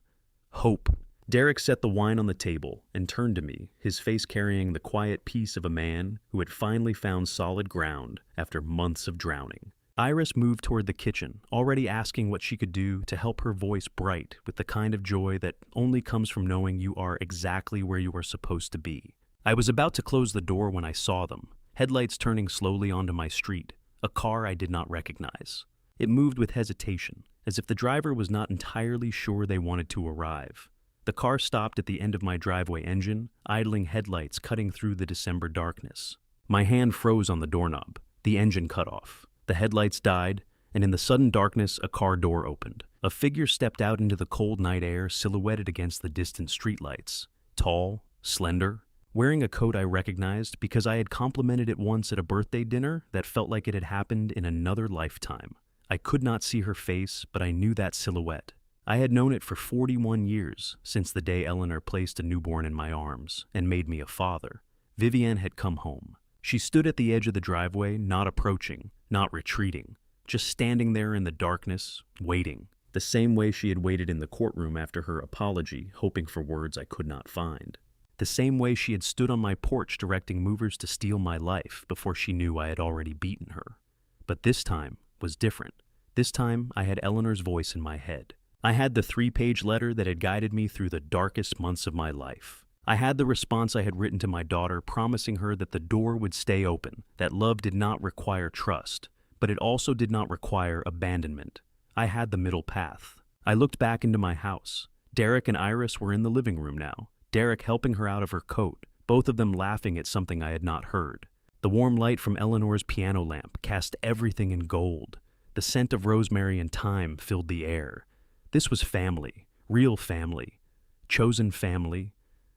Speaker 1: Hope. Derek set the wine on the table and turned to me, his face carrying the quiet peace of a man who had finally found solid ground after months of drowning. Iris moved toward the kitchen, already asking what she could do to help her voice bright with the kind of joy that only comes from knowing you are exactly where you are supposed to be. I was about to close the door when I saw them, headlights turning slowly onto my street, a car I did not recognize. It moved with hesitation, as if the driver was not entirely sure they wanted to arrive. The car stopped at the end of my driveway engine, idling headlights cutting through the December darkness. My hand froze on the doorknob. The engine cut off. The headlights died, and in the sudden darkness, a car door opened. A figure stepped out into the cold night air, silhouetted against the distant streetlights. Tall, slender, wearing a coat I recognized because I had complimented it once at a birthday dinner that felt like it had happened in another lifetime. I could not see her face, but I knew that silhouette. I had known it for 41 years, since the day Eleanor placed a newborn in my arms and made me a father. Vivienne had come home. She stood at the edge of the driveway, not approaching, not retreating, just standing there in the darkness, waiting, the same way she had waited in the courtroom after her apology, hoping for words I could not find. The same way she had stood on my porch directing movers to steal my life before she knew I had already beaten her. But this time was different. This time I had Eleanor's voice in my head. I had the 3-page letter that had guided me through the darkest months of my life. I had the response I had written to my daughter, promising her that the door would stay open, that love did not require trust, but it also did not require abandonment. I had the middle path. I looked back into my house. Derek and Iris were in the living room now, Derek helping her out of her coat, both of them laughing at something I had not heard. The warm light from Eleanor's piano lamp cast everything in gold. The scent of rosemary and thyme filled the air. This was family, real family, chosen family,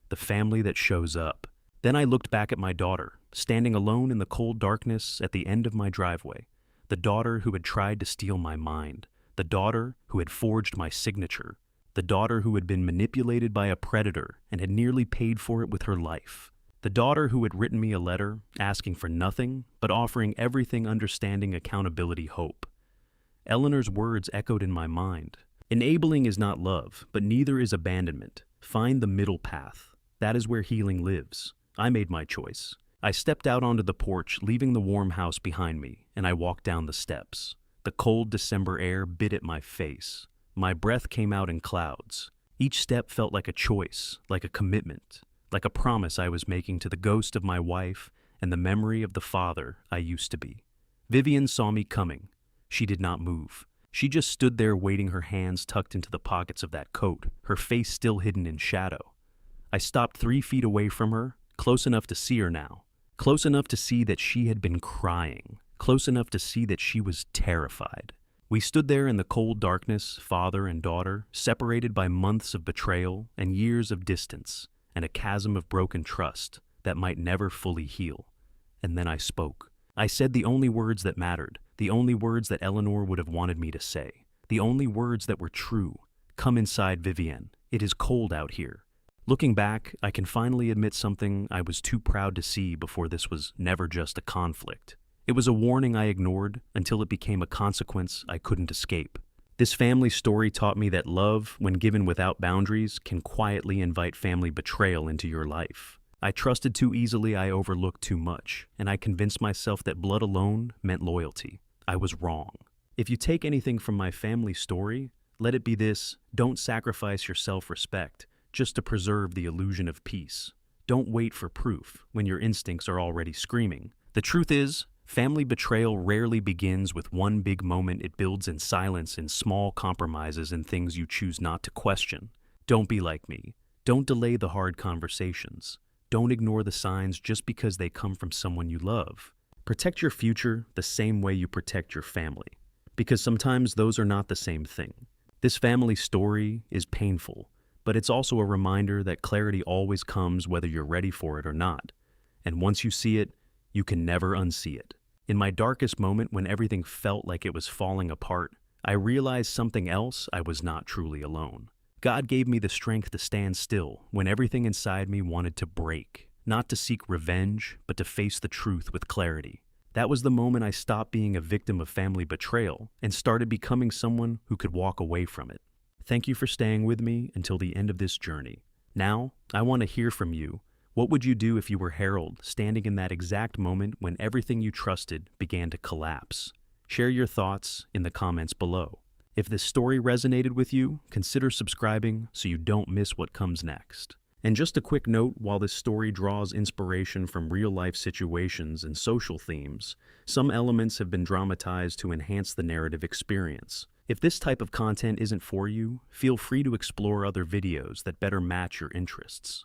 Speaker 1: the family that shows up. Then I looked back at my daughter, standing alone in the cold darkness at the end of my driveway, the daughter who had tried to steal my mind, the daughter who had forged my signature, the daughter who had been manipulated by a predator and had nearly paid for it with her life. The daughter who had written me a letter, asking for nothing, but offering everything, understanding, accountability, hope. Eleanor's words echoed in my mind. Enabling is not love, but neither is abandonment. Find the middle path. That is where healing lives. I made my choice. I stepped out onto the porch, leaving the warm house behind me, and I walked down the steps. The cold December air bit at my face. My breath came out in clouds. Each step felt like a choice, like a commitment, like a promise I was making to the ghost of my wife and the memory of the father I used to be. Vivian saw me coming. She did not move. She just stood there waiting, her hands tucked into the pockets of that coat, her face still hidden in shadow. I stopped 3 feet away from her, close enough to see her now. Close enough to see that she had been crying. Close enough to see that she was terrified. We stood there in the cold darkness, father and daughter, separated by months of betrayal and years of distance, and a chasm of broken trust that might never fully heal. And then I spoke. I said the only words that mattered, the only words that Eleanor would have wanted me to say, the only words that were true. Come inside, Vivienne. It is cold out here. Looking back, I can finally admit something I was too proud to see before this was never just a conflict. It was a warning I ignored until it became a consequence I couldn't escape. This family story taught me that love, when given without boundaries, can quietly invite family betrayal into your life. I trusted too easily, I overlooked too much, and I convinced myself that blood alone meant loyalty. I was wrong. If you take anything from my family story, let it be this: don't sacrifice your self-respect just to preserve the illusion of peace. Don't wait for proof when your instincts are already screaming. The truth is, family betrayal rarely begins with one big moment. It builds in silence, in small compromises, and things you choose not to question. Don't be like me. Don't delay the hard conversations. Don't ignore the signs just because they come from someone you love. Protect your future the same way you protect your family, because sometimes those are not the same thing. This family story is painful, but it's also a reminder that clarity always comes whether you're ready for it or not. And once you see it, you can never unsee it. In my darkest moment, when everything felt like it was falling apart, I realized something else: I was not truly alone. God gave me the strength to stand still when everything inside me wanted to break, not to seek revenge, but to face the truth with clarity. That was the moment I stopped being a victim of family betrayal and started becoming someone who could walk away from it. Thank you for staying with me until the end of this journey. Now, I want to hear from you. What would you do if you were Harold, standing in that exact moment when everything you trusted began to collapse? Share your thoughts in the comments below. If this story resonated with you, consider subscribing so you don't miss what comes next. And just a quick note, while this story draws inspiration from real-life situations and social themes, some elements have been dramatized to enhance the narrative experience. If this type of content isn't for you, feel free to explore other videos that better match your interests.